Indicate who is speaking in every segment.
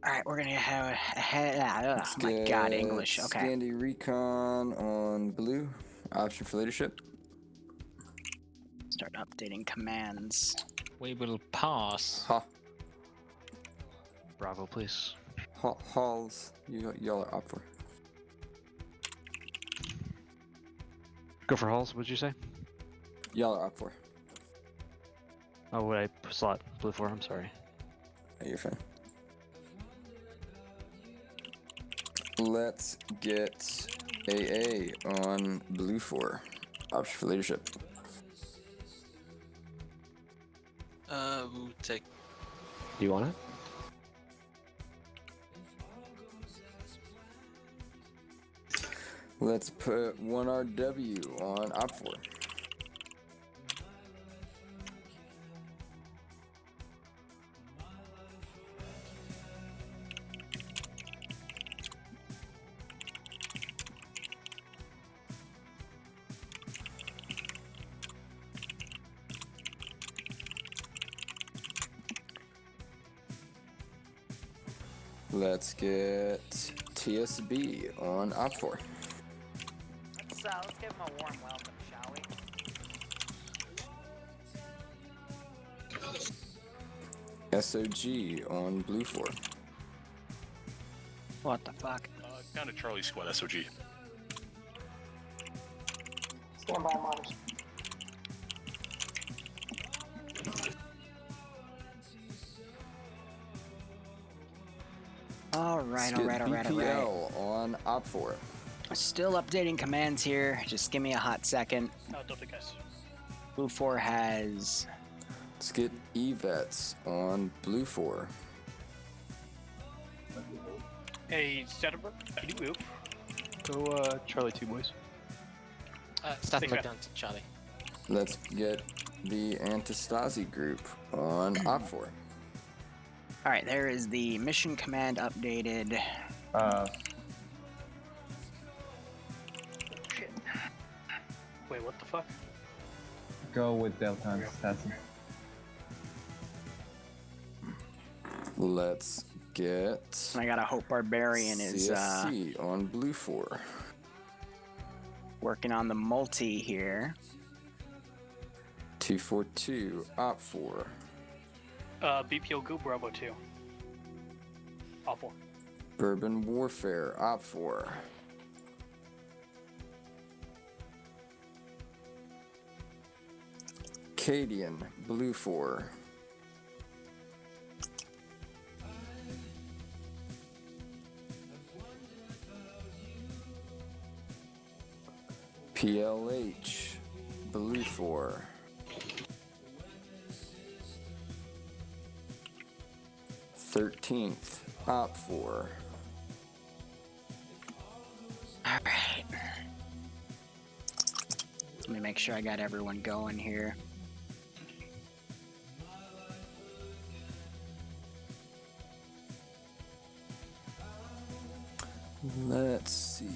Speaker 1: Alright, we're gonna have oh my god, English. Okay.
Speaker 2: Scandi recon on blue. Option for leadership.
Speaker 1: Start updating commands.
Speaker 3: We will pass.
Speaker 2: Ha.
Speaker 4: Bravo, please.
Speaker 2: Halls. Y'all are up for.
Speaker 4: Go for Halls, what'd you say?
Speaker 2: Y'all are up for.
Speaker 4: Oh, what I slot blue for, I'm sorry.
Speaker 2: Hey, you're fine. Let's get AA on blue 4. Option for leadership.
Speaker 3: We'll take.
Speaker 4: Do you want it?
Speaker 2: Let's put 1RW on op 4. Let's get TSB on op 4.
Speaker 5: Let's give him a warm welcome, shall we?
Speaker 2: SOG on blue 4.
Speaker 1: What the fuck?
Speaker 6: Down to Charlie Squad SOG.
Speaker 7: Stand by, Marcus.
Speaker 1: Alright.
Speaker 2: BPL on op 4.
Speaker 1: Still updating commands here. Just give me a hot second.
Speaker 7: Don't think guys.
Speaker 1: Blue 4 has...
Speaker 2: Let's get EVETs on blue 4.
Speaker 7: Hey, Zetterberg, can you move?
Speaker 4: Go Charlie 2, boys.
Speaker 3: Staff back down to Charlie.
Speaker 2: Let's get the Antistasi group on op 4.
Speaker 1: Alright, there is the mission command updated.
Speaker 7: Shit. Wait, what the fuck?
Speaker 8: Go with Delta and Assassin.
Speaker 2: Let's get
Speaker 1: I gotta hope Barbarian is
Speaker 2: CSC on blue 4.
Speaker 1: working on the multi here.
Speaker 2: 242 op 4.
Speaker 7: BPO Go Bravo 2. Awful.
Speaker 2: Bourbon Warfare op 4. Cadian blue 4. PLH blue 4. Thirteenth op 4.
Speaker 1: Alright. Let me make sure I got everyone going here.
Speaker 2: Let's see.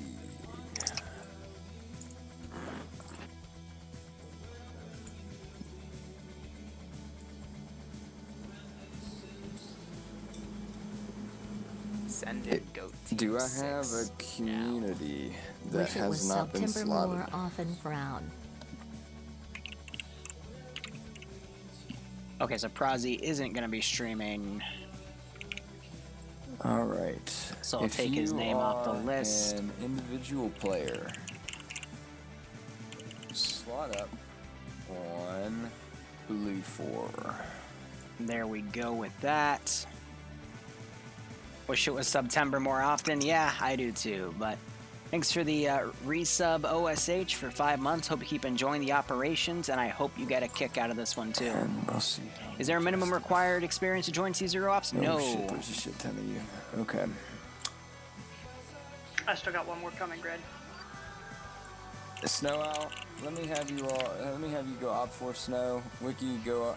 Speaker 5: Send it, go team
Speaker 2: Do I
Speaker 5: 6.
Speaker 2: have a community that
Speaker 9: Wish it was
Speaker 2: has not been
Speaker 9: September
Speaker 2: slotted?
Speaker 9: more often frown.
Speaker 1: Okay, so Prazi isn't gonna be streaming,
Speaker 2: All right.
Speaker 1: so I'll
Speaker 2: If
Speaker 1: take his
Speaker 2: you
Speaker 1: name off the
Speaker 2: are
Speaker 1: list.
Speaker 2: An individual player. Slot up on blue 4.
Speaker 1: There we go with that. Wish it was September more often. Yeah, I do too. But thanks for the resub OSH for 5 months. Hope you keep enjoying the operations, and I hope you get a kick out of this one too.
Speaker 2: And we'll see.
Speaker 1: Is there a minimum required experience to join C0 Ops?
Speaker 2: Oh,
Speaker 1: No.
Speaker 2: shit, there's a shit ton of you. Okay.
Speaker 7: I still got one more coming, Greg.
Speaker 2: Snow out. Let me have you all. Let me have you go op 4 Snow. Wiki go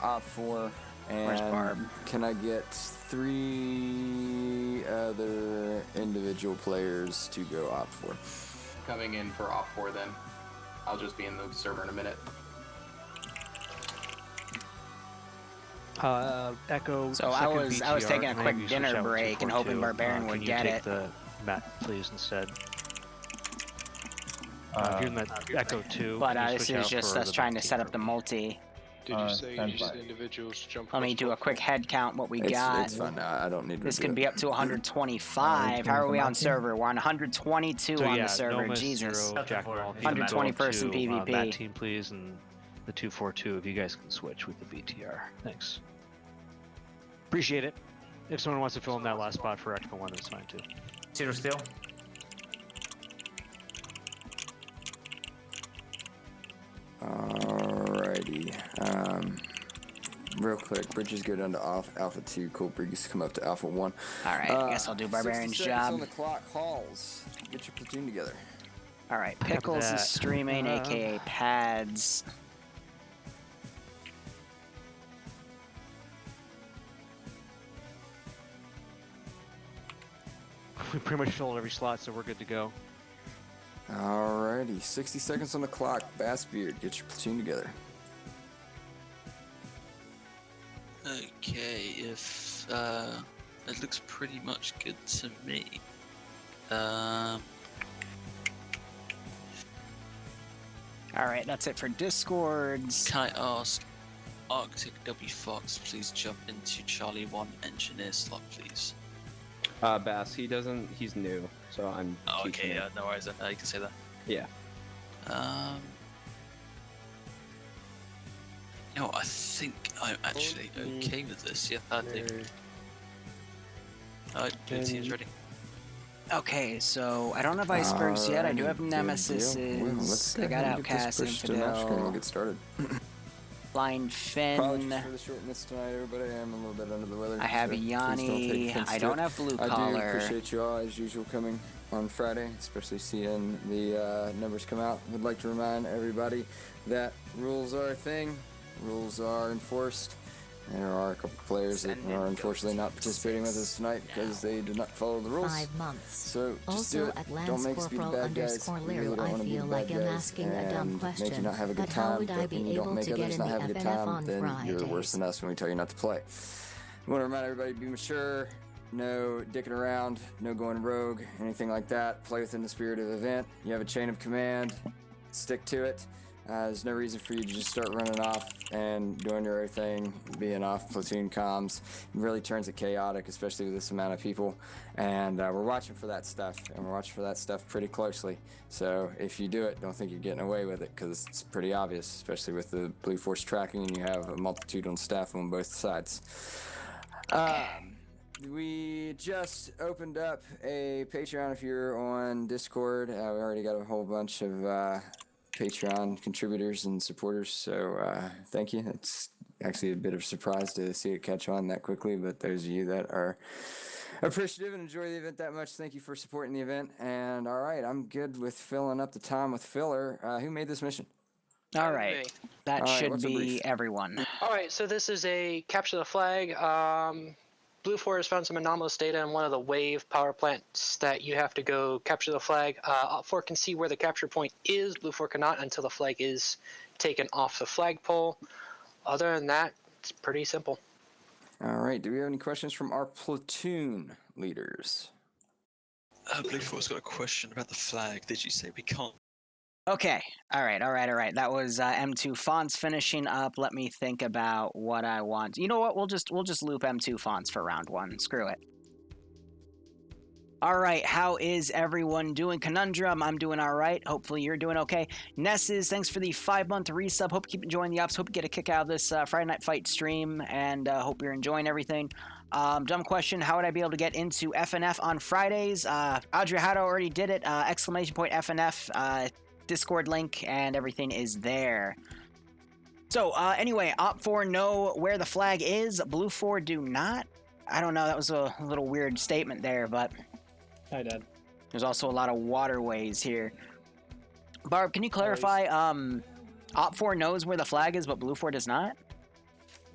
Speaker 2: op 4.
Speaker 1: Where's
Speaker 2: And
Speaker 1: Barb?
Speaker 2: can I get 3 other individual players to go op 4?
Speaker 10: Coming in for op 4 then. I'll just be in the server in a minute.
Speaker 4: Echo.
Speaker 1: So I was taking a quick dinner break and hoping Barbarian would get it.
Speaker 4: Can you take the map, please, instead? If you're in that Echo 2.
Speaker 1: But this is just us trying to set up the multi.
Speaker 9: Did you say you just individuals jump?
Speaker 1: Let me do a quick head count what we got.
Speaker 2: It's fine. I don't need to.
Speaker 1: This could be up to 125. How are we on server? We're on 122 on the server.
Speaker 4: Nomus,
Speaker 1: Jesus.
Speaker 4: 0, Jack Ball,
Speaker 1: 120 person PvP.
Speaker 4: That team, please, and the 242. If you guys can switch with the BTR. Thanks. Appreciate it. If someone wants to fill in that last spot for Expo 1, that's fine too.
Speaker 11: Zero still.
Speaker 2: Alrighty. Real quick, bridges go down to Alpha 2. Cool bridges come up to Alpha 1.
Speaker 1: Alright, I guess I'll do Barbarian's
Speaker 2: 60 seconds
Speaker 1: job.
Speaker 2: on the clock. Halls. Get your platoon together.
Speaker 1: Alright, Pickles is streaming, aka Pads.
Speaker 4: We pretty much filled every slot, so we're good to go.
Speaker 2: Alrighty, 60 seconds on the clock. Bassbeard, get your platoon together.
Speaker 3: Okay, if it looks pretty much good to me.
Speaker 1: Alright, that's it for Discords.
Speaker 3: Can I ask Arctic W Fox, please jump into Charlie 1 engineer slot, please?
Speaker 12: Bass, he's new, so I'm
Speaker 3: Oh,
Speaker 12: teaching
Speaker 3: okay,
Speaker 12: him.
Speaker 3: yeah, no worries, you can say that.
Speaker 12: Yeah.
Speaker 3: You know, I think I'm actually okay with this. Yeah, I do. Alright, your team's ready.
Speaker 1: Okay, so I don't have icebergs yet. I do have Nemesis. I got Outcast, Infidel.
Speaker 2: We'll get started.
Speaker 1: Flying Finn.
Speaker 2: Apologies for the shortness tonight, everybody. I am a little bit under the weather.
Speaker 1: I have
Speaker 2: so please
Speaker 1: Yanni.
Speaker 2: don't take offense
Speaker 1: I
Speaker 2: to
Speaker 1: don't
Speaker 2: it.
Speaker 1: have Blue
Speaker 2: I do
Speaker 1: Collar.
Speaker 2: appreciate you all, as usual, coming on Friday, especially seeing the numbers come out. Would like to remind everybody that rules are a thing. Rules are enforced. There are a couple of players that are unfortunately not participating with us tonight because they did not follow the rules.
Speaker 13: 5 months.
Speaker 2: So just
Speaker 13: Also
Speaker 2: do it.
Speaker 13: at
Speaker 2: Don't make us be the bad guys. We really
Speaker 13: Liru,
Speaker 2: don't
Speaker 13: I
Speaker 2: want to be the
Speaker 13: feel
Speaker 2: bad
Speaker 13: like I'm
Speaker 2: guys
Speaker 13: asking a dumb
Speaker 2: and make you
Speaker 13: question,
Speaker 2: not have a good
Speaker 13: but how
Speaker 2: time.
Speaker 13: would I
Speaker 2: But
Speaker 13: be
Speaker 2: when you don't
Speaker 13: able
Speaker 2: make
Speaker 13: to get
Speaker 2: others
Speaker 13: in
Speaker 2: not
Speaker 13: the
Speaker 2: have a good
Speaker 13: FNF
Speaker 2: time,
Speaker 13: on
Speaker 2: then you're worse
Speaker 13: Fridays?
Speaker 2: than us when we tell you not to play. We want to remind everybody to be mature. No dicking around, no going rogue, anything like that. Play within the spirit of the event. You have a chain of command, stick to it. There's no reason for you to just start running off and doing your own thing, being off platoon comms. It really turns it chaotic, especially with this amount of people. And we're watching for that stuff, and we're watching for that stuff pretty closely. So if you do it, don't think you're getting away with it, because it's pretty obvious, especially with the Blue Force tracking, and you have a multitude on staff on both sides. We just opened up a Patreon if you're on Discord. We already got a whole bunch of Patreon contributors and supporters, so thank you. It's actually a bit of a surprise to see it catch on that quickly, but those of you that are appreciative and enjoy the event that much, thank you for supporting the event. And all right, I'm good with filling up the time with filler. Who made this mission?
Speaker 1: All right, that should
Speaker 2: what's the
Speaker 1: be
Speaker 2: brief?
Speaker 1: everyone.
Speaker 14: Alright, so this is a capture the flag. Blue Force found some anomalous data in one of the wave power plants that you have to go capture the flag. Op 4 can see where the capture point is. Blue 4 cannot until the flag is taken off the flagpole. Other than that, it's pretty simple.
Speaker 2: All right, do we have any questions from our platoon leaders?
Speaker 3: Blue Force got a question about the flag. Did you say we can't?
Speaker 1: Okay, all right. That was M2 fonts finishing up. Let me think about what I want. You know what? We'll just loop M2 fonts for round 1. Screw it. All right, how is everyone doing? Conundrum, I'm doing all right. Hopefully you're doing okay. Nesses, thanks for the 5-month resub. Hope you keep enjoying the ops. Hope you get a kick out of this Friday Night Fight stream, and hope you're enjoying everything. Dumb question, how would I be able to get into FNF on Fridays? Adriano already did it. ! FNF, Discord link, and everything is there. So, anyway, Op 4 know where the flag is. Blue 4 do not. I don't know, that was a little weird statement there, but...
Speaker 15: Hi, Dad.
Speaker 1: There's also a lot of waterways here. Barb, can you clarify, Op 4 knows where the flag is, but Blue 4 does not?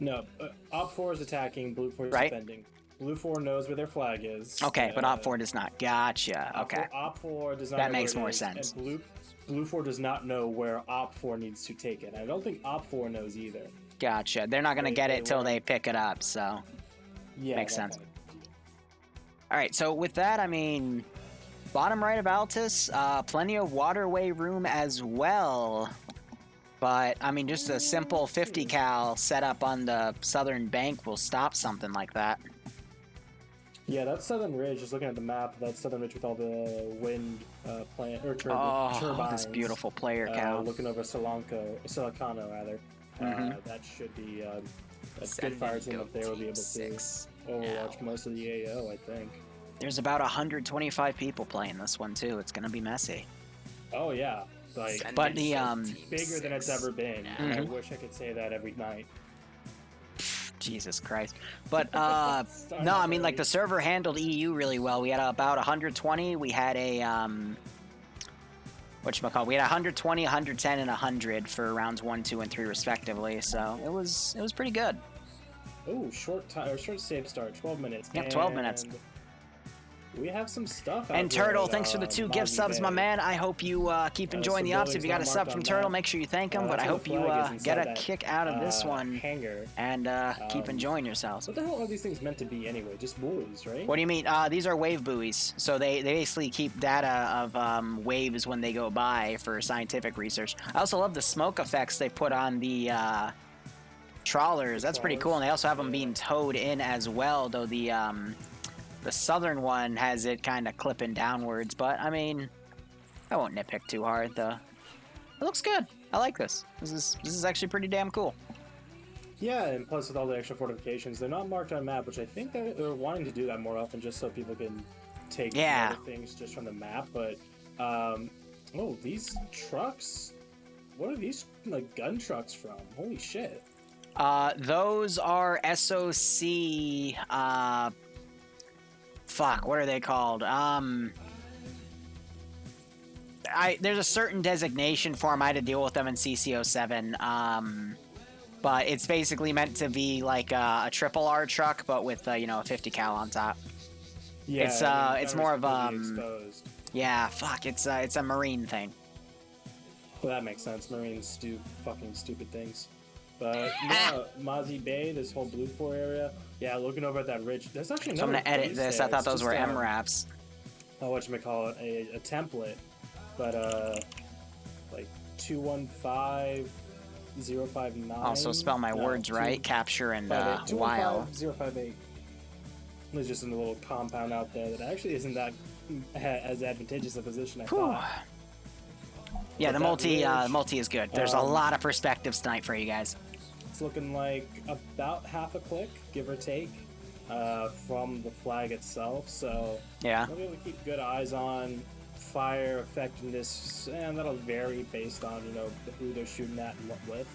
Speaker 15: No, Op 4 is attacking, Blue 4 is defending. Blue 4 knows where their flag is.
Speaker 1: Okay, but Op 4 does not. Gotcha, okay.
Speaker 15: Op 4 does not
Speaker 1: that
Speaker 15: know
Speaker 1: makes
Speaker 15: where it
Speaker 1: more
Speaker 15: is,
Speaker 1: sense.
Speaker 15: And Blue 4 does not know where Op 4 needs to take it. I don't think Op 4 knows either.
Speaker 1: Gotcha. They're not going to get it till they pick it up, so
Speaker 15: Yeah,
Speaker 1: makes
Speaker 15: that
Speaker 1: sense.
Speaker 15: kind
Speaker 1: All right, so with that, I mean, bottom right of Altus, plenty of waterway room as well. But, I mean, just a simple 50 cal setup on the southern bank will stop something like that.
Speaker 15: Yeah, that southern ridge, just looking at the map, that southern ridge with all the wind plant or turbines.
Speaker 1: This beautiful player count.
Speaker 15: Looking over Silicano rather. That should be a good fire team up there will be able to overwatch most of the AO, I think.
Speaker 1: There's about 125 people playing this one too. It's gonna be messy.
Speaker 15: Oh yeah, like
Speaker 1: but the
Speaker 15: bigger than it's ever been. I wish I could say that every night.
Speaker 1: Jesus Christ. But no, I mean like the server handled EU really well. We had about 120. We had a whatchamacallit? We had 120, 110, and 100 for rounds 1, 2, and 3 respectively. So it was pretty good.
Speaker 15: Oh, short save start, 12 minutes.
Speaker 1: Yep, 12 minutes.
Speaker 15: We have some stuff.
Speaker 1: And Turtle, thanks for the 2 gift subs, my man. I hope you keep enjoying the ops. If you got a sub from Turtle, make sure you thank him. But I hope you get a kick out of this one and keep enjoying yourselves.
Speaker 15: What the hell are these things meant to be anyway? Just buoys, right?
Speaker 1: What do you mean? These are wave buoys. So they basically keep data of waves when they go by for scientific research. I also love the smoke effects they put on the trawlers. That's pretty cool. And they also have them being towed in as well, though the southern one has it kind of clipping downwards, but I mean, I won't nitpick too hard. It looks good. I like this. This is actually pretty damn cool.
Speaker 15: Yeah, and plus with all the extra fortifications, they're not marked on map, which I think that they're wanting to do that more often, just so people can take other things just from the map. But oh, these trucks. What are these like gun trucks from? Holy shit.
Speaker 1: Those are SOC. Fuck, what are they called? There's a certain designation for them. I had to deal with them in CC07. But it's basically meant to be like a triple R truck, but with a 50 cal on top.
Speaker 15: Yeah,
Speaker 1: it's more of yeah, fuck, it's a marine thing.
Speaker 15: Well, that makes sense. Marines do fucking stupid things. But yeah, Mazi Bay, this whole Blue 4 area. Yeah, looking over at that ridge. There's actually
Speaker 1: so I'm gonna edit this. I thought those were MRAPs.
Speaker 15: Oh, whatchamacallit, a template. But like 215059.
Speaker 1: Also spell my words right. Capture and while.
Speaker 15: 058. There's just a little compound out there that actually isn't that as advantageous a position I thought.
Speaker 1: Yeah, the multi is good. There's a lot of perspectives tonight for you guys.
Speaker 15: It's looking like about half a click, give or take, from the flag itself. So
Speaker 1: yeah,
Speaker 15: we'll be able to keep good eyes on fire effectiveness, and that'll vary based on who they're shooting at and what with.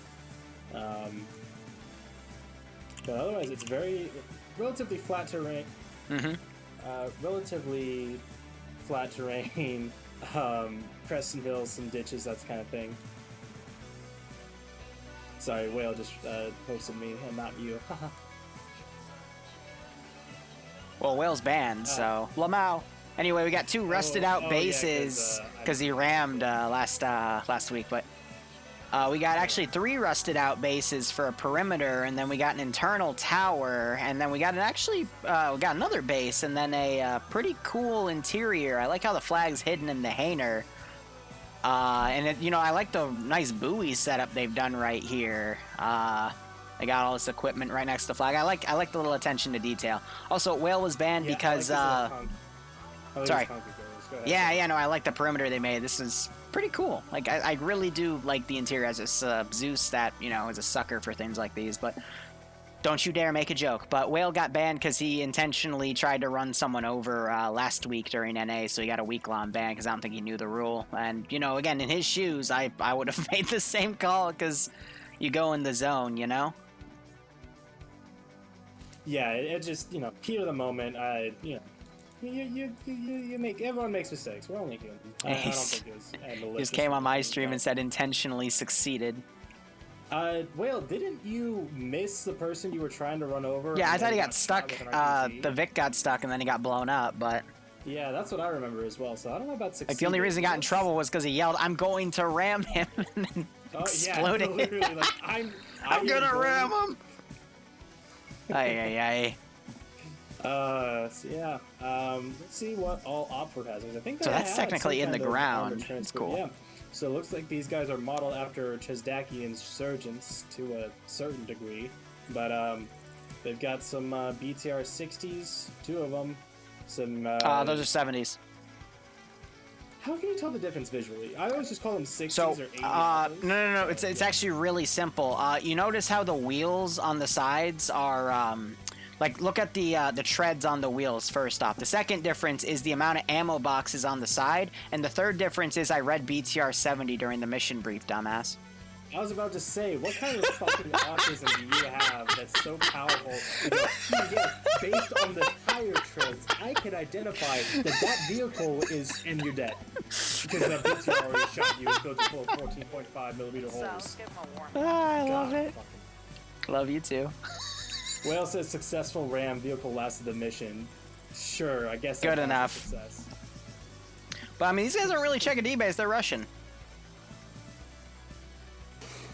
Speaker 15: But otherwise, it's relatively flat terrain. Relatively flat terrain. Crests and hills, some ditches, that kind of thing. Sorry, Whale just posted me and not you.
Speaker 1: Well, Whale's banned, so Lamau. Anyway, we got 2 rusted out bases because he rammed last week, but we got actually 3 rusted out bases for a perimeter, and then we got an internal tower, and then we got we got another base, and then a pretty cool interior. I like how the flag's hidden in the hangar. And I like the nice buoy setup they've done right here. They got all this equipment right next to the flag. I like the little attention to detail. Also, Whale was banned because sorry. Yeah, no, I like the perimeter they made. This is pretty cool. Like, I really do like the interior as a Zeus that is a sucker for things like these. But don't you dare make a joke. But Whale got banned because he intentionally tried to run someone over last week during NA, so he got a week-long ban because I don't think he knew the rule. And, again, in his shoes, I would have made the same call because you go in the zone,
Speaker 15: Yeah, it just, key to the moment, everyone makes mistakes. We're only human. I don't think it was malicious.
Speaker 1: He just came on my stream and said intentionally succeeded.
Speaker 15: Whale, didn't you miss the person you were trying to run over?
Speaker 1: Yeah, I thought he got stuck. The Vic got stuck and then he got blown up, but...
Speaker 15: Yeah, that's what I remember as well, so I don't know about succeeding.
Speaker 1: Like, the only reason he got in trouble was because he yelled, "I'm going to ram him," and then exploded.
Speaker 15: Yeah, literally, like,
Speaker 1: I'm gonna ram him. Ay.
Speaker 15: So yeah. Let's see what all Opford has. I think
Speaker 1: So that's technically in the ground.
Speaker 15: It's
Speaker 1: cool.
Speaker 15: Yeah. So it looks like these guys are modeled after Chezdaki insurgents to a certain degree, but they've got some BTR 60s, 2 of them. Some.
Speaker 1: Those are 70s.
Speaker 15: How can you tell the difference visually? I always just call them 60s
Speaker 1: So,
Speaker 15: or 80s.
Speaker 1: no. It's actually really simple. You notice how the wheels on the sides are, like, look at the treads on the wheels first off. The second difference is the amount of ammo boxes on the side, and the third difference is I read BTR 70 during the mission brief, dumbass.
Speaker 15: I was about to say, what kind of fucking autism do you have that's so powerful? Yes, based on the tire treads, I can identify that vehicle is, and you're dead. Because that BTR already shot you and filled you full of 14.5 millimeter holes.
Speaker 1: I love it. Love you too.
Speaker 15: Whale says successful ram vehicle lasted the mission. Sure, I guess
Speaker 1: good
Speaker 15: that's
Speaker 1: enough.
Speaker 15: Success.
Speaker 1: But I mean, these guys aren't really checking D-base, they're Russian.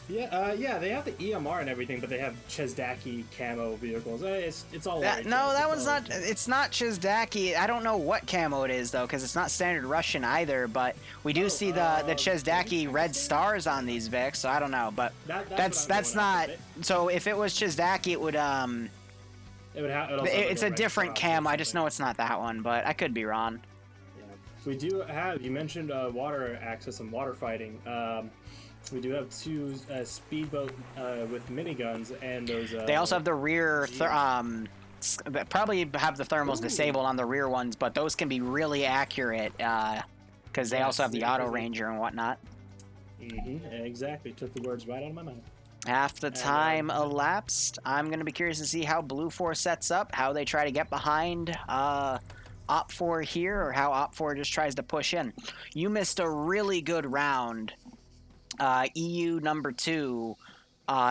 Speaker 15: Yeah, they have the EMR and everything, but they have Chezdaki camo vehicles. It's all right.
Speaker 1: No, that one's not. It's not Chezdaki. I don't know what camo it is though, because it's not standard Russian either. But we do see the Chezdaki red stars on these Vics, so I don't know. But that's not. So if it was Chezdaki, it would it's a different camo. I just know it's not that one, but I could be wrong.
Speaker 15: Yeah. We do have. You mentioned water access and water fighting. We do have 2 speedboat with miniguns and those.
Speaker 1: They also have the rear. Probably have the thermals disabled on the rear ones, but those can be really accurate because they also have the auto ranger and whatnot.
Speaker 15: Exactly. Took the words right out of my mouth.
Speaker 1: Half the time elapsed. I'm gonna be curious to see how Blue 4 sets up, how they try to get behind Op 4 here, or how Op 4 just tries to push in. You missed a really good round. EU number 2,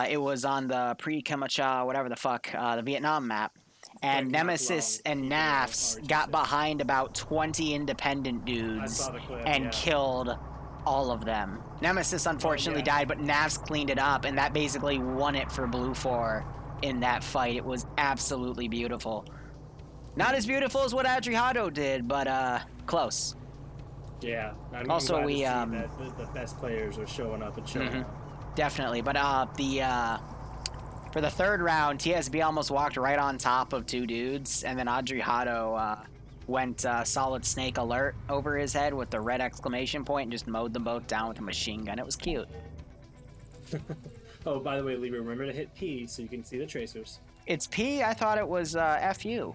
Speaker 1: it was on the pre-Kamacha, whatever the fuck, the Vietnam map. And Nemesis and Nafs got behind about 20 independent dudes and killed all of them. Nemesis unfortunately died, but Nafs cleaned it up, and that basically won it for Blue 4 in that fight. It was absolutely beautiful. Not as beautiful as what Adriado did, but close.
Speaker 15: Yeah. I mean,
Speaker 1: also,
Speaker 15: we that the best players are showing up and showing up.
Speaker 1: Definitely, but for the third round, TSB almost walked right on top of 2 dudes, and then Adriado went solid snake alert over his head with the red exclamation point and just mowed them both down with a machine gun. It was cute.
Speaker 15: Oh, by the way, Liru, remember to hit P so you can see the tracers.
Speaker 1: It's P? I thought it was FU.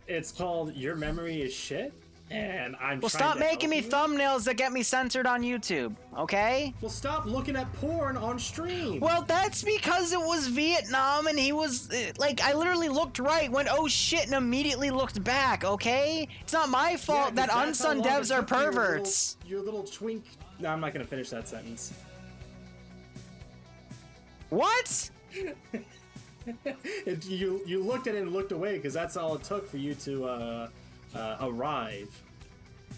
Speaker 15: It's called Your Memory is Shit. And
Speaker 1: well, stop making me thumbnails that get me censored on YouTube, okay?
Speaker 15: Well, stop looking at porn on stream.
Speaker 1: Well, that's because it was Vietnam and he was, like, I literally looked right, went, oh shit, and immediately looked back, okay? It's not my fault that unsung devs are perverts.
Speaker 15: Your little twink. No, I'm not going to finish that sentence.
Speaker 1: What?
Speaker 15: You looked at it and looked away because that's all it took for you to, arrive.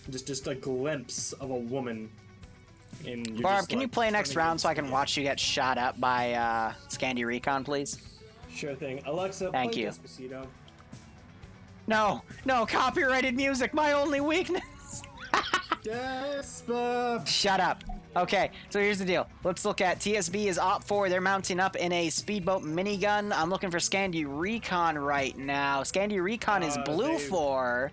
Speaker 15: Just a glimpse of a woman.
Speaker 1: Barb, can you play next round so I can watch you get shot up by Scandi Recon, please?
Speaker 15: Sure thing. Alexa,
Speaker 1: thank
Speaker 15: play
Speaker 1: you.
Speaker 15: Despacito.
Speaker 1: No, copyrighted music, my only weakness.
Speaker 15: Despa.
Speaker 1: Shut up. Okay, so here's the deal. Let's look at TSB is Op 4. They're mounting up in a speedboat minigun. I'm looking for Scandi Recon right now. Scandi Recon is Blue 4,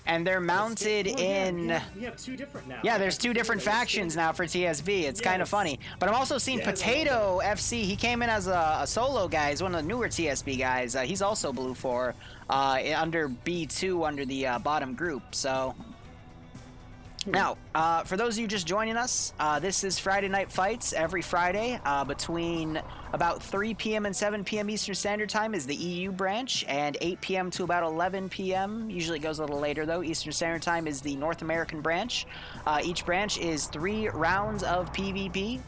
Speaker 1: and they're mounted in...
Speaker 15: We have 2 different now.
Speaker 1: Yeah, there's 2 different factions now for TSB. It's kind of funny. But I'm also seeing Potato FC. He came in as a solo guy. He's one of the newer TSB guys. He's also Blue 4 under B2 under the bottom group, so... Now, for those of you just joining us, this is Friday Night Fights. Every Friday between about 3 p.m. and 7 p.m. Eastern Standard Time is the EU branch, and 8 p.m. to about 11 p.m. Usually it goes a little later, though. Eastern Standard Time is the North American branch. Each branch is 3 rounds of PvP.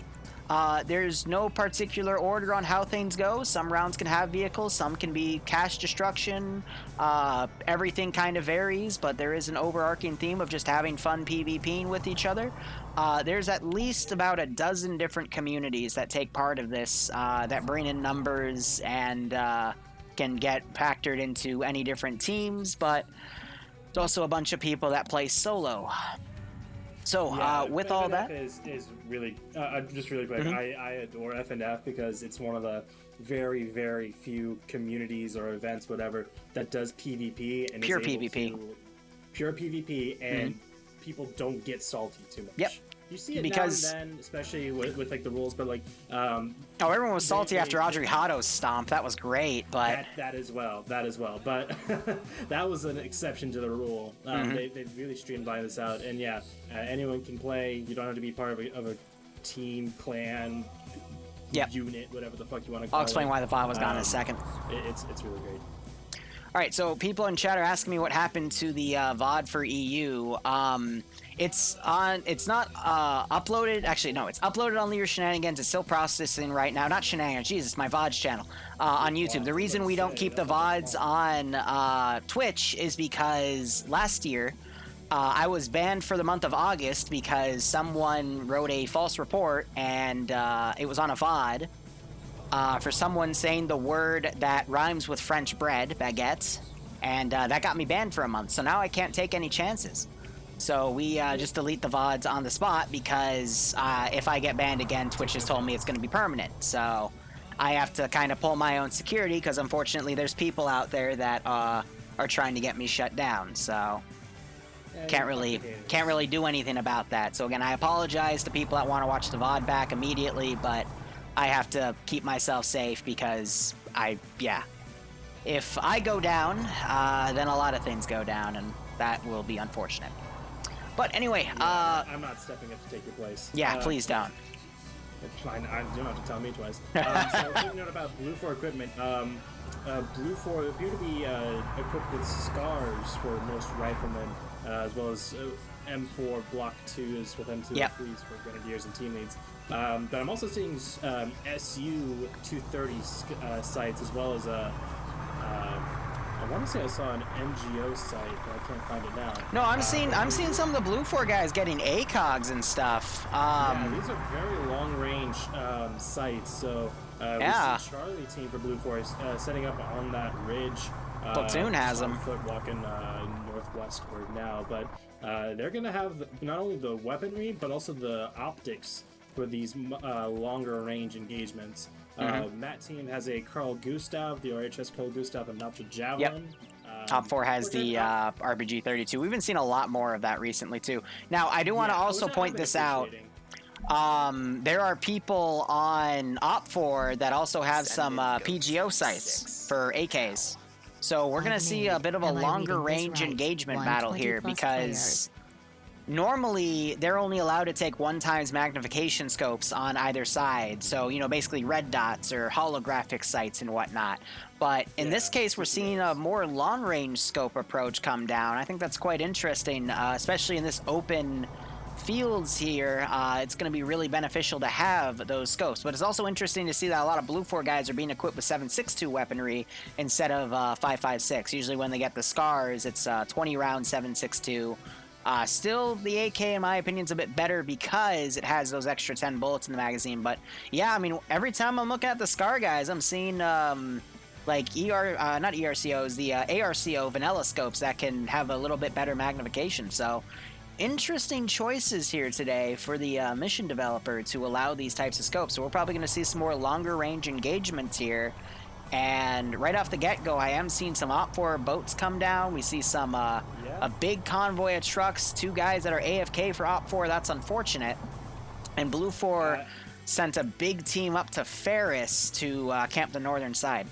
Speaker 1: There's no particular order on how things go. Some rounds can have vehicles, some can be cache destruction. Everything kind of varies, but there is an overarching theme of just having fun PvPing with each other. There's at least about a dozen different communities that take part of this, that bring in numbers and can get factored into any different teams, but there's also a bunch of people that play solo. So with all that,
Speaker 15: is really just really quick. I adore FNF because it's one of the very, very few communities or events, whatever, that does PvP and
Speaker 1: pure
Speaker 15: is able
Speaker 1: PvP,
Speaker 15: to, pure PvP, and people don't get salty too much.
Speaker 1: Yep.
Speaker 15: You see it
Speaker 1: because
Speaker 15: now and then, especially with like the rules, but like
Speaker 1: everyone was salty after Audrey Hotto's stomp. That was great, but
Speaker 15: that as well. But that was an exception to the rule. They really streamlined this out, and yeah, anyone can play. You don't have to be part of a team, clan, unit, whatever the fuck you want to call it.
Speaker 1: I'll explain why the VOD was gone in a second.
Speaker 15: It's really great.
Speaker 1: All right, so people in chat are asking me what happened to the VOD for EU. It's not uploaded. Actually, no, it's uploaded on Liru Shenanigans. It's still processing right now. Not Shenanigans, Jesus, my VODs channel on YouTube. The reason we don't keep the VODs on Twitch is because last year I was banned for the month of August because someone wrote a false report and it was on a VOD. For someone saying the word that rhymes with French bread, baguette, and that got me banned for a month. So now I can't take any chances. So we just delete the VODs on the spot because if I get banned again, Twitch has told me it's going to be permanent. So I have to kind of pull my own security because unfortunately there's people out there that are trying to get me shut down. So can't really do anything about that. So again, I apologize to people that want to watch the VOD back immediately, but I have to keep myself safe because if I go down, then a lot of things go down, and that will be unfortunate. But anyway,
Speaker 15: I'm not stepping up to take your place.
Speaker 1: Yeah, please don't.
Speaker 15: It's fine. You don't have to tell me twice. So a quick note about Blue 4 equipment. Blue 4 appear to be equipped with scars for most riflemen, as well as M4 Block 2s with M2 3s for grenadiers and team leads. But I'm also seeing SU 230 sites, as well as I want to say I saw an NGO site, but I can't find it now.
Speaker 1: No, I'm seeing some of the Blue 4 guys getting ACOGs and stuff.
Speaker 15: Yeah, these are very long-range sites. So we see Charlie team for Blue 4 setting up on that ridge.
Speaker 1: Platoon has them.
Speaker 15: Foot walking northwestward now, but they're going to have not only the weaponry, but also the optics for these longer range engagements. Matt team has a Carl Gustav, the RHS Carl Gustav, and not the Javelin.
Speaker 1: Top 4 has the RPG 32. We've been seeing a lot more of that recently too. Now, I do want to also point this out. There are people on Op4 that also have some PGO sites for AKs. So we're going to see a bit of a longer range engagement battle here because normally they're only allowed to take 1x magnification scopes on either side. So, basically red dots or holographic sights and whatnot. But in this case, we're seeing a more long-range scope approach come down. I think that's quite interesting, especially in this open fields here. It's going to be really beneficial to have those scopes. But it's also interesting to see that a lot of Blue 4 guys are being equipped with 7.62 weaponry instead of 5.56. Usually when they get the scars, it's 20-round 7.62. Still, the AK, in my opinion, is a bit better because it has those extra 10 bullets in the magazine. But yeah, every time I'm looking at the Scar guys, I'm seeing not ERCOs, the ARCO vanilla scopes that can have a little bit better magnification. So interesting choices here today for the mission developer to allow these types of scopes. So we're probably going to see some more longer range engagements here. And right off the get-go, I am seeing some Op4 boats come down. We see some a big convoy of trucks, 2 guys that are AFK for Op4. That's unfortunate. And Blue 4 sent a big team up to Ferris to camp the northern side.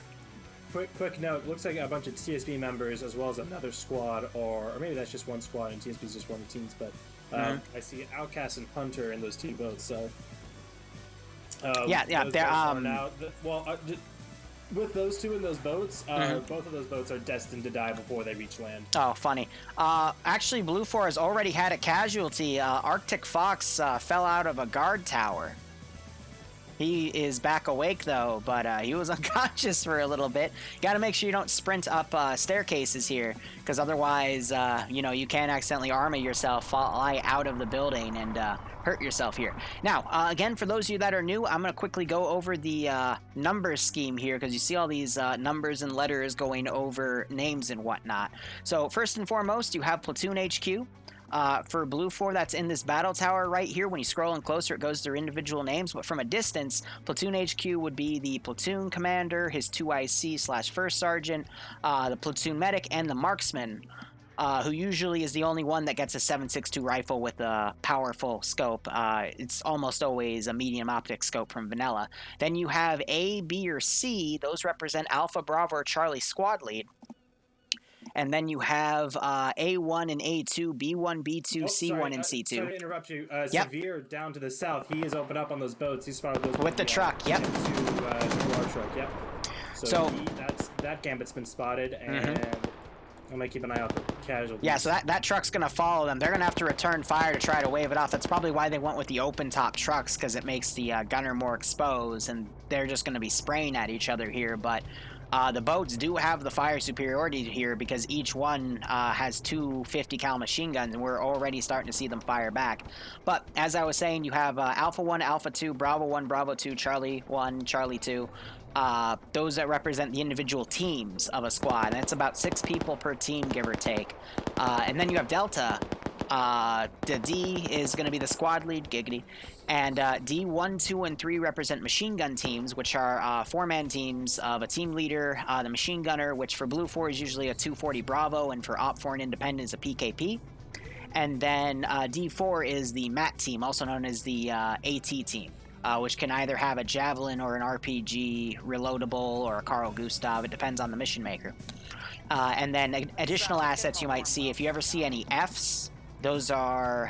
Speaker 15: Quick note, looks like a bunch of TSB members as well as another squad, or maybe that's just one squad and TSB is just one of the teams, but I see Outcast and Hunter in those 2 boats, so... with those 2 in those boats, both of those boats are destined to die before they reach land.
Speaker 1: Oh, funny. Actually, Blue 4 has already had a casualty. Arctic Fox fell out of a guard tower. He is back awake, though, but he was unconscious for a little bit. Got to make sure you don't sprint up staircases here, because otherwise, you can accidentally armor yourself, fly out of the building, and hurt yourself here. Now, again, for those of you that are new, I'm going to quickly go over the number scheme here, because you see all these numbers and letters going over names and whatnot. So, first and foremost, you have Platoon HQ. For Blue 4, that's in this battle tower right here. When you scroll in closer, it goes through individual names, but from a distance, Platoon HQ would be the platoon commander, his 2IC/first sergeant, the platoon medic, and the marksman, who usually is the only one that gets a 7.62 rifle with a powerful scope. It's almost always a medium optic scope from vanilla. Then you have A, B, or C. Those represent Alpha, Bravo, or Charlie squad lead. And then you have A1 and A2, B1, B2, C1, and C2.
Speaker 15: Sorry to interrupt you.
Speaker 1: Yep.
Speaker 15: Severe down to the south. He is open up on those boats. He's spotted those
Speaker 1: with the truck. Yep.
Speaker 15: To our truck. Yep. So that gambit's been spotted, and I'm gonna keep an eye out for casualties.
Speaker 1: Yeah. So that truck's gonna follow them. They're gonna have to return fire to try to wave it off. That's probably why they went with the open top trucks, because it makes the gunner more exposed, and they're just gonna be spraying at each other here. But the boats do have the fire superiority here, because each one has two 50 cal machine guns, and we're already starting to see them fire back. But as I was saying, you have Alpha 1, Alpha 2, Bravo 1, Bravo 2, Charlie 1, Charlie 2. Those that represent the individual teams of a squad. And it's about 6 people per team, give or take. And then you have Delta. The D is going to be the squad lead, giggity. And D1, 2, and 3 represent machine gun teams, which are 4-man teams of a team leader, the machine gunner, which for Blue 4 is usually a 240 Bravo, and for Op 4 and Independent is a PKP. And then D4 is the MAT team, also known as the AT team, which can either have a Javelin or an RPG, reloadable, or a Carl Gustav. It depends on the mission maker. And then additional assets you might see, if you ever see any Fs, those are,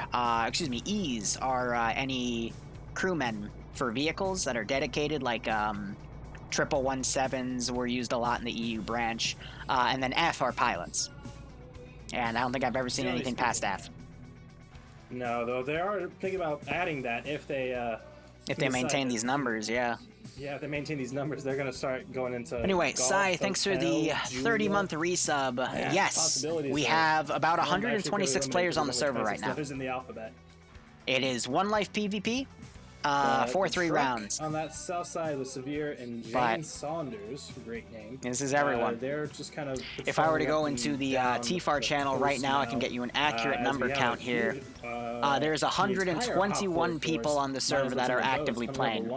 Speaker 1: E's are any crewmen for vehicles that are dedicated, like 117s were used a lot in the EU branch. And then F are pilots. And I don't think I've ever seen anything past F.
Speaker 15: No, though they are thinking about adding that if they
Speaker 1: maintain these numbers, yeah.
Speaker 15: Yeah, if they maintain these numbers, they're going to start going into...
Speaker 1: Anyway,
Speaker 15: golf,
Speaker 1: Sai, thanks for the 30-month resub.
Speaker 15: Yeah,
Speaker 1: yes, we have about 126 players on the server right now.
Speaker 15: In the alphabet.
Speaker 1: It is 1 life PvP, 4-3 rounds.
Speaker 15: On that south side with Severe and Jane Saunders, great name.
Speaker 1: This is everyone.
Speaker 15: They're just kind of...
Speaker 1: If I were to go into the TFAR channel right now, I can get you an accurate number count here. There's 121 people on the server that are actively playing.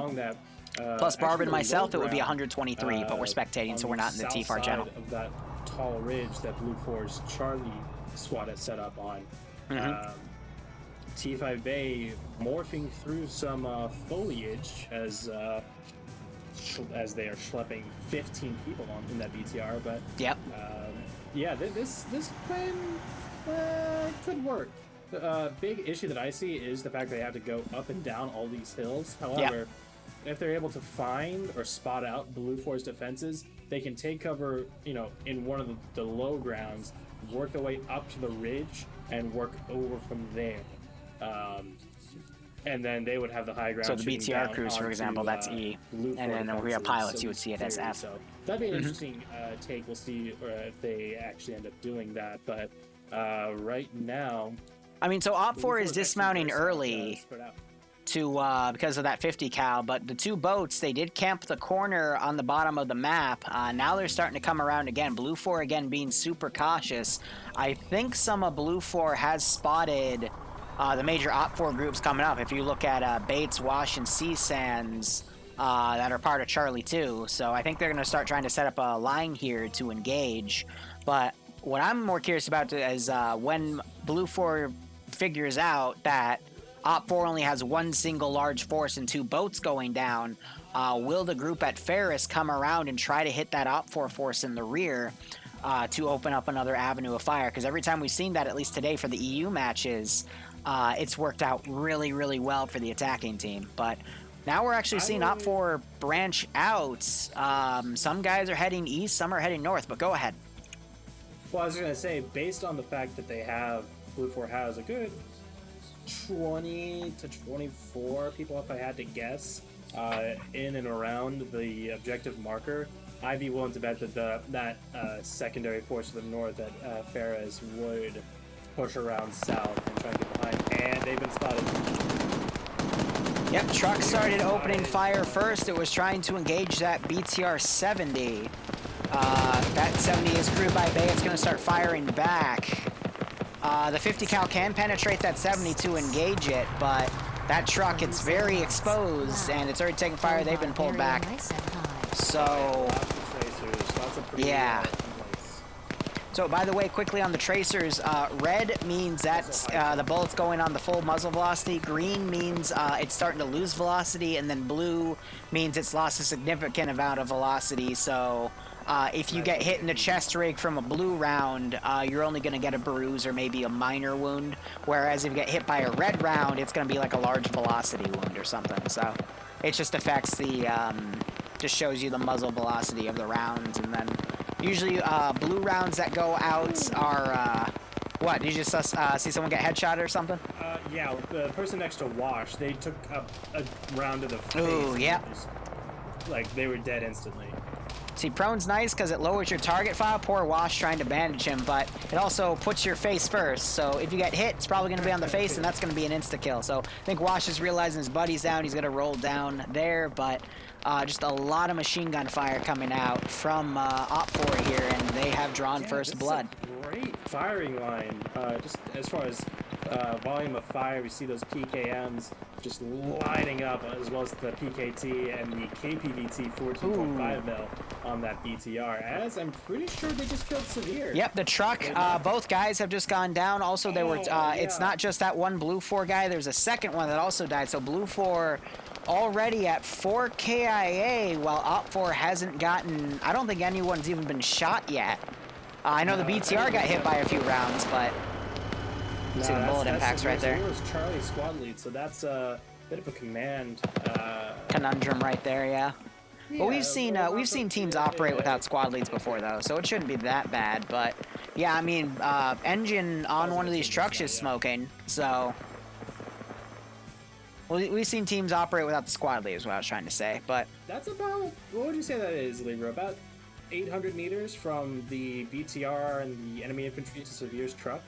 Speaker 1: Plus Barb and myself, it would be 123, but we're spectating, so we're not in the TFAR channel.
Speaker 15: Of that tall ridge that Blue 4's Charlie squad has set up on. T5 Bay morphing through some foliage as they are schlepping 15 people in that BTR, but
Speaker 1: yep.
Speaker 15: This plan could work. The big issue that I see is the fact they have to go up and down all these hills. However, if they're able to find or spot out Blue 4's defenses, they can take cover, in one of the low grounds, work their way up to the ridge, and work over from there. And then they would have the high ground.
Speaker 1: So the BTR crews, for example, that's E. And then if we have pilots, you would see it as F.
Speaker 15: So that'd be an interesting take. We'll see if they actually end up doing that. But right now...
Speaker 1: I mean, so Op 4 is dismounting early because of that 50 cal, but the 2 boats, they did camp the corner on the bottom of the map. Now they're starting to come around again. Blue 4 again being super cautious. I think some of Blue 4 has spotted the major Op 4 groups coming up. If you look at Bates, Wash, and Sea Sands that are part of Charlie 2. So I think they're going to start trying to set up a line here to engage. But what I'm more curious about is when Blue 4 figures out that Op 4 only has 1 single large force and 2 boats going down, will the group at Ferris come around and try to hit that Op 4 force in the rear to open up another avenue of fire? Because every time we've seen that, at least today for the EU matches, it's worked out really, really well for the attacking team. But now we're actually seeing Op 4 branch out. Some guys are heading east, some are heading north, but go ahead.
Speaker 15: Well, I was going to say, based on the fact that Blue 4 has a good 20 to 24 people, if I had to guess, in and around the objective marker, I'd be willing to bet that that secondary force to the north that Ferres would push around south and try to get behind, and they've been spotted.
Speaker 1: Yep, truck started opening fire first. It was trying to engage that BTR 70. That 70 is crewed by Bay. It's going to start firing back. The 50 cal can penetrate that 70 to engage it, but that truck, it's very exposed, and it's already taking fire. They've been pulled back. So, yeah. So, by the way, quickly on the tracers, red means that the bullet's going on the full muzzle velocity. Green means it's starting to lose velocity, and then blue means it's lost a significant amount of velocity. So, if you get hit in the chest rig from a blue round, you're only going to get a bruise or maybe a minor wound. Whereas if you get hit by a red round, it's going to be like a large velocity wound or something. So, it just affects the, just shows you the muzzle velocity of the rounds, and then usually, blue rounds that go out are, what? Did you just see someone get headshot or something?
Speaker 15: Yeah, the person next to Wash, they took a round to the face.
Speaker 1: Ooh, yeah.
Speaker 15: Like, they were dead instantly.
Speaker 1: See, prone's nice because it lowers your target file. Poor Wash trying to bandage him, but it also puts your face first. So if you get hit, it's probably going to be on the face, and that's going to be an insta-kill. So I think Wash is realizing his buddy's down. He's going to roll down there, but just a lot of machine gun fire coming out from Op4 here, and they have drawn first blood.
Speaker 15: Great firing line. Just as far as volume of fire, we see those PKMs just lighting up, as well as the PKT and the KPVT 14.5 mil on that BTR, as I'm pretty sure they just killed Severe.
Speaker 1: Yep, the truck, both guys have just gone down. Also, they were, it's not just that one Blue 4 guy, there's a second one that also died. So Blue 4 already at 4 KIA, while Op 4 hasn't gotten, I don't think anyone's even been shot yet. I know the BTR got hit by a few rounds, but see the bullet impacts right there.
Speaker 15: It was Charlie squad lead, so that's a bit of a command
Speaker 1: conundrum right there, yeah. But we've seen teams operate without squad leads before, though, so it shouldn't be that bad. But yeah, I mean, engine on one of these trucks is smoking, so we've seen teams operate without the squad lead, is what I was trying to say. But
Speaker 15: that's about, what would you say that is, Liru? About 800 meters from the BTR and the enemy infantry to Severe's truck.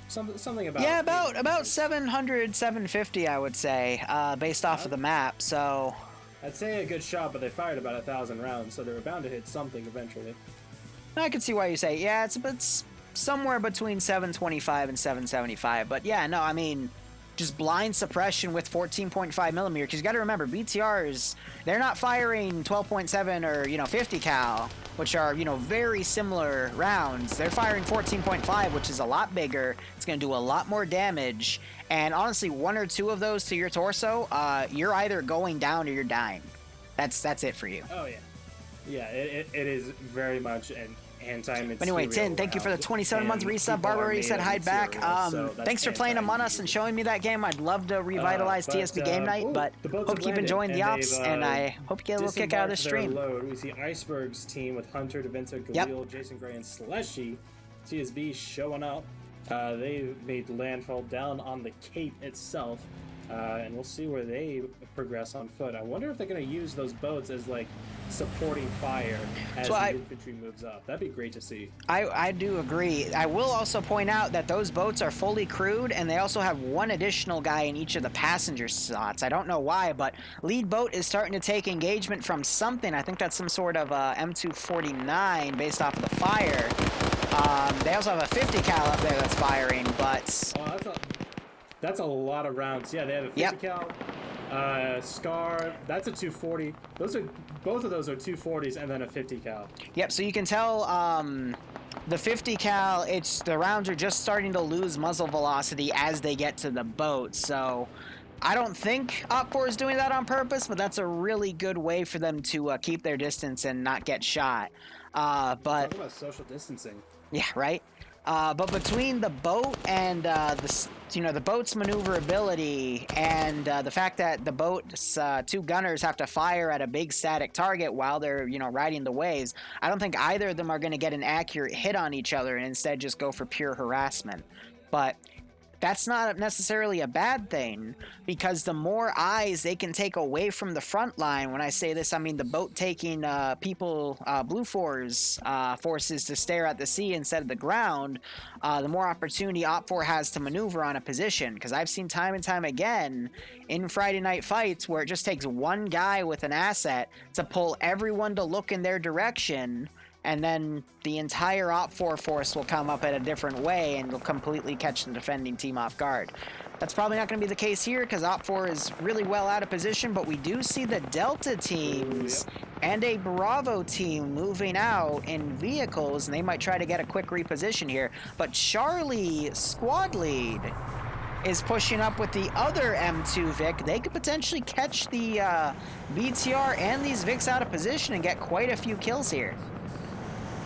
Speaker 15: Something about,
Speaker 1: yeah, about 700, 750, I would say, based off of the map. So
Speaker 15: I'd say a good shot, but they fired about 1,000 rounds, so they were bound to hit something eventually.
Speaker 1: I can see why you say, yeah, it's somewhere between 725 and 775. But yeah, no, I mean, just blind suppression with 14.5 millimeter, because you got to remember, BTRs, they're not firing 12.7 or 50 cal, which are very similar rounds. They're firing 14.5, which is a lot bigger. It's going to do a lot more damage, and honestly, one or two of those to your torso, you're either going down or you're dying. That's it for you.
Speaker 15: Oh yeah, it is very much an anti-material.
Speaker 1: But anyway, Tin, thank you for the 27-month resub. Barbary said hi back. Thanks for playing Among Us and showing me that game. I'd love to revitalize TSB Game Night, but hope you keep enjoying the ops, and I hope you get a little kick out of the stream.
Speaker 15: We see Iceberg's team with Hunter, DaVinci, Galil, Jason Gray, and Slushy. TSB showing up. They made landfall down on the Cape itself, and we'll see where they progress on foot. I wonder if they're going to use those boats as like supporting fire as the infantry moves up. That'd be great to see.
Speaker 1: I do agree. I will also point out that those boats are fully crewed, and they also have one additional guy in each of the passenger slots. I don't know why, but lead boat is starting to take engagement from something. I think that's some sort of M249 based off of the fire. They also have a 50 cal up there that's firing, but
Speaker 15: that's a lot of rounds. Yeah, they have a 50 cal. Scar, that's a 240. Both of those are 240s and then a 50 cal.
Speaker 1: Yep, so you can tell the 50 cal, the rounds are just starting to lose muzzle velocity as they get to the boat. So I don't think Op4 is doing that on purpose, but that's a really good way for them to keep their distance and not get shot. But
Speaker 15: talk about social distancing.
Speaker 1: Yeah, right. But between the boat and the boat's maneuverability and the fact that the boat's two gunners have to fire at a big static target while they're riding the waves, I don't think either of them are going to get an accurate hit on each other and instead just go for pure harassment. But that's not necessarily a bad thing, because the more eyes they can take away from the front line, when I say this, I mean the boat taking Blue Four's forces to stare at the sea instead of the ground, the more opportunity Op4 has to maneuver on a position. Because I've seen time and time again in Friday Night Fights where it just takes one guy with an asset to pull everyone to look in their direction, and then the entire Op4 force will come up in a different way and will completely catch the defending team off guard. That's probably not going to be the case here because Op4 is really well out of position, but we do see the Delta teams and a Bravo team moving out in vehicles, and they might try to get a quick reposition here. But Charlie, squad lead, is pushing up with the other M2 Vic. They could potentially catch the BTR and these Vics out of position and get quite a few kills here.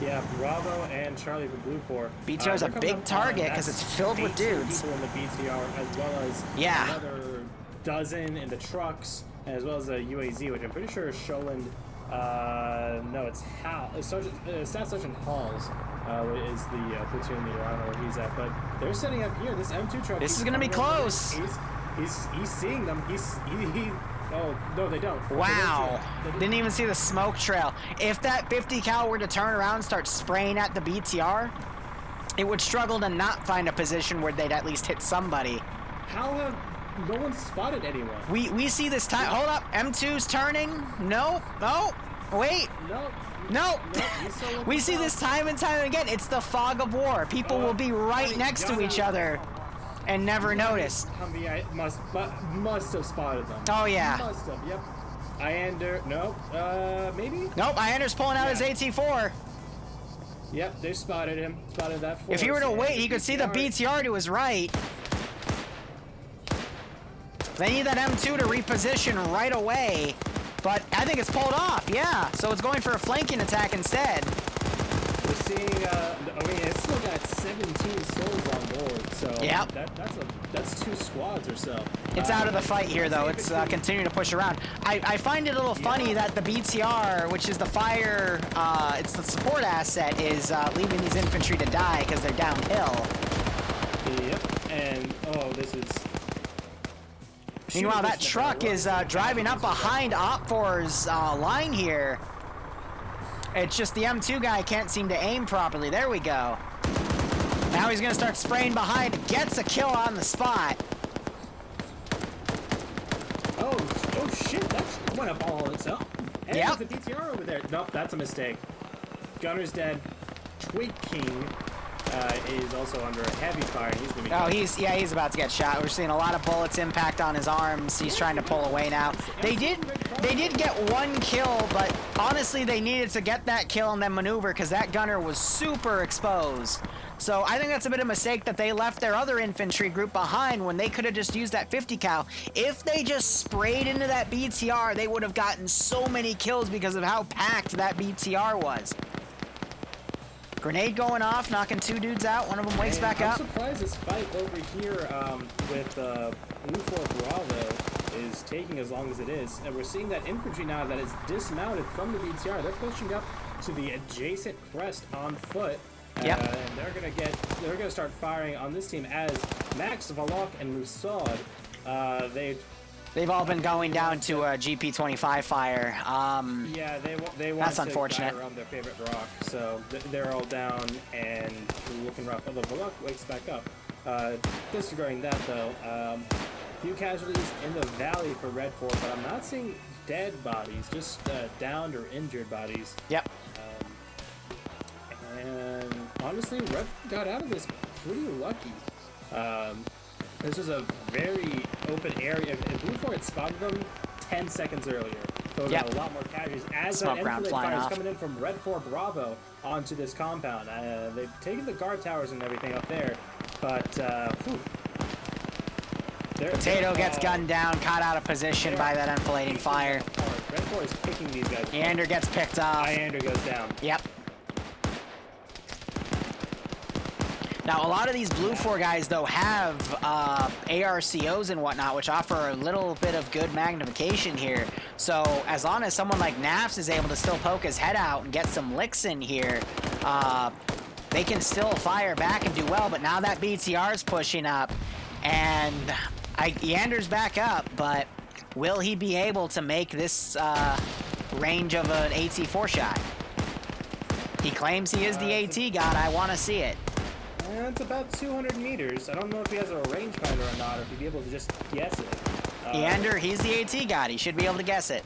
Speaker 15: Yeah, Bravo and Charlie for Blue 4.
Speaker 1: BTR is a big target because it's filled with dudes.
Speaker 15: People in the BTR, as well as another dozen in the trucks, as well as a UAZ, which I'm pretty sure is Sholand. No, it's Hal. Staff Sergeant Halls is the platoon leader. I don't know where he's at, but they're setting up here. This M2 truck.
Speaker 1: This is going to be close.
Speaker 15: He's seeing them. Oh, no, they don't.
Speaker 1: Wow. Didn't even see the smoke trail. If that 50 cal were to turn around and start spraying at the BTR, it would struggle to not find a position where they'd at least hit somebody.
Speaker 15: How have no one spotted anyone?
Speaker 1: We see this time. Hold up. M2's turning. No. Oh, wait. No. We see this time and time again. It's the fog of war. People will be right next to each other and never notice.
Speaker 15: Humvee must have spotted them.
Speaker 1: Oh, yeah.
Speaker 15: Must have, yep. Iander, nope. Maybe?
Speaker 1: Nope, Iander's pulling out his AT4.
Speaker 15: Yep, they spotted him. Spotted that force.
Speaker 1: If he were to wait, he could see the BTR to his right. They need that M2 to reposition right away. But I think it's pulled off, yeah. So it's going for a flanking attack instead.
Speaker 15: We're seeing, it's still got 17 souls on board, so
Speaker 1: yep.
Speaker 15: That's 2 squads or so.
Speaker 1: It's out of the fight here, though. It's continuing to push around. I find it a little funny that the BTR, which is the fire, it's the support asset, is leaving these infantry to die because they're downhill.
Speaker 15: Yep, and, this is...
Speaker 1: Meanwhile, that truck is driving up behind Op4's line here. It's just the M2 guy can't seem to aim properly. There we go. Now he's going to start spraying behind. Gets a kill on the spot.
Speaker 15: Oh shit, that went up all on itself. And
Speaker 1: yep.
Speaker 15: There's the BTR over there. Nope, that's a mistake. Gunner's dead. Twig King is also under a heavy fire. He's going to be
Speaker 1: he's about to get shot. We're seeing a lot of bullets impact on his arms. He's trying to pull away now. They did get 1 kill, but honestly they needed to get that kill and then maneuver because that gunner was super exposed. So I think that's a bit of a mistake that they left their other infantry group behind when they could have just used that 50 cal. If they just sprayed into that BTR, they would have gotten so many kills because of how packed that BTR was. Grenade going off, knocking 2 dudes out. One of them wakes back up.
Speaker 15: I'm surprised this fight over here with Blue 4 Bravo is taking as long as it is. And we're seeing that infantry now that is dismounted from the BTR. They're pushing up to the adjacent crest on foot.
Speaker 1: Yep.
Speaker 15: And they're gonna start firing on this team as Max, Valok, and Musaad.
Speaker 1: They've all been going down to a GP25 fire.
Speaker 15: Yeah, they want
Speaker 1: that's
Speaker 15: to
Speaker 1: unfortunate.
Speaker 15: Around their favorite rock, so they're all down and looking rough. Although Valok wakes back up. Disregarding that though, few casualties in the valley for Red 4, but I'm not seeing dead bodies, just downed or injured bodies.
Speaker 1: Yep.
Speaker 15: And honestly, Red got out of this pretty lucky. This was a very open area. If Blue 4 had spotted them 10 seconds earlier, there would have been a lot more casualties. As that enfilade fire is coming in from Red 4 Bravo onto this compound. They've taken the guard towers and everything up there, but
Speaker 1: Potato gets gunned down, caught out of position by that enfilading fire.
Speaker 15: Red 4 is picking these guys apart.
Speaker 1: Iander gets picked off.
Speaker 15: Iander goes down.
Speaker 1: Yep. Now, a lot of these Blue 4 guys, though, have ARCOs and whatnot, which offer a little bit of good magnification here. So, as long as someone like Nafs is able to still poke his head out and get some licks in here, they can still fire back and do well, but now that BTR is pushing up, and Yander's back up, but will he be able to make this range of an AT4 shot? He claims he is the AT god. I want to see it.
Speaker 15: It's about 200 meters. I don't know if he has a rangefinder or not, or if he'd be able to just guess it.
Speaker 1: Yander, he's the AT god. He should be able to guess it.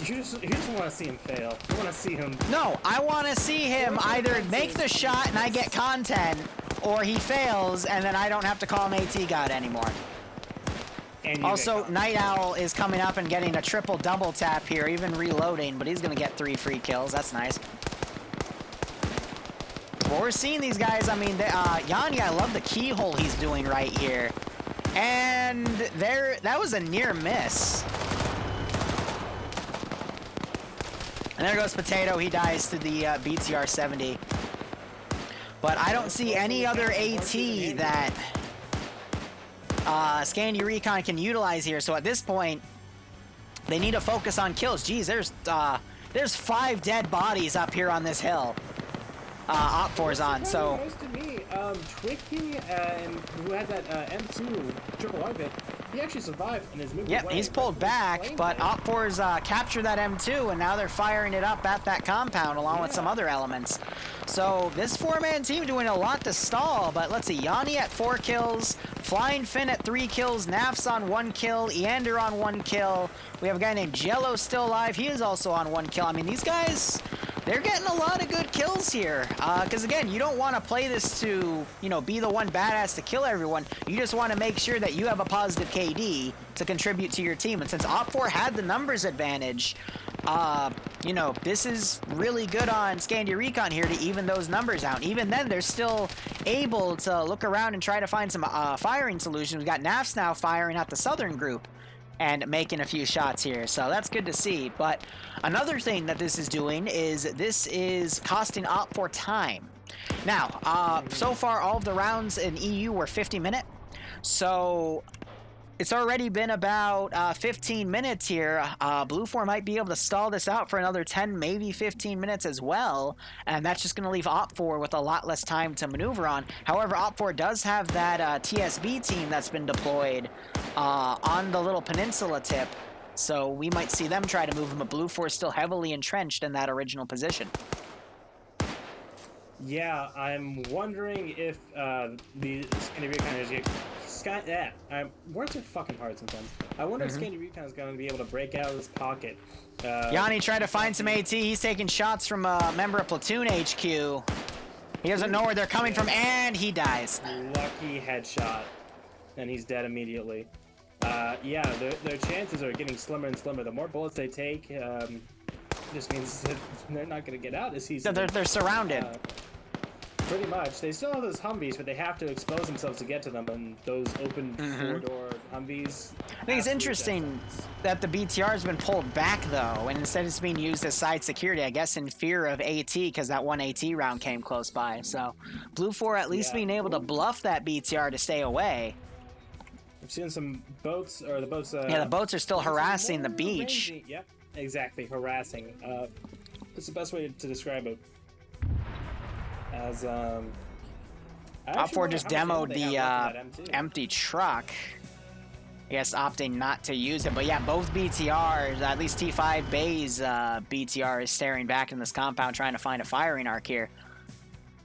Speaker 15: You just want to see him fail. You want to see him...
Speaker 1: No, I want to see him either make the shot and I get content, or he fails and then I don't have to call him AT god anymore. Also, Night Owl is coming up and getting a triple double tap here, even reloading, but he's going to get 3 free kills. That's nice. Well, we're seeing these guys, I mean, Yanni, I love the keyhole he's doing right here. And that was a near miss. And there goes Potato. He dies to the BTR 70. But I don't see any other AT that Scandi Recon can utilize here. So at this point, they need to focus on kills. Geez, there's 5 dead bodies up here on this hill. Op4's on, so...
Speaker 15: To me, Twicky, who had that M2 triple outfit, he actually survived and is moving away.
Speaker 1: He's pulled back, but Op4's captured that M2, and now they're firing it up at that compound along with some other elements. So this 4-man team doing a lot to stall, but let's see, Yanni at 4 kills, Flying Finn at 3 kills, Naf's on 1 kill, Eander on 1 kill. We have a guy named Jello still alive. He is also on 1 kill. I mean, these guys... they're getting a lot of good kills here. Because, again, you don't want to play this to, be the one badass to kill everyone. You just want to make sure that you have a positive KD to contribute to your team. And since Op4 had the numbers advantage, this is really good on Scandi Recon here to even those numbers out. Even then, they're still able to look around and try to find some firing solutions. We've got Nafs now firing at the Southern group and making a few shots here, so that's good to see. But another thing that this is doing is this is costing Op4 time. Now, so far all of the rounds in EU were 50-minute, so it's already been about 15 minutes here. Blue4 might be able to stall this out for another 10, maybe 15 minutes as well, and that's just going to leave Op4 with a lot less time to maneuver on. However, Op4 does have that TSB team that's been deployed on the little peninsula tip, so we might see them try to move them, but Blue4 is still heavily entrenched in that original position.
Speaker 15: Yeah, I'm wondering if the Scandi Recon is words are fucking hard sometimes. I wonder if Scandi Recon is going to be able to break out of this pocket.
Speaker 1: Yanni tried to find some AT. He's taking shots from a member of Platoon HQ. He doesn't know where they're coming from, and he dies.
Speaker 15: Lucky headshot, and he's dead immediately. Yeah, their chances are getting slimmer and slimmer. The more bullets they take, just means that they're not going to get out this season.
Speaker 1: They're surrounded.
Speaker 15: Pretty much. They still have those Humvees, but they have to expose themselves to get to them, and those open 4-door Humvees...
Speaker 1: I think it's interesting that the BTR has been pulled back, though, and instead it's being used as side security, I guess in fear of AT, because that one AT round came close by. So, Blue4 at least being able to bluff that BTR to stay away.
Speaker 15: We've seen some boats, or the boats...
Speaker 1: yeah, the boats are still harassing the beach.
Speaker 15: Yep, exactly, harassing. That's the best way to describe it. As
Speaker 1: Op4 just demoed the empty truck. I guess opting not to use it, but yeah, both BTRs, at least T5 Bay's BTR is staring back in this compound trying to find a firing arc here.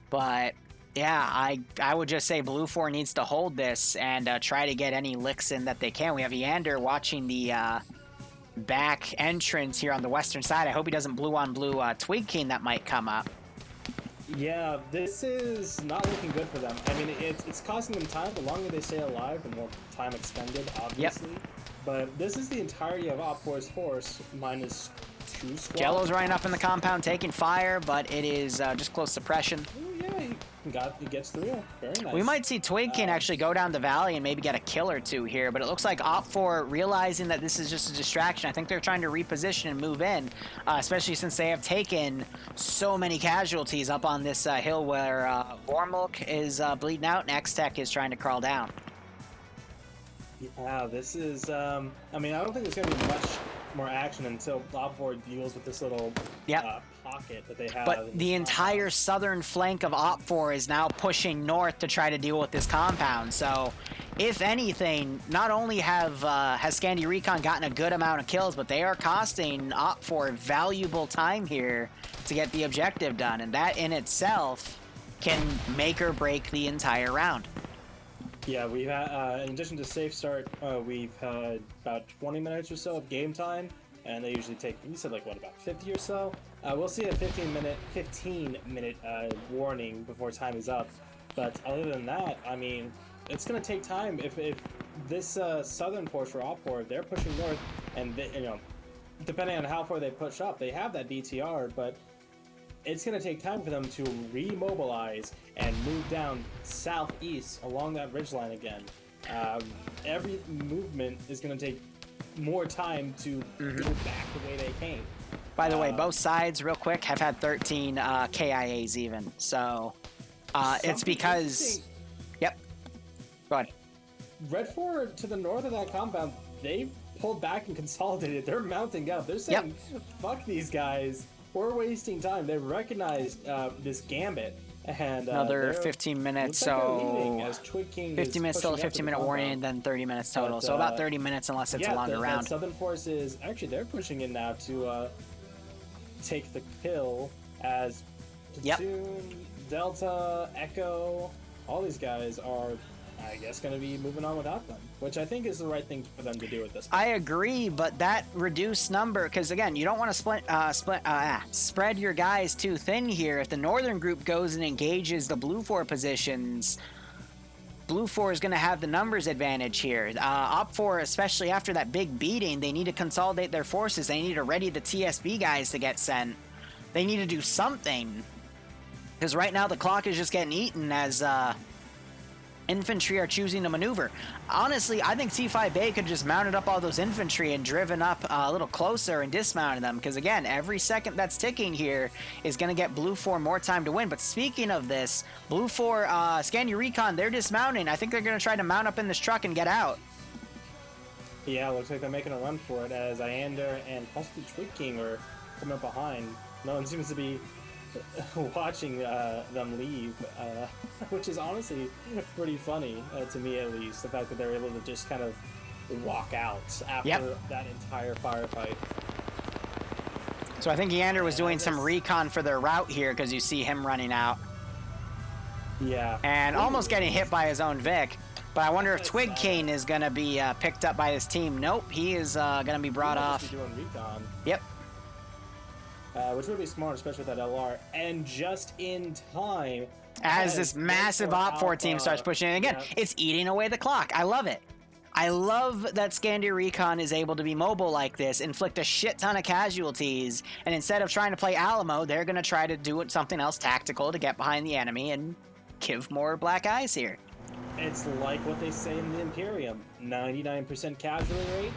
Speaker 1: But yeah, I would just say Blue4 needs to hold this and try to get any licks in that they can. We have Eander watching the back entrance here on the western side. I hope he doesn't blue on blue Twig King that might come up.
Speaker 15: Yeah, this is not looking good for them. I mean, it's costing them time. The longer they stay alive, the more time expended, obviously. Yep. But this is the entirety of Op4's force, minus 2 squads.
Speaker 1: Jello's running up in the compound, taking fire, but it is just close suppression.
Speaker 15: Oh, yeah, he gets through. Very nice.
Speaker 1: We might see Twig King actually go down the valley and maybe get a kill or 2 here, but it looks like Op4 realizing that this is just a distraction. I think they're trying to reposition and move in, especially since they have taken so many casualties up on this hill where Vormulk is bleeding out and X-Tech is trying to crawl down.
Speaker 15: Yeah, this is, I mean, I don't think there's going to be more action until Op4 deals with this little pocket that they have.
Speaker 1: But the entire southern flank of Op4 is now pushing north to try to deal with this compound. So, if anything, not only has Scandi Recon gotten a good amount of kills, but they are costing Op4 valuable time here to get the objective done, and that in itself can make or break the entire round.
Speaker 15: Yeah, we've had, in addition to safe start, we've had about 20 minutes or so of game time, and they usually take, you said like, what, about 50 or so? We'll see a 15-minute warning before time is up, but other than that, I mean, it's going to take time. If this southern force for Op4, they're pushing north, and they, depending on how far they push up, they have that BTR, but it's going to take time for them to remobilize and move down southeast along that ridgeline again. Every movement is going to take more time to go back the way they came.
Speaker 1: By the way, both sides, real quick, have had 13 KIAs even. So it's because... Yep. Go ahead.
Speaker 15: Red 4 to the north of that compound, they've pulled back and consolidated. They're mounting up. They're saying, fuck these guys. We're wasting time. They recognized this gambit. And
Speaker 1: another 15 minutes, so 15 minutes till a 15-minute warning, and then 30 minutes total. So about 30 minutes unless it's a longer round.
Speaker 15: Southern forces, actually, they're pushing in now to take the kill as Platoon, Delta, Echo, all these guys are, I guess, going to be moving on without them, which I think is the right thing for them to do at this point.
Speaker 1: I agree, but that reduced number, because again, you don't want to spread your guys too thin here. If the northern group goes and engages the blue 4 positions, blue 4 is going to have the numbers advantage here. Op 4, especially after that big beating, they need to consolidate their forces. They need to ready the TSB guys to get sent. They need to do something, because right now the clock is just getting eaten as infantry are choosing to maneuver. Honestly, I think T5 Bay could have just mounted up all those infantry and driven up a little closer and dismounted them, because again, every second that's ticking here is going to get Blue 4 more time to win. But speaking of this, Blue 4, Scandi Recon, they're dismounting. I think they're going to try to mount up in this truck and get out.
Speaker 15: Yeah, looks like they're making a run for it as Iander and possibly Twig King are coming up behind. No one seems to be watching them leave, which is honestly pretty funny to me, at least, the fact that they're able to just kind of walk out after that entire firefight.
Speaker 1: So I think Iander was doing some recon for their route here, because you see him running out.
Speaker 15: Yeah.
Speaker 1: And almost getting hit by his own Vic. But I wonder if Twig King is going to be picked up by this team. Nope, he is going to be brought off.
Speaker 15: Doing recon.
Speaker 1: Yep.
Speaker 15: Which would be smart, especially with that LR. And just in time,
Speaker 1: as this massive Op 4 team starts pushing in again, it's eating away the clock. I love it. I love that Scandi Recon is able to be mobile like this, inflict a shit ton of casualties, and instead of trying to play Alamo, they're going to try to do something else tactical to get behind the enemy and give more black eyes here.
Speaker 15: It's like what they say in the Imperium, 99% casualty rate,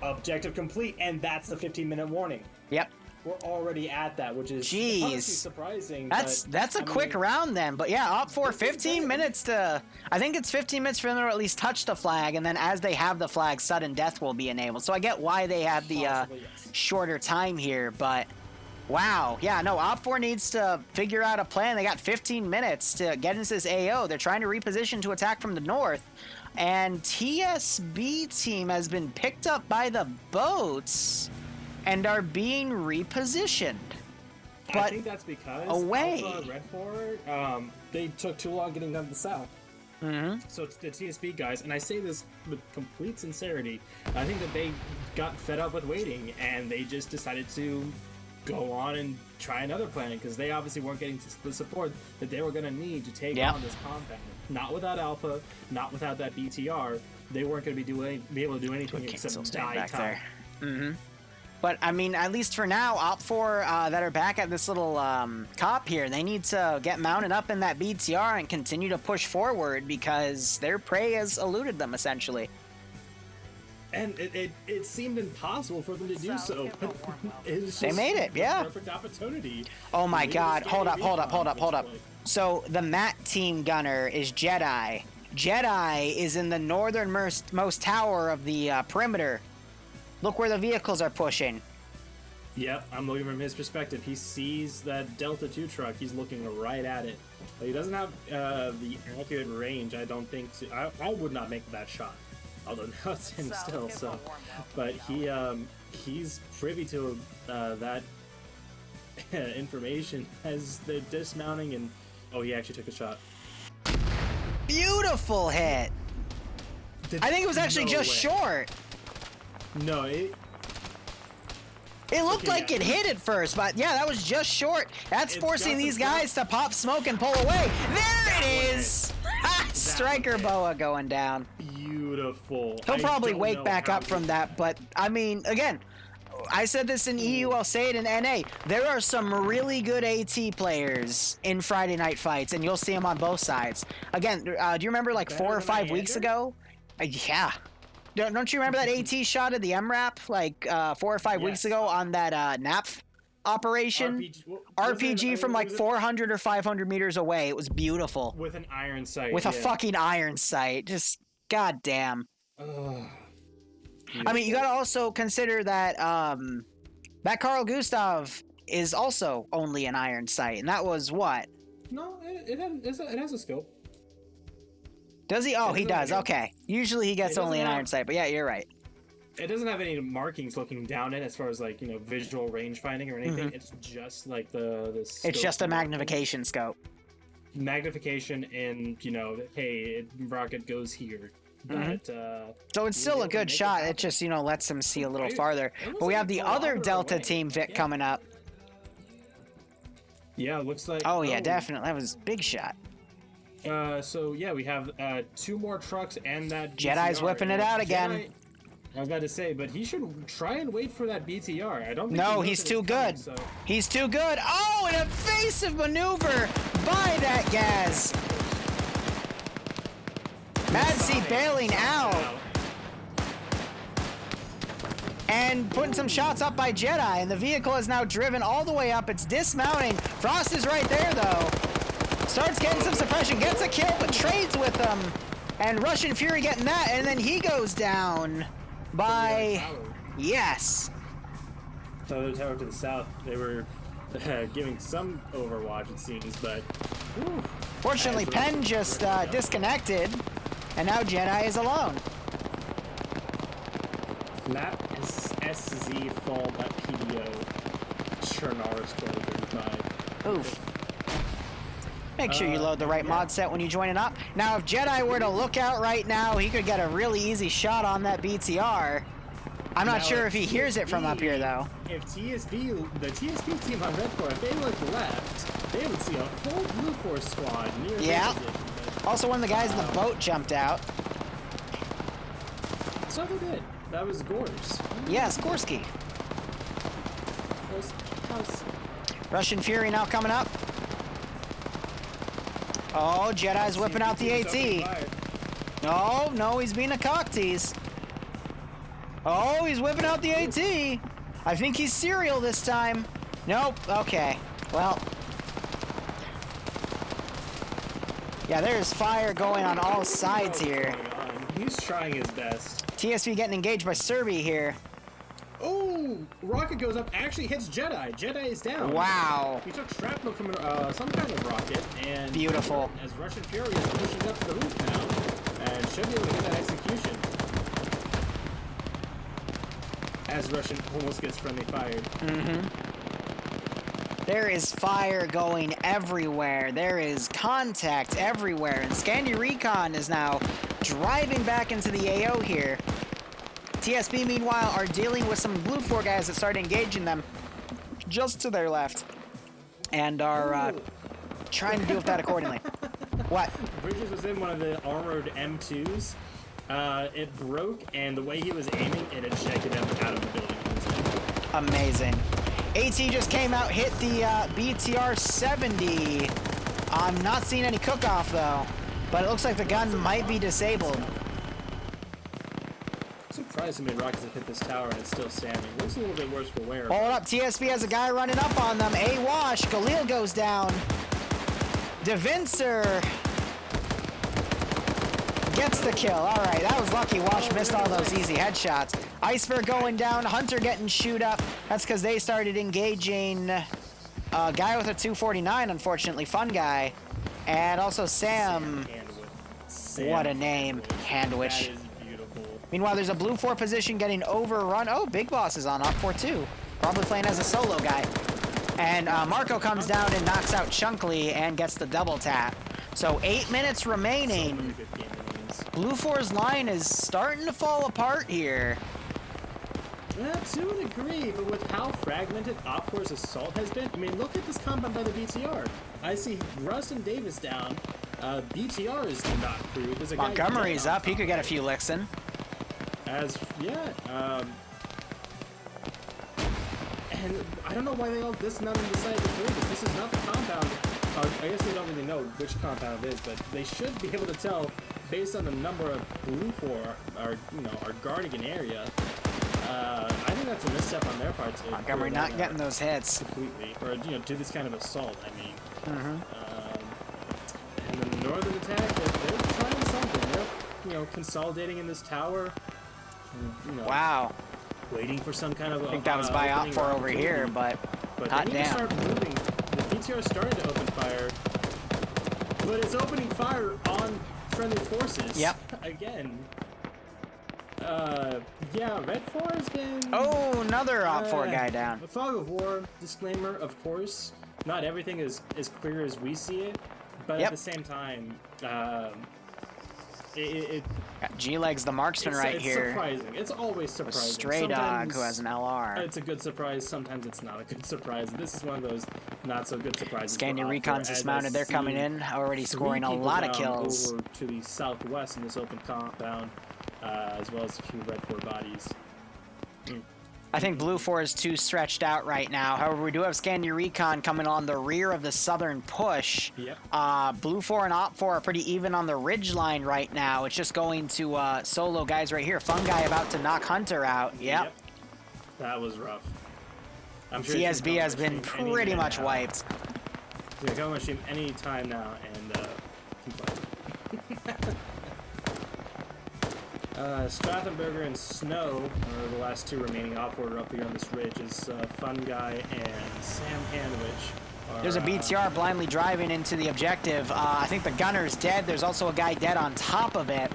Speaker 15: objective complete, and that's the 15-minute warning.
Speaker 1: Yep.
Speaker 15: We're already at that, which is honestly surprising.
Speaker 1: That's a quick round then. But yeah, Op 4, 15 minutes to... I think it's 15 minutes for them to at least touch the flag, and then as they have the flag, sudden death will be enabled. So I get why they have the shorter time here, but... Wow. Yeah, no, Op 4 needs to figure out a plan. They got 15 minutes to get into this AO. They're trying to reposition to attack from the north. And TSB team has been picked up by the boats and are being repositioned. But
Speaker 15: I think that's because
Speaker 1: away.
Speaker 15: Alpha Red 4, they took too long getting down to the south.
Speaker 1: Mm-hmm.
Speaker 15: So it's the TSB guys, and I say this with complete sincerity, I think that they got fed up with waiting, and they just decided to go on and try another plan, because they obviously weren't getting the support that they were going to need to take on this compound. Not without Alpha, not without that BTR, they weren't going to be able to do anything except die
Speaker 1: back
Speaker 15: time.
Speaker 1: there. Mm-hmm. But, I mean, at least for now, Op 4 that are back at this little cop here, they need to get mounted up in that BTR and continue to push forward, because their prey has eluded them, essentially.
Speaker 15: And it seemed impossible for them to do so.
Speaker 1: They made it, yeah.
Speaker 15: Perfect opportunity.
Speaker 1: Oh my god, hold up. So the MAT team gunner is Jedi. Jedi is in the northernmost tower of the perimeter. Look where the vehicles are pushing.
Speaker 15: Yep, I'm looking from his perspective. He sees that Delta 2 truck. He's looking right at it. But he doesn't have the accurate range, I don't think. I would not make that shot. Although now it's him still, so. But he's privy to that information as they're dismounting and... Oh, he actually took a shot.
Speaker 1: Beautiful hit! I think it was actually just short.
Speaker 15: No, it
Speaker 1: looked like it hit at first, but yeah, that was just short. That's forcing these guys to pop smoke and pull away. There it is! Striker Boa going down.
Speaker 15: Beautiful.
Speaker 1: He'll probably wake back up from that, but I mean, again, I said this in EU, I'll say it in NA. There are some really good AT players in Friday Night Fights, and you'll see them on both sides. Again, do you remember like 4 or 5 weeks ago? Yeah. Don't you remember that AT shot at the MRAP like 4 or 5 weeks ago on that NAP operation? RPG from like 400 or 500 meters away. It was beautiful.
Speaker 15: With an iron sight.
Speaker 1: With a fucking iron sight. Just goddamn. I mean, you gotta also consider that that Carl Gustav is also only an iron sight, and that was what?
Speaker 15: No, it has a scope.
Speaker 1: Does he? Oh, he does. Okay. Usually he gets only an iron sight, but yeah, you're right.
Speaker 15: It doesn't have any markings looking down it as far as like, you know, visual range finding or anything.
Speaker 1: Mm-hmm.
Speaker 15: It's just like the
Speaker 1: it's just a magnification scope.
Speaker 15: Magnification and, you know, hey, rocket goes here. But,
Speaker 1: so it's still a good shot. It just, you know, lets him see a little farther. But we have the other Delta team, Vic, coming up.
Speaker 15: Yeah, it looks like...
Speaker 1: Oh, yeah, definitely. That was a big shot.
Speaker 15: So, yeah, we have 2 more trucks and that
Speaker 1: Jedi's
Speaker 15: BTR.
Speaker 1: whipping it out again.
Speaker 15: I was about to say, but he should try and wait for that BTR. I don't think
Speaker 1: No, he's too good.
Speaker 15: So.
Speaker 1: He's too good. Oh, an evasive maneuver by that Gaz. Madsy bailing out. And putting some shots up by Jedi, and the vehicle is now driven all the way up. It's dismounting. Frost is right there, though. Starts getting some suppression, gets a kill, but trades with them. And Russian Fury getting that, and then he goes down by... Yes.
Speaker 15: So the tower to the south, they were giving some Overwatch, it seems, but... Whew.
Speaker 1: Fortunately, Penn just disconnected, and now Jedi is alone.
Speaker 15: Lap is SZ fall by PDO. Chernaris 1235.
Speaker 1: Oof. Make sure you load the right mod set when you join it up. Now, if Jedi were to look out right now, he could get a really easy shot on that BTR. I'm not sure if he hears it from up here, though.
Speaker 15: If the TSB team on Red 4, if they look left, they would see a full Blue Force squad near their position.
Speaker 1: Also, one of the guys in the boat jumped out.
Speaker 15: So who did? That was Gors.
Speaker 1: Yes, Gorski. Russian Fury now coming up. Oh, Jedi's whipping out the AT. Oh, no, he's being a cock tease. Oh, he's whipping out the AT. I think he's serial this time. Nope. Okay. Well. Yeah, there's fire going on all sides here.
Speaker 15: He's trying his best.
Speaker 1: TSV getting engaged by Serby here.
Speaker 15: Oh, rocket goes up, actually hits Jedi. Jedi is down.
Speaker 1: Wow.
Speaker 15: He took shrapnel from some kind of rocket, and
Speaker 1: beautiful.
Speaker 15: As Russian Fury is pushing up to the roof now, and should be able to get that execution. As Russian almost gets friendly fired.
Speaker 1: There is fire going everywhere. There is contact everywhere, and Scandi Recon is now driving back into the AO here. TSB, meanwhile, are dealing with some Blue 4 guys that started engaging them just to their left and are trying to deal with that accordingly. What?
Speaker 15: Bridges was in one of the armored M2s. It broke, and the way he was aiming, it ejected him out of the building.
Speaker 1: Amazing. AT just came out, hit the BTR 70. I'm not seeing any cook-off, though, but it looks like the gun might be disabled.
Speaker 15: Surprised how many rockets have hit this tower and it's still standing. Looks a little bit worse for wear.
Speaker 1: Hold up, TSB has a guy running up on them. A-Wash, Galil goes down. DeVincer gets the kill. All right, that was lucky. Wash missed all those easy headshots. Iceberg going down. Hunter getting shoot up. That's because they started engaging a guy with a 249, unfortunately. Fun guy. And also Sam. What a name. Handwich.
Speaker 15: That is beautiful.
Speaker 1: Meanwhile, there's a blue 4 position getting overrun. Oh, Big Boss is on Op 4 too. Probably playing as a solo guy. And Marco comes down and knocks out Chunkley and gets the double tap. So 8 minutes remaining. Blue 4's line is starting to fall apart here.
Speaker 15: To a degree, but with how fragmented Op 4's assault has been, I mean, look at this compound by the BTR. I see Rust and Davis down. BTR is not crewed. There's a guy
Speaker 1: Montgomery's up. He could get a few licks in.
Speaker 15: And I don't know why they all none of them decided to do this. This is not the compound. I guess they don't really know which compound it is, but they should be able to tell based on the number of blue 4 are guarding an area. I think that's a misstep on their part too.
Speaker 1: Montgomery not getting those hits
Speaker 15: completely, or do this kind of assault. I mean, and then the northern attack, they're trying something. They're consolidating in this tower. And,
Speaker 1: wow.
Speaker 15: Waiting for some kind of.
Speaker 1: I think that was by Op 4 over here, but hot
Speaker 15: they need to start moving. The PTR started to open fire, but it's opening fire on friendly forces.
Speaker 1: Yep.
Speaker 15: Again. Yeah, Red 4 has been...
Speaker 1: Oh, another Op 4 guy down.
Speaker 15: The Fog of War, disclaimer, of course, not everything is as clear as we see it, but at the same time,
Speaker 1: G-Leg's the marksman right here.
Speaker 15: It's surprising. It's always surprising.
Speaker 1: Stray Dog, who has an LR.
Speaker 15: It's a good surprise. Sometimes it's not a good surprise. This is one of those not so good surprises.
Speaker 1: Scania Recon's dismounted. They're coming in, already scoring a lot of kills.
Speaker 15: Over to the southwest in this open compound. As well as a few Red 4 bodies.
Speaker 1: I think Blue 4 is too stretched out right now. However, we do have Scania Recon coming on the rear of the southern push.
Speaker 15: Yep.
Speaker 1: Blue 4 and Op 4 are pretty even on the ridge line right now. It's just going to solo guys right here. Fun guy about to knock Hunter out. Yep.
Speaker 15: That was rough. I'm sure
Speaker 1: CSB has been pretty much wiped.
Speaker 15: He's going to come machine any time now and Strathenberger and Snow are the last two remaining Op 4 up here on this ridge. Is Fun Guy and Sam Handwich.
Speaker 1: There's a BTR blindly driving into the objective. I think the gunner's dead. There's also a guy dead on top of it.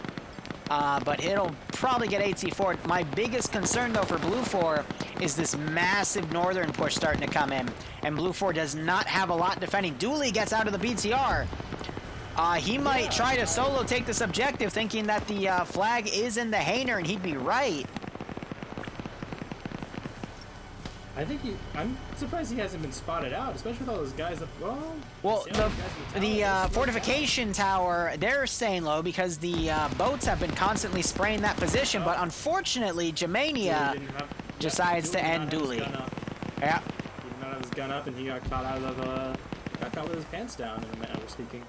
Speaker 1: But it'll probably get AT4. My biggest concern, though, for Blue 4 is this massive northern push starting to come in. And Blue 4 does not have a lot defending. Dooley gets out of the BTR. He might try to solo take this objective, thinking that the flag is in the Hainer, and he'd be right.
Speaker 15: I think I'm surprised he hasn't been spotted out, especially with all those guys up.
Speaker 1: Well, the fortification tower, they're staying low because the boats have been constantly spraying that position, but unfortunately, Germania decides to end Dooley. Yeah.
Speaker 15: He did not have his gun up, and he got caught out with his pants down, in a manner of speaking.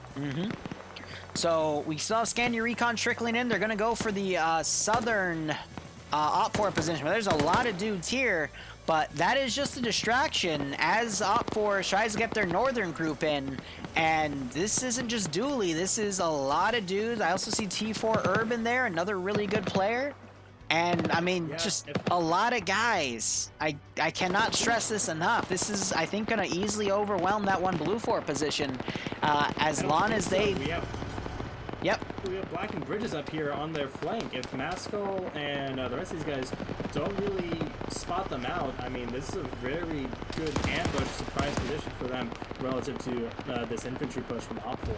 Speaker 1: So we saw Scania Recon trickling in. They're going to go for the southern Op 4 position. There's a lot of dudes here, but that is just a distraction as Op 4 tries to get their northern group in. And this isn't just Dooley. This is a lot of dudes. I also see T4 Urban there, another really good player. And, I mean, just a lot of guys. I cannot stress this enough. This is, I think, going to easily overwhelm that one Blue 4 position. As long as they...
Speaker 15: We have Black and Bridges up here on their flank. If Maskell and the rest of these guys don't really spot them out, I mean, this is a very good ambush surprise position for them relative to this infantry push from Op 4.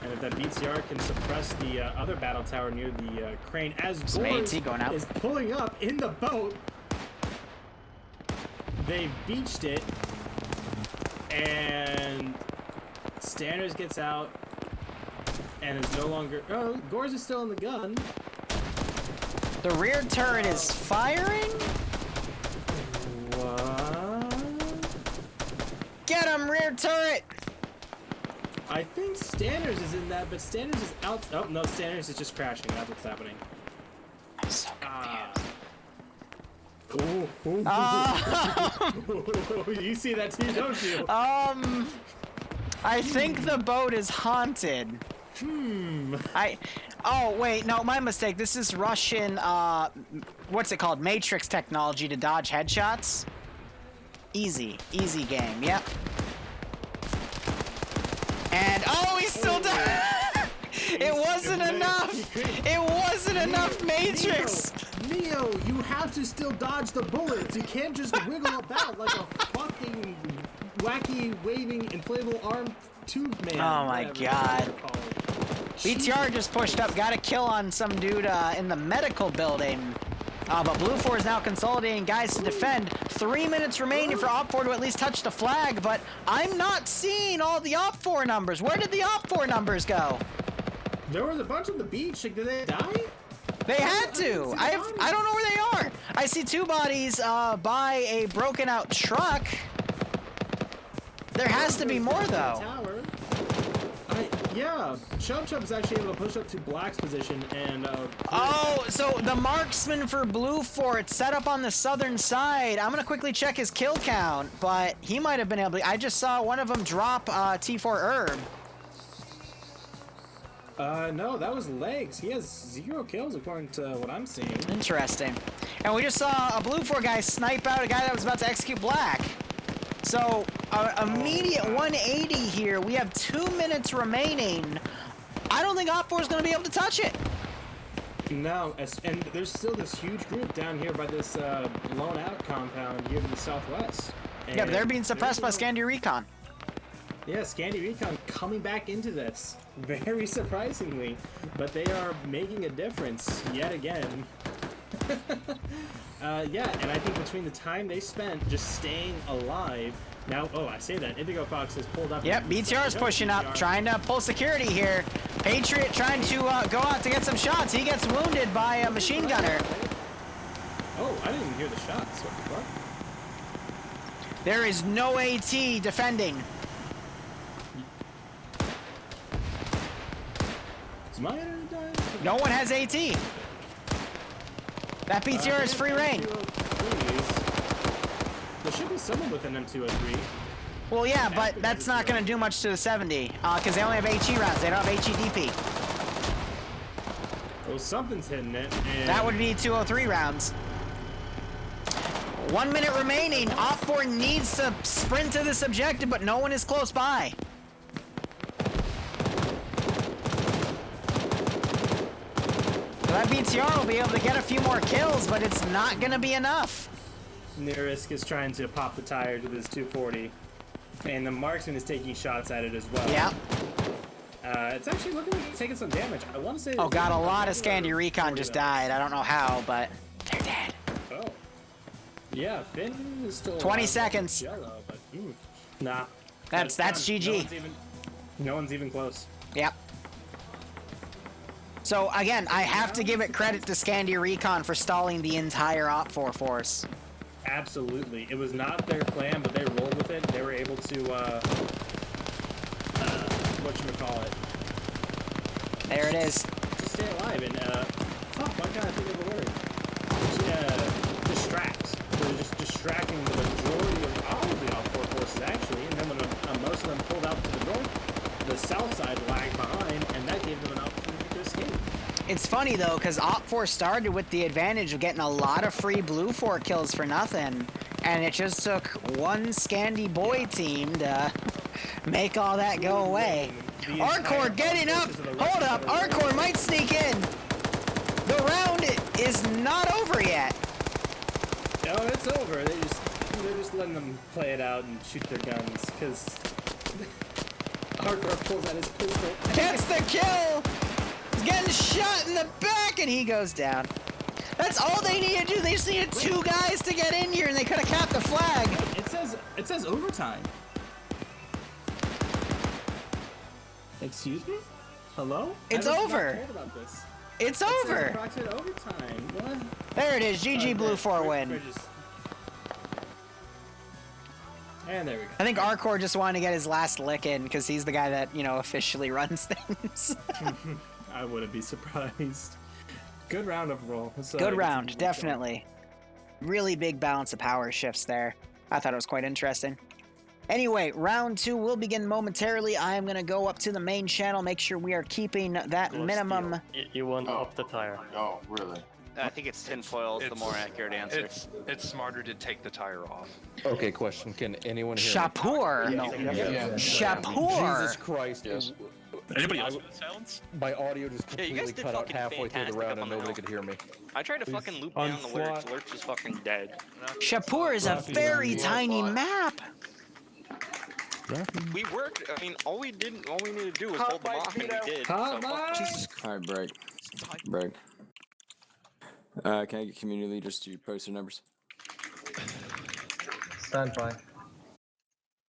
Speaker 15: And if that BTR can suppress the other battle tower near the crane, as Gores is pulling up in the boat, they beached it, and Standers gets out, and is no longer... Oh, Gores is still in the gun.
Speaker 1: The rear turret is firing?
Speaker 15: What?
Speaker 1: Get him, rear turret!
Speaker 15: I think Standers is in that, but Standers is out. Oh, no, Standers is just crashing. That's what's happening.
Speaker 1: I'm so confused.
Speaker 15: You see that too, don't you?
Speaker 1: I think the boat is haunted. Oh, wait, no, my mistake. This is Russian, what's it called? Matrix technology to dodge headshots. Easy game, yep. And, oh, he's still down! It wasn't enough! It wasn't enough Matrix!
Speaker 11: Neo, you have to still dodge the bullets. You can't just wiggle about like a fucking wacky, waving, inflatable arm tube man.
Speaker 1: Oh my god. BTR just pushed up, got a kill on some dude in the medical building. But Blue 4 is now consolidating guys to defend. 3 minutes remaining for Op 4 to at least touch the flag, but I'm not seeing all the Op 4 numbers. Where did the Op 4 numbers go?
Speaker 11: There was a bunch on the beach. Like, did they die?
Speaker 1: They had to. I don't know where they are. I see 2 bodies by a broken out truck. There has to be more though.
Speaker 11: Yeah, Chub is actually able to push up to Black's position and.
Speaker 1: Oh, so the marksman for Blue 4, it's set up on the southern side. I'm gonna quickly check his kill count, but he might have been able to. I just saw one of them drop T4 Herb.
Speaker 15: No, that was Legs. He has 0 kills according to what I'm seeing.
Speaker 1: Interesting. And we just saw a Blue 4 guy snipe out a guy that was about to execute Black. So, immediate 180 here. We have 2 minutes remaining. I don't think Op 4 is going to be able to touch it.
Speaker 15: No, and there's still this huge group down here by this blown out compound here to the southwest. And
Speaker 1: yeah, but they're being suppressed by Scandi Recon.
Speaker 15: Yeah, Scandi Recon coming back into this, very surprisingly, but they are making a difference yet again. Yeah, and I think between the time they spent just staying alive, now, oh, I say that, Indigo Fox has pulled up.
Speaker 1: Yep, BTR is pushing up, trying to pull security here. Patriot trying to go out to get some shots. He gets wounded by a machine gunner.
Speaker 15: Oh, I didn't even hear the shots. What the fuck?
Speaker 1: There is no AT defending.
Speaker 15: Is my internet dying?
Speaker 1: No one has AT. That BTR is free reign.
Speaker 15: There should be someone with an M203.
Speaker 1: Well, yeah, but that's not going to do much to the 70, because they only have HE rounds. They don't have HE DP.
Speaker 15: Well, something's hitting it. And
Speaker 1: that would be 203 rounds. 1 minute remaining. Op 4 needs to sprint to this objective, but no one is close by. That BTR will be able to get a few more kills, but it's not going to be enough.
Speaker 15: Nerisk is trying to pop the tire to this 240, and the marksman is taking shots at it as well.
Speaker 1: Yeah.
Speaker 15: It's actually looking like it's taking some damage. I want to say.
Speaker 1: Oh god, a lot of Scandi Recon just died. I don't know how, but they're dead.
Speaker 15: Oh. Yeah, Finn is still
Speaker 1: 20 seconds.
Speaker 15: Yellow, but, nah.
Speaker 1: That's GG.
Speaker 15: No one's even close.
Speaker 1: Yep. So again, I have to give it credit to Scandi Recon for stalling the entire Op 4 force.
Speaker 15: Absolutely. It was not their plan, but they rolled with it. They were able to, whatchamacallit.
Speaker 1: There it is.
Speaker 15: To stay alive and, fuck, why can't I think of the word? Distract. So they're just distracting the majority of all of the Op 4 forces, actually, and then when most of them pulled out to the north, the south side lagged behind, and that gave them an opportunity to escape.
Speaker 1: It's funny though, because Op 4 started with the advantage of getting a lot of free Blue 4 kills for nothing, and it just took one Scandi boy team to make all that go away. Arcor getting up! Hold up! Arcor might sneak in! The round is not over yet!
Speaker 15: No, it's over. They're just letting them play it out and shoot their guns, because Arcor pulls out his pistol.
Speaker 1: Gets the kill! He's getting shot in the back and he goes down. That's all they need to do. They just needed 2 guys to get in here and they could have capped the flag.
Speaker 11: It says overtime. Excuse me? Hello?
Speaker 1: It's over. It's over.
Speaker 15: Overtime. What?
Speaker 1: There it is. GG Blue 4 win.
Speaker 15: And there we go.
Speaker 1: I think Arcor just wanted to get his last lick in because he's the guy that, officially runs things.
Speaker 15: I wouldn't be surprised. Good round overall.
Speaker 1: Good round, definitely. Really big balance of power shifts there. I thought it was quite interesting. Anyway, round 2 will begin momentarily. I am going to go up to the main channel, make sure we are keeping that minimum.
Speaker 15: You want up the tire.
Speaker 10: Oh, really?
Speaker 13: I think it's tinfoil is the more accurate answer.
Speaker 6: It's smarter to take the tire off.
Speaker 16: Okay, question. Can anyone hear
Speaker 1: Shapur!
Speaker 16: me?
Speaker 1: Shapur!
Speaker 16: Jesus Christ.
Speaker 6: Yes. Anybody else with sounds?
Speaker 16: My audio just
Speaker 13: Yeah, you guys
Speaker 16: completely
Speaker 13: did
Speaker 16: cut out
Speaker 13: fucking
Speaker 16: halfway through the
Speaker 13: fantastic
Speaker 16: round
Speaker 13: up
Speaker 16: and
Speaker 13: on the
Speaker 16: nobody
Speaker 13: hill.
Speaker 16: could hear me.
Speaker 13: I tried to fucking loop down the Lurch. Lurch is fucking dead.
Speaker 1: Shapur is a very tiny map.
Speaker 13: We worked. I mean, all we needed to do was hold them off, and we did.
Speaker 2: Jesus. Alright, break. Can I get community leaders to post their numbers?
Speaker 8: Stand by.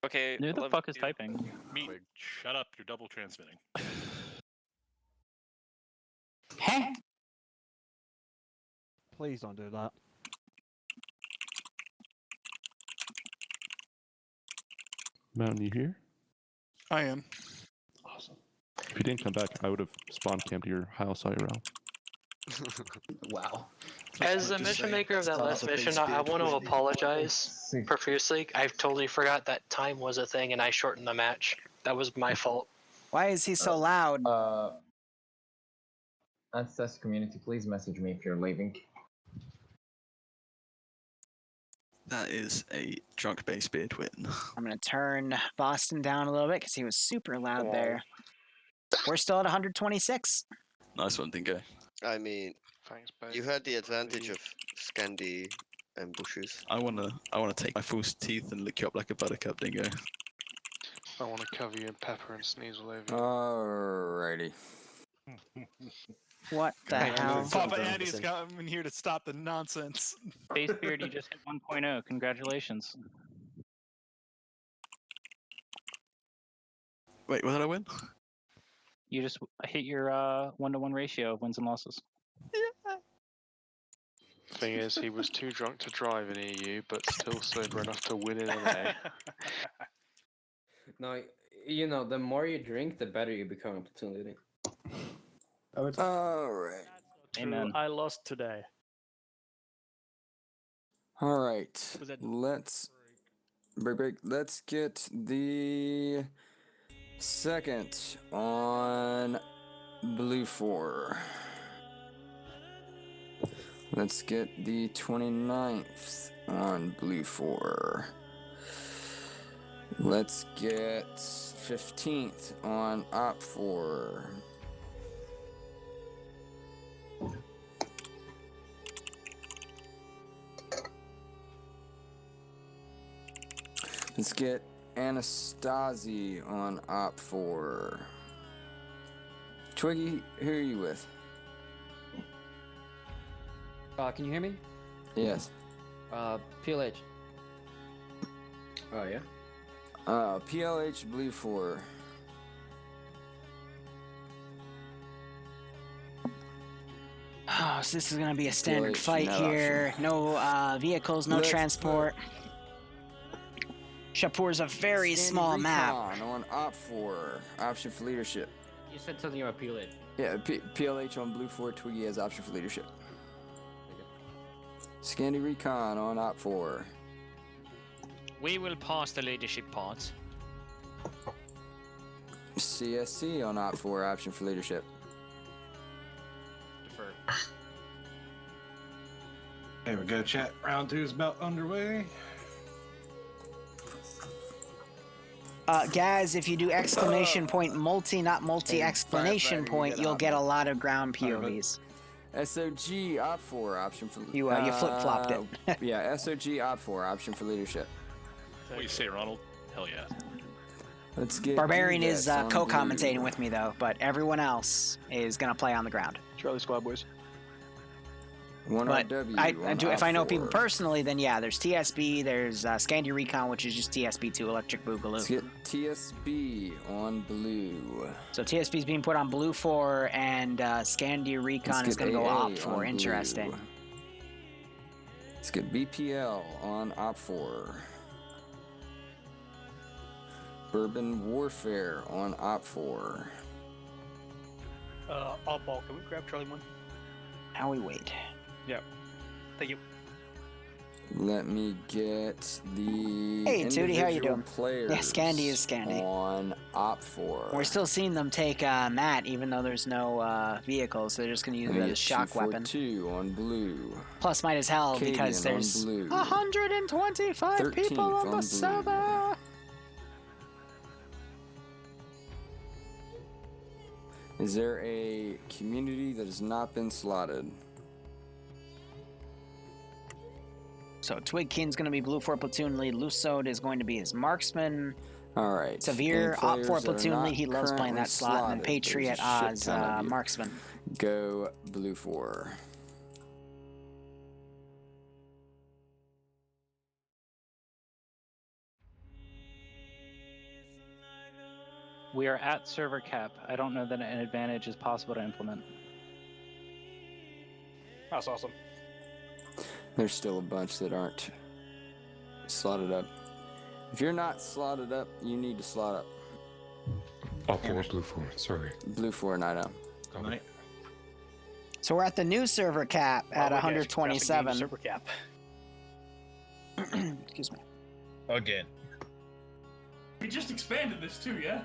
Speaker 13: Okay.
Speaker 17: Who the fuck is typing?
Speaker 6: Meat, shut up. You're double transmitting.
Speaker 4: Please don't do that.
Speaker 18: Mountain, you here?
Speaker 9: I am.
Speaker 18: Awesome. If you didn't come back, I would have spawn camped your house IRL.
Speaker 14: Wow. As the mission maker of that last mission, I want to apologize profusely. I totally forgot that time was a thing and I shortened the match. That was my fault.
Speaker 1: Why is he so loud?
Speaker 8: Ancestors community, please message me if you're leaving.
Speaker 3: That is a drunk base beard win.
Speaker 1: I'm going to turn Boston down a little bit because he was super loud there. We're still at 126.
Speaker 3: Nice one, Dingo.
Speaker 9: I mean, you had the advantage of Scandi ambushes.
Speaker 3: I wanna take my false teeth and lick you up like a buttercup, Dingo.
Speaker 9: I want to cover you in pepper and sneeze all over you.
Speaker 2: Alrighty.
Speaker 1: What the hell?
Speaker 19: Papa Andy's coming here to stop the nonsense.
Speaker 17: Base Beard, you just hit 1.0. Congratulations.
Speaker 3: Wait, what did I win?
Speaker 17: You just hit your 1-to-1 ratio of wins and losses.
Speaker 9: Thing is, he was too drunk to drive in EU, but still sober enough to win in LA.
Speaker 12: No, you know, the more you drink, the better you become in platoon leading.
Speaker 2: Alright.
Speaker 17: Amen.
Speaker 15: I lost today.
Speaker 2: Alright. Let's break. Let's get the second on Blue 4. Let's get the 29th on Blue 4. Let's get 15th on Op 4. Let's get Anastasi on Op 4. Twiggy, who are you with?
Speaker 12: Can you hear me?
Speaker 2: Yes.
Speaker 12: PLH. Oh, yeah?
Speaker 2: PLH Blue 4.
Speaker 1: Oh, so this is going to be a standard
Speaker 2: PLH,
Speaker 1: fight
Speaker 2: no
Speaker 1: here.
Speaker 2: option.
Speaker 1: No vehicles, no
Speaker 2: Let's
Speaker 1: transport. Shapur's a very
Speaker 2: Standing
Speaker 1: small map.
Speaker 2: Recon on Op 4. Option for leadership.
Speaker 12: You said something about PLH.
Speaker 2: Yeah, PLH on Blue 4. Twiggy has option for leadership. Scandi Recon on Op 4.
Speaker 20: We will pass the leadership part.
Speaker 2: CSC on Op 4. Option for leadership.
Speaker 20: Defer.
Speaker 19: There we go, chat. Round 2 is about underway.
Speaker 1: Guys, if you do exclamation point multi, not multi exclamation point, you'll get a lot of ground POVs.
Speaker 2: SOG Op 4 option for
Speaker 1: You flip-flopped it.
Speaker 2: Yeah, SOG Op 4 option for leadership.
Speaker 6: What do you say, Ronald? Hell yeah.
Speaker 2: Let's get
Speaker 1: Barbarian is
Speaker 2: Vets on
Speaker 1: co-commentating
Speaker 2: Blue.
Speaker 1: with me though, but everyone else is gonna play on the ground.
Speaker 4: Charlie Squad boys.
Speaker 2: One
Speaker 1: But
Speaker 2: RW.
Speaker 1: if I know people personally, then yeah, there's TSB, there's Scandi Recon, which is just TSB2 Electric
Speaker 2: Let's
Speaker 1: Boogaloo.
Speaker 2: get TSB on Blue.
Speaker 1: So TSB is being put on Blue 4, and Scandi Recon
Speaker 2: Let's
Speaker 1: is
Speaker 2: get
Speaker 1: going to go
Speaker 2: AA
Speaker 1: Op 4.
Speaker 2: on
Speaker 1: Interesting.
Speaker 2: Blue. Let's get BPL on Op 4. Bourbon Warfare on Op 4.
Speaker 7: Oddball, can we grab Charlie 1?
Speaker 1: Now we wait.
Speaker 7: Yeah. Thank you.
Speaker 2: Let me get the
Speaker 1: Hey, Tootie, how you
Speaker 2: individual
Speaker 1: doing?
Speaker 2: players
Speaker 1: Yeah, Scandy is Scandy.
Speaker 2: on Op4.
Speaker 1: We're still seeing them take Matt, even though there's no vehicles. So they're just going to use
Speaker 2: Let me
Speaker 1: it
Speaker 2: get
Speaker 1: as shock weapon.
Speaker 2: 242 on blue.
Speaker 1: Plus, might as hell because
Speaker 2: Cadian
Speaker 1: there's
Speaker 2: on blue.
Speaker 1: 125 people
Speaker 2: 13th
Speaker 1: on the
Speaker 2: blue.
Speaker 1: server.
Speaker 2: Is there a community that has not been slotted?
Speaker 1: So Twig Keen's going to be blue 4 platoon lead. Lusod is going to be his marksman.
Speaker 2: All right.
Speaker 1: Severe
Speaker 2: Any
Speaker 1: Op
Speaker 2: players
Speaker 1: 4
Speaker 2: that are
Speaker 1: platoon
Speaker 2: not
Speaker 1: lead. He loves playing
Speaker 2: currently
Speaker 1: that slot. And then
Speaker 2: slotted,
Speaker 1: Patriot
Speaker 2: there's a shit
Speaker 1: Oz
Speaker 2: ton of you.
Speaker 1: marksman.
Speaker 2: Go blue 4.
Speaker 17: We are at server cap. I don't know that an advantage is possible to implement.
Speaker 7: That's awesome.
Speaker 2: There's still a bunch that aren't slotted up. If you're not slotted up, you need to slot up.
Speaker 21: Op4, blue 4, sorry.
Speaker 2: Blue 4, night out.
Speaker 1: So we're at the new server cap at 127.
Speaker 7: Server cap.
Speaker 1: Excuse me.
Speaker 22: Again.
Speaker 23: We just expanded this too, yeah?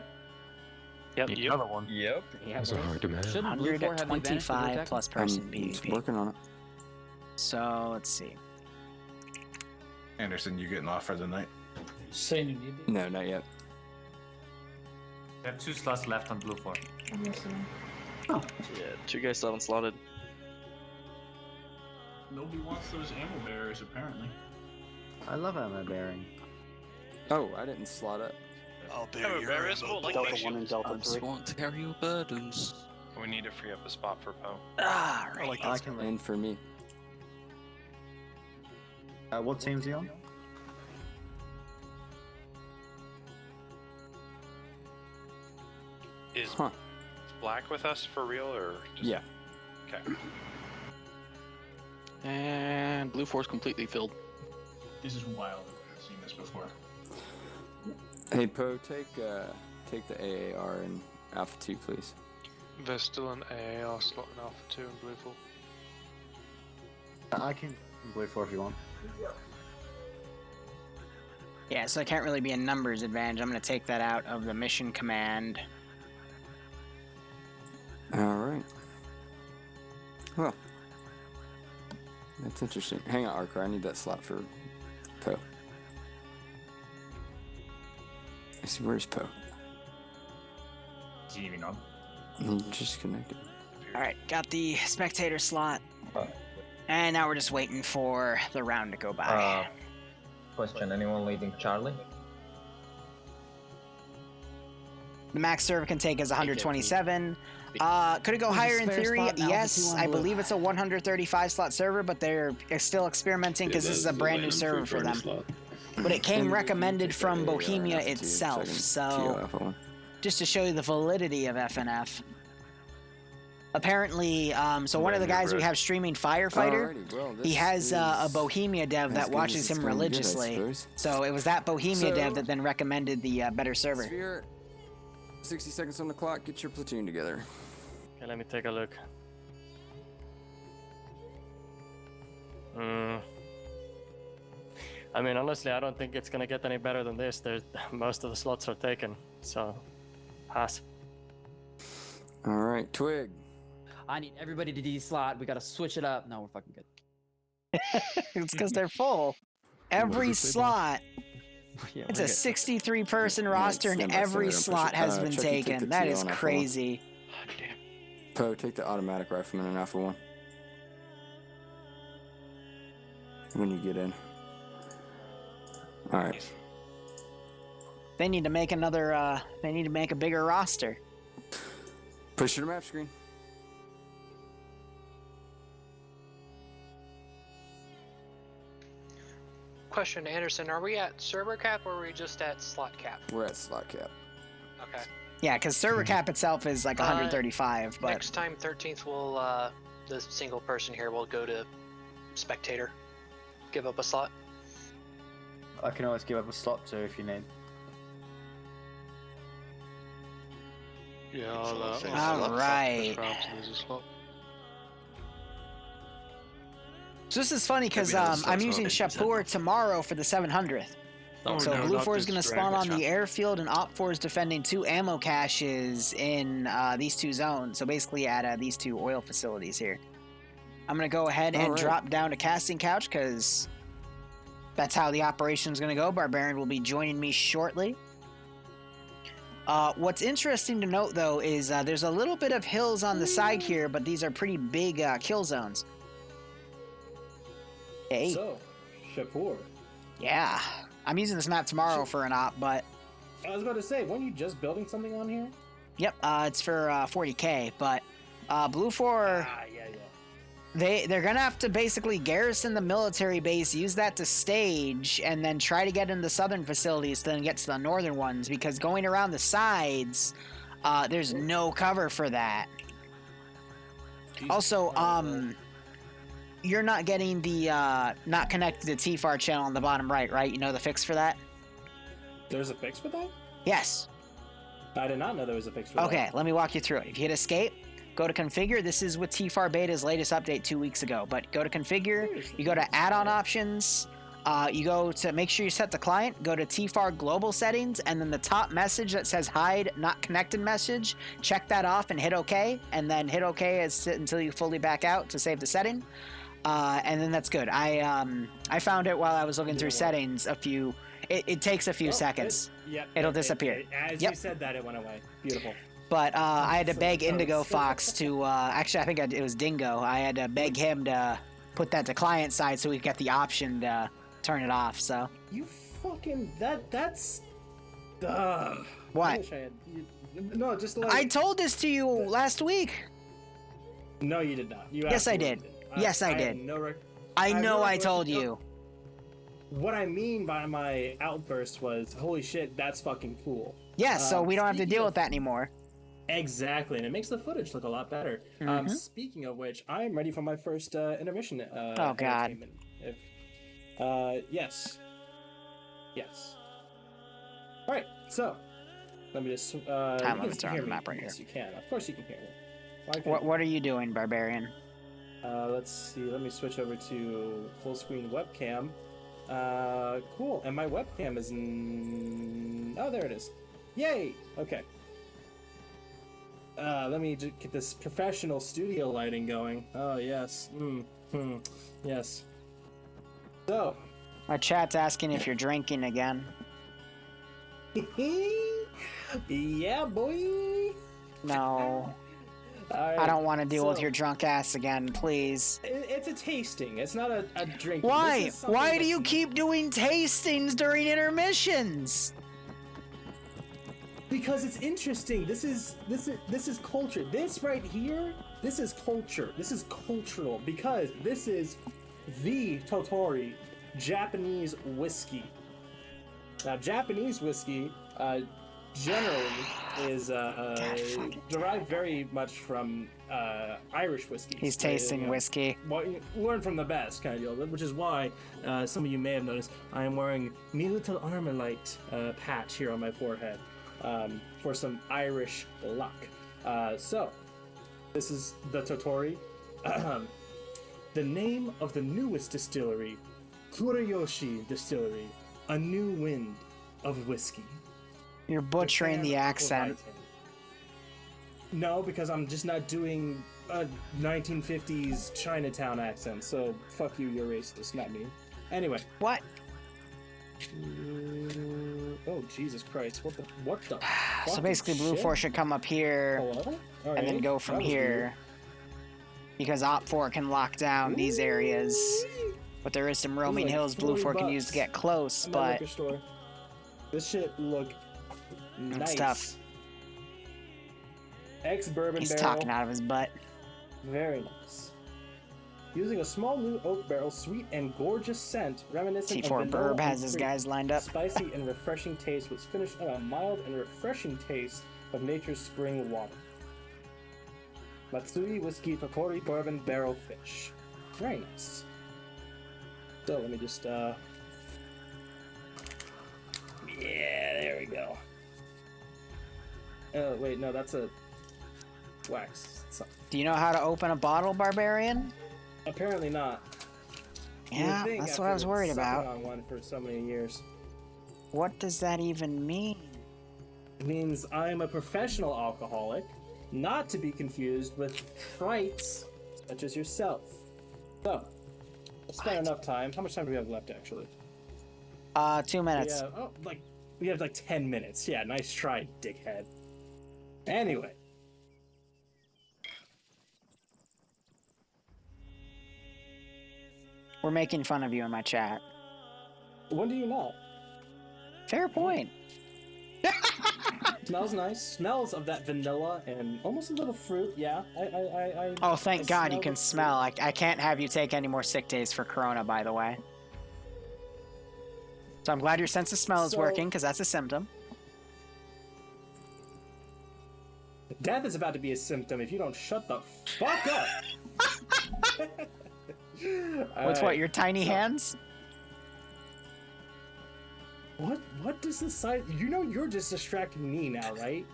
Speaker 17: Yep.
Speaker 22: Another one. Yep.
Speaker 8: That's a hard demand.
Speaker 17: Shouldn't blue 4 have advantage to
Speaker 1: 125
Speaker 17: attack?
Speaker 1: plus person
Speaker 2: I'm
Speaker 1: PvP.
Speaker 2: working on it.
Speaker 1: So let's see.
Speaker 19: Anderson, you getting off for the night?
Speaker 23: Saying you need it.
Speaker 2: No, not yet.
Speaker 23: We have 2 slots left on blue 4.
Speaker 3: Yeah, 2 guys still haven't slotted.
Speaker 23: Nobody wants those ammo bearers, apparently.
Speaker 8: I love ammo bearing.
Speaker 2: Oh, I didn't slot up.
Speaker 6: I'll bear your ammo.
Speaker 7: Like Delta 1 and Delta 3.
Speaker 3: Want to carry your burdens.
Speaker 6: We need to free up a spot for Poe.
Speaker 1: Ah, right.
Speaker 19: like
Speaker 8: I can.
Speaker 2: And for me.
Speaker 8: What team's he on?
Speaker 6: Is
Speaker 2: Huh.
Speaker 6: Black with us for real, or just...
Speaker 2: Yeah.
Speaker 6: Okay.
Speaker 3: And blue 4 is completely filled.
Speaker 23: This is wild. I've never seen this before.
Speaker 2: Hey, Poe, take the AAR and Alpha 2, please.
Speaker 22: There's still an AAR slot in Alpha 2 and blue 4.
Speaker 8: I can blue 4 if you want.
Speaker 1: Yeah, so it can't really be a numbers advantage. I'm going to take that out of the mission command.
Speaker 2: Alright. Well. That's interesting. Hang on, Archer. I need that slot for Poe. I see, where's Poe?
Speaker 23: Is he even on?
Speaker 2: He just connected.
Speaker 1: Alright, got the spectator slot. And now we're just waiting for the round to go by.
Speaker 8: Question, anyone leading Charlie?
Speaker 1: The max server can take is 127. Could it go higher in theory? Yes, I believe it's a 135 slot server, but they're still experimenting because this is a brand new server for them. But it came recommended from Bohemia itself, so just to show you the validity of FNF. Apparently, so one of the guys we have streaming Firefighter, he has a Bohemia dev that watches him religiously. So it was that Bohemia dev that then recommended the better server.
Speaker 2: Sphere, 60 seconds on the clock, get your platoon together.
Speaker 22: Okay, let me take a look. I mean, honestly, I don't think it's gonna get any better than this. Most of the slots are taken, so pass.
Speaker 2: Alright, Twig.
Speaker 24: I need everybody to D-slot. We gotta switch it up. No, we're fucking good.
Speaker 1: It's because they're full. Every slot.
Speaker 24: Yeah,
Speaker 1: It's a 63-person roster, and every slot has been taken. That is crazy.
Speaker 2: Poe, take the automatic rifleman in Alpha 1. When you get in. Alright.
Speaker 1: They need to make another, they need to make a bigger roster.
Speaker 2: Push your map screen.
Speaker 14: Question, Anderson, are we at server cap or are we just at slot cap?
Speaker 2: We're at slot cap.
Speaker 14: Okay.
Speaker 1: Yeah, because server cap itself is like 135, but
Speaker 14: Next time, 13th, will the single person here will go to spectator. Give up a slot.
Speaker 8: I can always give up a slot too if you need.
Speaker 22: Yeah,
Speaker 1: all right. So this is funny because I'm using Shapur tomorrow for the 700th. So Blue 4 is going to spawn on the airfield, and Op 4 is defending 2 ammo caches in these 2 zones. So basically at these 2 oil facilities here. I'm going to go ahead and drop down to casting couch because that's how the operation is going to go. Barbarian will be joining me shortly. What's interesting to note, though, is there's a little bit of hills on the side here, but these are pretty big kill zones. Hey.
Speaker 15: So, Shapur.
Speaker 1: Yeah. I'm using this map tomorrow for an op, but...
Speaker 15: I was about to say, weren't you just building something on here?
Speaker 1: Yep, it's for 40k, but Blue 4... They're gonna have to basically garrison the military base, use that to stage, and then try to get in the southern facilities to then get to the northern ones, because going around the sides, there's no cover for that. Also, you're not getting the not connected to TFAR channel on the bottom right? You know the fix for that?
Speaker 15: There's a fix for that?
Speaker 1: Yes.
Speaker 15: I did not know there was a fix for that.
Speaker 1: Okay, let me walk you through it. If you hit escape, go to configure. This is with TFAR Beta's latest update 2 weeks ago. But go to configure, you go to add-on options, you go to make sure you set the client, go to TFAR global settings, and then the top message that says hide not connected message, check that off and hit OK, and then hit OK until you fully back out to save the setting. And then that's good. I found it while I was looking through settings. It takes a few seconds. It'll disappear.
Speaker 15: As you said that, it went away. Beautiful.
Speaker 1: But I had to beg Indigo Fox to actually I think it was Dingo. I had to beg him to put that to client side so we get the option to turn it off. So
Speaker 15: you fucking that's
Speaker 1: what?
Speaker 15: I wish I had, no, just like
Speaker 1: I told this to you last week.
Speaker 15: No, you did not.
Speaker 1: Yes, I did. Yes, I did. I know I told you.
Speaker 15: What I mean by my outburst was, holy shit, that's fucking cool.
Speaker 1: Yeah, so we don't have to deal with that anymore.
Speaker 15: Exactly, and it makes the footage look a lot better. Speaking of which, I'm ready for my first intermission.
Speaker 1: Oh, God.
Speaker 15: Yes. All right, so let me just...
Speaker 1: time limits are on the map right here.
Speaker 15: Yes, you can. Of course you can hear me.
Speaker 1: What are you doing, Barbarian?
Speaker 15: Let's see. Let me switch over to full screen webcam. Cool. And my webcam is oh, there it is. Yay! Okay. Let me just get this professional studio lighting going. Oh, yes. Yes. So.
Speaker 1: My chat's asking if you're drinking again.
Speaker 15: Yeah, boy!
Speaker 1: No. I don't want to deal with your drunk ass again, please.
Speaker 15: It's a tasting. It's not a drink.
Speaker 1: Why? Why do you keep doing tastings during intermissions?
Speaker 15: Because it's interesting. This is culture. This right here, this is culture. This is cultural because this is the Totori Japanese whiskey. Now, Japanese whiskey generally is derived very much from Irish whiskey.
Speaker 1: He's tasting whiskey.
Speaker 15: Well, you learn from the best, kind of deal, which is why some of you may have noticed I am wearing me little Armalite patch here on my forehead for some Irish luck. So, this is the Totori. The name of the newest distillery, Kurayoshi Distillery, a new wind of whiskey.
Speaker 1: You're butchering the accent.
Speaker 15: No, because I'm just not doing a 1950s Chinatown accent, so fuck you, you're racist, not me. Anyway.
Speaker 1: What?
Speaker 15: Oh, Jesus Christ, what the
Speaker 1: So basically Blue 4 should come up here and then go from here. Because Op 4 can lock down these areas. But there is some roaming hills Blue 4 can use to get close, but...
Speaker 15: This shit look nice.
Speaker 1: It's tough.
Speaker 15: Ex-bourbon barrel.
Speaker 1: He's talking out of his butt.
Speaker 15: Very nice. Using a small new oak barrel, sweet and gorgeous scent, reminiscent of
Speaker 1: T4 Burb has his guys lined up.
Speaker 15: Spicy and refreshing taste was finished on a mild and refreshing taste of nature's spring water. Matsui Whiskey Totori Bourbon Barrel Fish. Very nice. So let me just yeah, there we go. Oh wait, no, that's a wax.
Speaker 1: Do you know how to open a bottle, Barbarian?
Speaker 15: Apparently not.
Speaker 1: Yeah,
Speaker 15: think
Speaker 1: that's
Speaker 15: after
Speaker 1: what I was worried
Speaker 15: sucking
Speaker 1: about.
Speaker 15: on one for so many years.
Speaker 1: What does that even mean?
Speaker 15: It means I am a professional alcoholic, not to be confused with frights such as yourself. So, I've spent enough time. How much time do we have left, actually?
Speaker 1: 2 minutes.
Speaker 15: We have like 10 minutes. Yeah, nice try, dickhead. Anyway.
Speaker 1: We're making fun of you in my chat.
Speaker 15: When do you not?
Speaker 1: Fair point.
Speaker 15: Smells nice. Smells of that vanilla and almost a little fruit. Yeah,
Speaker 1: Oh, thank God you
Speaker 15: smell
Speaker 1: can
Speaker 15: the
Speaker 1: smell. I can't have you take any more sick days for Corona, by the way. So I'm glad your sense of smell is working, because that's a symptom.
Speaker 15: Death is about to be a symptom if you don't shut the fuck up.
Speaker 1: With what, your tiny hands?
Speaker 15: What does the side? You know you're just distracting me now, right?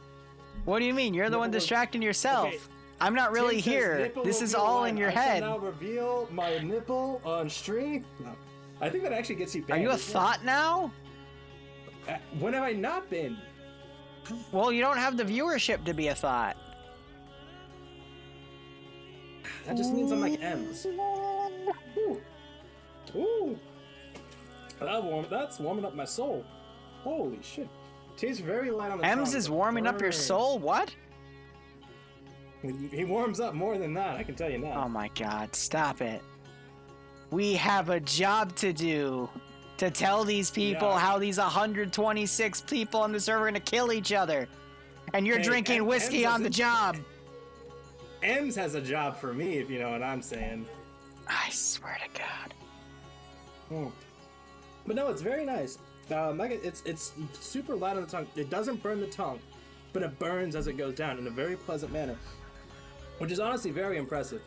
Speaker 1: What do you mean? You're the one distracting yourself.
Speaker 15: Okay.
Speaker 1: I'm not really
Speaker 15: Tim says
Speaker 1: here.
Speaker 15: nipple
Speaker 1: This is
Speaker 15: reveal
Speaker 1: all
Speaker 15: line.
Speaker 1: in your
Speaker 15: I
Speaker 1: head.
Speaker 15: shall now reveal my nipple on stream. No. I think that actually gets you banned.
Speaker 1: Are you a
Speaker 15: isn't it?
Speaker 1: thought now?
Speaker 15: When have I not been?
Speaker 1: Well, you don't have the viewership to be a thought.
Speaker 15: That just means I'm like M's. Ooh. Ooh. That's warming up my soul. Holy shit. Tastes very light on the tongue.
Speaker 1: M's is warming up your
Speaker 15: Burns.
Speaker 1: soul? What?
Speaker 15: He warms up more than that, I can tell you now.
Speaker 1: Oh my God, stop it. We have a job to do. To tell these people how these 126 people on the server are gonna kill each other. And you're drinking whiskey on the job.
Speaker 15: M's has a job for me, if you know what I'm saying.
Speaker 1: I swear to God.
Speaker 15: But no, it's very nice. It's super light on the tongue. It doesn't burn the tongue, but it burns as it goes down in a very pleasant manner, which is honestly very impressive.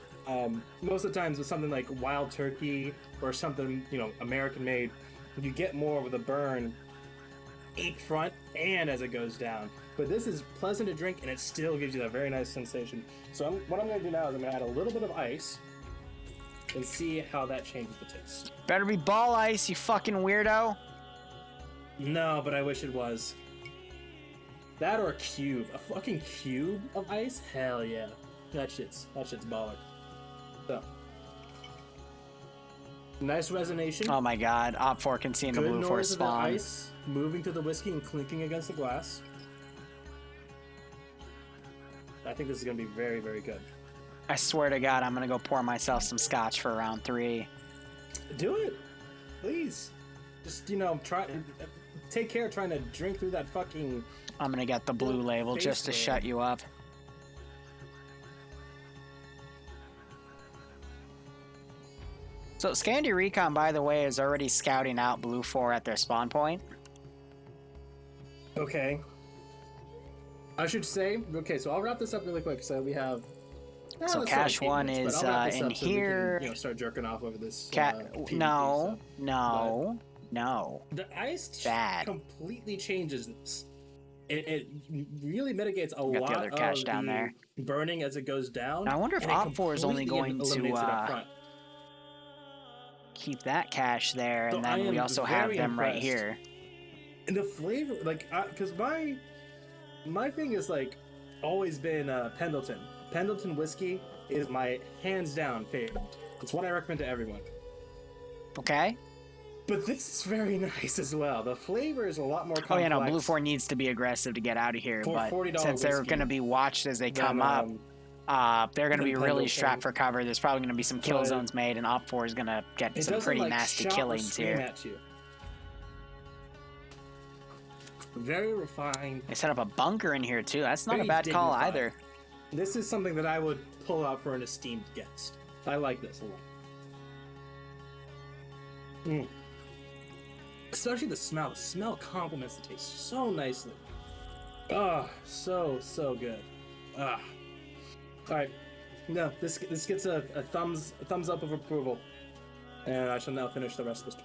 Speaker 15: Most of the times with something like Wild Turkey or something, American made, you get more with a burn up front and as it goes down. But this is pleasant to drink and it still gives you that very nice sensation. So what I'm going to do now is I'm going to add a little bit of ice and see how that changes the taste.
Speaker 1: Better be ball ice, you fucking weirdo.
Speaker 15: No, but I wish it was. That or a cube. A fucking cube of ice? Hell yeah. That shit's baller. So. Nice resonation.
Speaker 1: Oh my God, Op4 can see in the
Speaker 15: Good
Speaker 1: blue
Speaker 15: noise
Speaker 1: force
Speaker 15: of the
Speaker 1: spawn.
Speaker 15: ice moving through the whiskey and clinking against the glass. I think this is going to be very, very good.
Speaker 1: I swear to God, I'm gonna go pour myself some scotch for round 3.
Speaker 15: Do it. Please. Just, take care trying to drink through that fucking...
Speaker 1: I'm gonna get the blue label just to shut you up. So Scandi Recon, by the way, is already scouting out Blue 4 at their spawn point.
Speaker 15: Okay. I should say, so I'll wrap this up really quick. So we have...
Speaker 1: So Cache 1 is in here.
Speaker 15: We can, start jerking off over this.
Speaker 1: No.
Speaker 15: The ice
Speaker 1: Bad.
Speaker 15: completely changes this. It really mitigates a
Speaker 1: Got
Speaker 15: lot
Speaker 1: the other cache
Speaker 15: of
Speaker 1: down
Speaker 15: the
Speaker 1: there.
Speaker 15: burning as it goes down.
Speaker 1: Now, I wonder if
Speaker 15: and it
Speaker 1: Op4 is only
Speaker 15: completely
Speaker 1: going
Speaker 15: eliminates it up
Speaker 1: to
Speaker 15: front.
Speaker 1: keep that cache there,
Speaker 15: So
Speaker 1: and
Speaker 15: I
Speaker 1: then we
Speaker 15: am
Speaker 1: also have
Speaker 15: very
Speaker 1: them right
Speaker 15: impressed.
Speaker 1: here.
Speaker 15: And the flavor, because my thing is always been Pendleton. Pendleton whiskey is my hands down favorite. It's what I recommend to everyone.
Speaker 1: Okay.
Speaker 15: But this is very nice as well. The flavor is a lot more complex.
Speaker 1: Oh yeah, no, Blue 4 needs to be aggressive to get out of here,
Speaker 15: For
Speaker 1: but
Speaker 15: $40
Speaker 1: since they're
Speaker 15: whiskey,
Speaker 1: going to be watched as they come
Speaker 15: then,
Speaker 1: up, they're going to
Speaker 15: then
Speaker 1: be really
Speaker 15: Pendleton.
Speaker 1: strapped for cover. There's probably going to be some kill
Speaker 15: But
Speaker 1: zones made, and Op4 is going to get
Speaker 15: it
Speaker 1: some
Speaker 15: doesn't,
Speaker 1: pretty nasty
Speaker 15: shout or
Speaker 1: killings
Speaker 15: scream
Speaker 1: here.
Speaker 15: at you. Very refined.
Speaker 1: They set up a bunker in here too. That's not
Speaker 15: Very
Speaker 1: a bad call
Speaker 15: dignified.
Speaker 1: either.
Speaker 15: This is something that I would pull out for an esteemed guest. I like this a lot. Especially the smell. The smell complements the taste so nicely. Ah, so good. Ah. All right. No, this gets a thumbs up of approval, and I shall now finish the rest of this.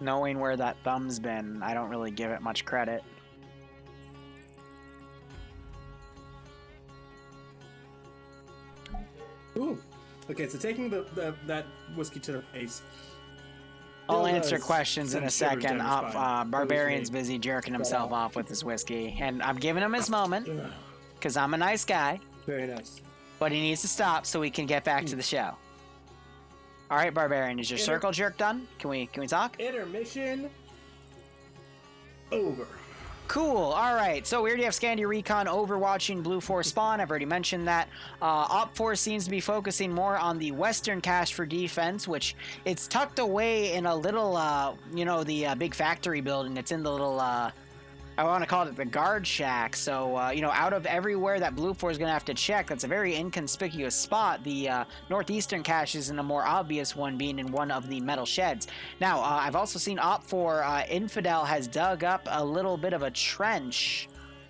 Speaker 1: Knowing where that thumb's been, I don't really give it much credit.
Speaker 15: Ooh, Okay, so taking that whiskey to the face.
Speaker 1: I'll
Speaker 15: Bill
Speaker 1: answer
Speaker 15: does
Speaker 1: questions in
Speaker 15: send
Speaker 1: a
Speaker 15: shivers
Speaker 1: second.
Speaker 15: down your spine.
Speaker 1: Barbarian's busy jerking himself off with his whiskey, and I'm giving him his moment because I'm a nice guy.
Speaker 15: Very nice.
Speaker 1: But he needs to stop so we can get back to the show. All right, Barbarian, is your circle jerk done? Can we talk?
Speaker 15: Intermission over.
Speaker 1: Cool. All right. So we already have Scandi Recon overwatching Blue 4 spawn. I've already mentioned that. Op 4 seems to be focusing more on the western cache for defense, which it's tucked away in a little, the big factory building. It's in the little, I want to call it the guard shack. So, out of everywhere that Blue 4 is going to have to check, that's a very inconspicuous spot. The northeastern cache is in a more obvious one, being in one of the metal sheds. Now, I've also seen Op 4, Infidel has dug up a little bit of a trench.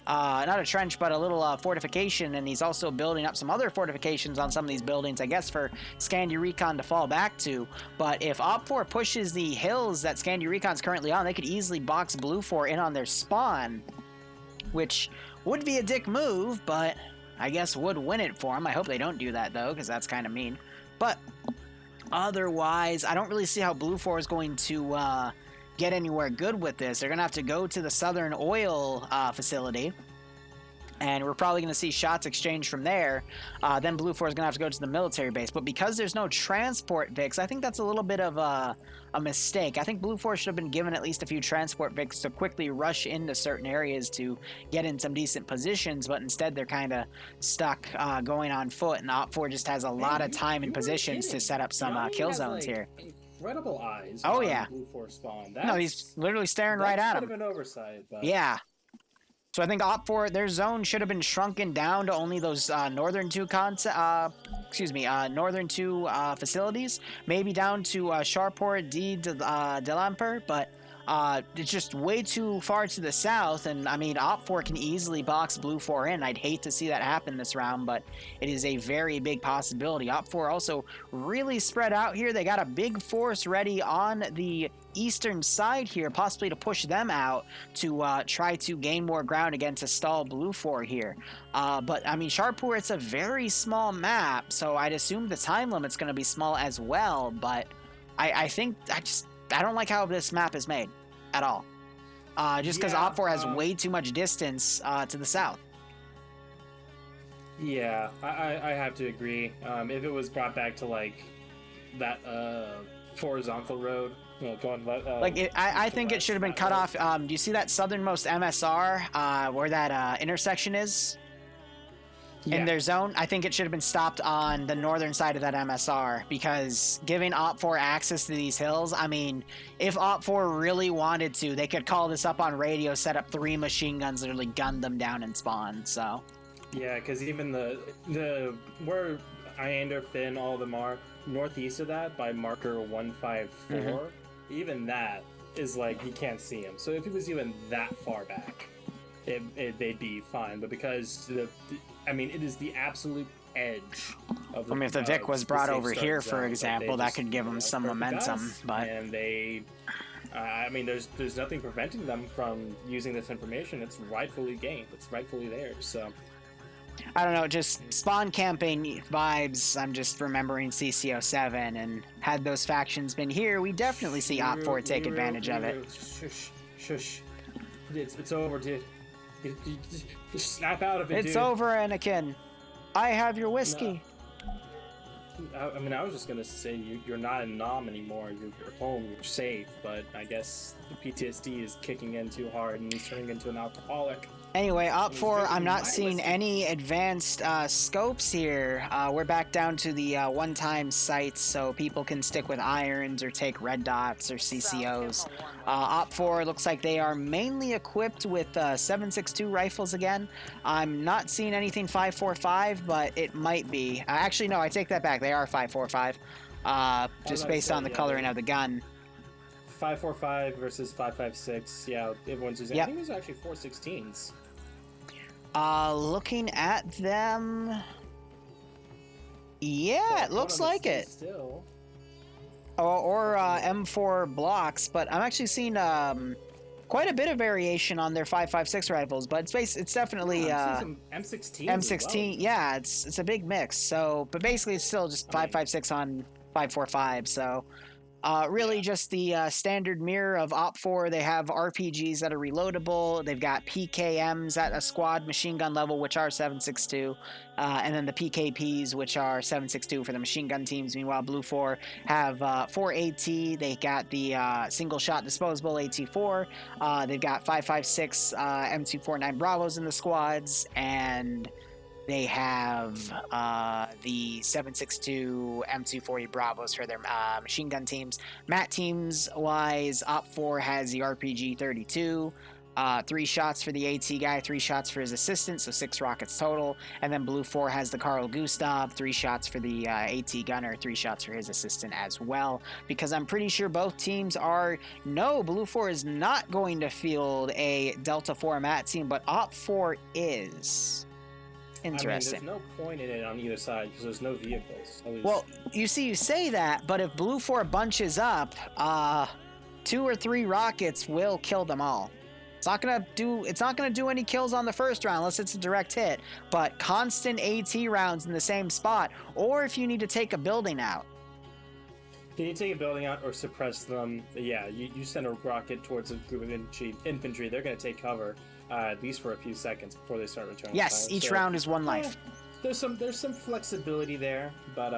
Speaker 1: Not a trench, but a little fortification, and he's also building up some other fortifications on some of these buildings, I guess, for Scandi Recon to fall back to. But if Op 4 pushes the hills that Scandi Recon's currently on, they could easily box Blue 4 in on their spawn, which would be a dick move, but I guess would win it for them. I hope they don't do that, though, because that's kind of mean. But otherwise, I don't really see how Blue 4 is going to get anywhere good with this. They're going to have to go to the Southern Oil facility, and we're probably going to see shots exchanged from there. Then Blue 4 is going to have to go to the military base. But because there's no transport Vix, I think that's a little bit of a mistake. I think Blue 4 should have been given at least a few transport Vix to quickly rush into certain areas to get in some decent positions, but instead they're kind of stuck going on foot, and Op 4 just has a lot of time and positions to set up some kill zones here.
Speaker 15: Incredible eyes.
Speaker 1: Oh,
Speaker 15: on
Speaker 1: yeah.
Speaker 15: Blue 4 spawn.
Speaker 1: No, he's literally staring right at him.
Speaker 15: That's a bit of an oversight, but
Speaker 1: Yeah. So I think Op 4, their zone should have been shrunken down to only those northern two facilities, maybe down to Sharport D. Delamper, but it's just way too far to the south, and I mean, Op 4 can easily box Blue 4 in. I'd hate to see that happen this round, but it is a very big possibility. Op 4 also really spread out here. They got a big force ready on the eastern side here, possibly to push them out to try to gain more ground again to stall Blue 4 here. But I mean, Sharpur, it's a very small map, so I'd assume the time limit's going to be small as well, but I don't like how this map is made at all. Just because Op 4 has way too much distance to the south.
Speaker 15: Yeah, I have to agree. If it was brought back to like that horizontal road, going
Speaker 1: I think it should have been cut off. Do you see that southernmost MSR where that intersection is? In their zone, I think it should have been stopped on the northern side of that MSR, because giving Op 4 access to these hills, I mean, if Op 4 really wanted to, they could call this up on radio, set up 3 machine guns, literally gun them down and spawn, so.
Speaker 15: Yeah, because even the where Iander, Finn, all of them are, northeast of that by marker 154, even that is like, you can't see him. So if he was even that far back, they'd be fine, but because it is the absolute edge of the,
Speaker 1: I mean, if the Vic was brought over here, for example, that could give them some momentum, but...
Speaker 15: And there's nothing preventing them from using this information. It's rightfully gained. It's rightfully theirs, so...
Speaker 1: I don't know, just spawn camping vibes. I'm just remembering CCO7, and had those factions been here, we definitely see Op 4 take advantage of it.
Speaker 15: Shush. It's over, dude. Just snap out of it,
Speaker 1: It's over, Anakin. I have your whiskey.
Speaker 15: No. I was just gonna say you're not in Nom anymore. You're home. You're safe. But I guess the PTSD is kicking in too hard, and he's turning into an alcoholic.
Speaker 1: Anyway, Op 4, I'm not seeing any advanced scopes here. We're back down to the one-time sights, so people can stick with irons or take red dots or CCOs. Op 4 looks like they are mainly equipped with 7.62 rifles again. I'm not seeing anything 5.45, but it might be. Actually, no, I take that back. They are 5.45, just based on the coloring of the gun.
Speaker 15: 5.45 versus 5.56. Yeah, everyone's using. I think these are actually 4.16s.
Speaker 1: Looking at them, yeah, it looks like it.
Speaker 15: Still.
Speaker 1: Or M4 blocks, but I'm actually seeing quite a bit of variation on their 5.56 rifles, but it's definitely
Speaker 15: some M16.
Speaker 1: M16. Yeah, it's a big mix. So, but basically, it's still just 5.56 on 5.45. So. Really just the standard mirror of Op4. They have RPGs that are reloadable. They've got PKMs at a squad machine gun level, which are 7.62. And then the PKPs, which are 7.62 for the machine gun teams. Meanwhile, Blue 4 have 4 AT. They got the single shot disposable AT4. They've got 5.56 M249 Bravos in the squads. And they have the 7.62 M240 Bravos for their machine gun teams. Mat teams wise, Op4 has the RPG 32. 3 shots for the AT guy, 3 shots for his assistant, so 6 rockets total. And then Blue 4 has the Carl Gustav, 3 shots for the AT gunner, 3 shots for his assistant as well. Because I'm pretty sure both teams are... No, Blue 4 is not going to field a Delta 4 Mat team, but Op4 is. Interesting.
Speaker 15: I mean, there's no point in it on either side because there's no vehicles.
Speaker 1: Well, you say that, but if Blue 4 bunches up, 2 or 3 rockets will kill them all. It's not gonna do any kills on the first round unless it's a direct hit, but constant AT rounds in the same spot, or if you need to take a building out.
Speaker 15: Can you take a building out or suppress them? Yeah, you send a rocket towards a group of infantry. They're going to take cover, at least for a few seconds before they start returning.
Speaker 1: Yes, each round is 1 life.
Speaker 15: There's some flexibility there, but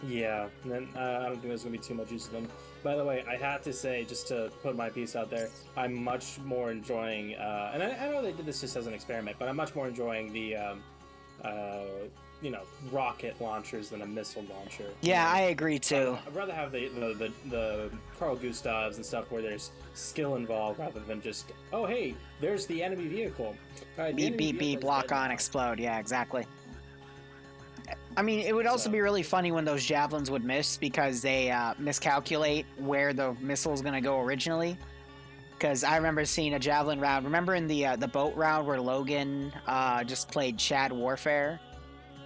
Speaker 15: yeah. And then I don't think there's going to be too much use of them. By the way, I have to say, just to put my piece out there, I'm much more enjoying, and I know they did this just as an experiment, but I'm much more enjoying the rocket launchers than a missile launcher.
Speaker 1: Yeah, I agree too.
Speaker 15: I'd rather have the Carl Gustavs and stuff where there's skill involved rather than just, oh hey, there's the enemy vehicle. All right,
Speaker 1: beep beep beep, lock on, explode. Yeah, exactly. I mean, it would also be really funny when those javelins would miss because they miscalculate where the missile is going to go originally. Because I remember seeing a javelin round. Remember in the boat round where Logan just played Chad Warfare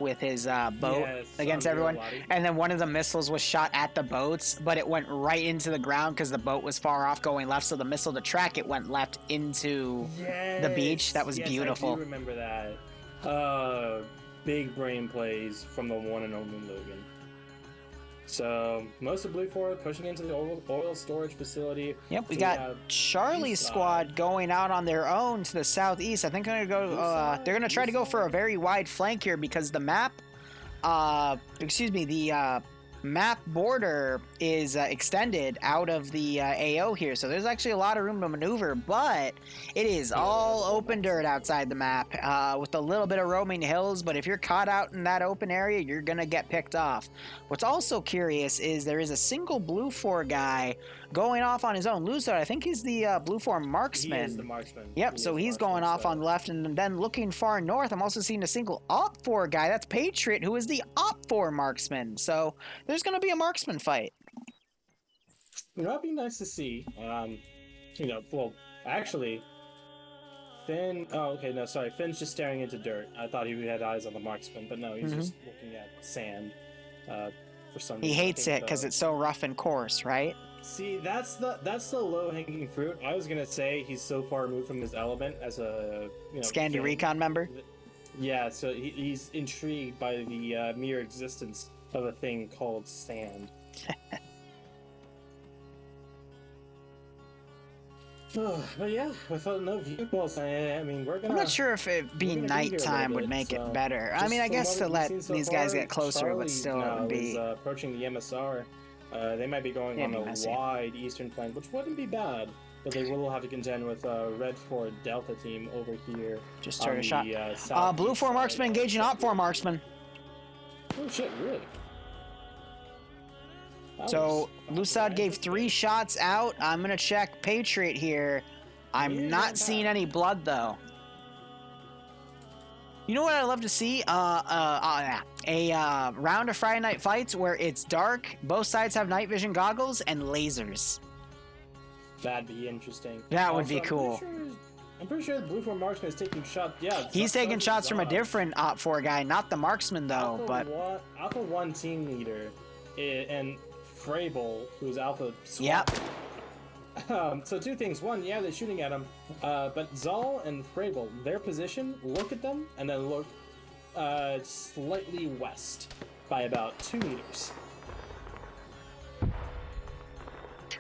Speaker 1: with his boat against everyone, and then one of the missiles was shot at the boats, but it went right into the ground because the boat was far off going left, so the missile to track it went left into the beach. That was beautiful.
Speaker 15: I do remember that. Big brain plays from the one and only Logan. So most of Blue 4 pushing into the oil storage facility.
Speaker 1: Yep, we got Charlie's squad going out on their own to the southeast. I think they're gonna go. They're gonna try to go for a very wide flank here because the map, the map border is extended out of the AO here, so there's actually a lot of room to maneuver, but it is all open dirt outside the map with a little bit of roaming hills, but if you're caught out in that open area, you're gonna get picked off. What's also curious is there is a single Blue 4 guy going off on his own. Loadout, I think he's the Blue 4 marksman.
Speaker 15: He is the marksman.
Speaker 1: Yep, so he's going off on the left, and then looking far north, I'm also seeing a single Op 4 guy. That's Patriot, who is the Op 4 marksman. So there's going to be a marksman fight.
Speaker 15: That'd be nice to see. Well, actually, Finn... Oh, okay, no, sorry. Finn's just staring into dirt. I thought he had eyes on the marksman, but no, he's just looking at sand for some reason.
Speaker 1: He hates it because it's so rough and coarse, right?
Speaker 15: See, that's the low-hanging fruit. I was gonna say he's so far removed from his element as a
Speaker 1: Scandi Recon member.
Speaker 15: Yeah, so he's intrigued by the mere existence of a thing called sand. But yeah, without no vehicles, I mean, we're gonna...
Speaker 1: I'm not sure if it being nighttime would make it better. I mean, I guess to let these guys get closer would still be...
Speaker 15: approaching the MSR. They might be going on the wide eastern flank, which wouldn't be bad, but they will have to contend with Red 4 Delta team over here.
Speaker 1: Just heard a shot. Blue 4 marksman engaging Op 4 marksman.
Speaker 15: Oh shit, really?
Speaker 1: So, Lusad gave 3 shots out. I'm going to check Patriot here. I'm not seeing any blood, though. You know what I'd love to see? A round of Friday Night Fights where it's dark, both sides have night vision goggles, and lasers.
Speaker 15: That'd be interesting.
Speaker 1: That would be cool.
Speaker 15: I'm pretty sure the Blue 4 marksman is taking shots. Yeah,
Speaker 1: he's taking shots from a different Op 4 guy, not the marksman, though.
Speaker 15: Alpha 1 team leader and Frable, who's Alpha SWAT.
Speaker 1: Yep.
Speaker 15: So two things. One, yeah, they're shooting at him. But Zal and Frabel, their position, look at them, and then look slightly west by about 2 meters.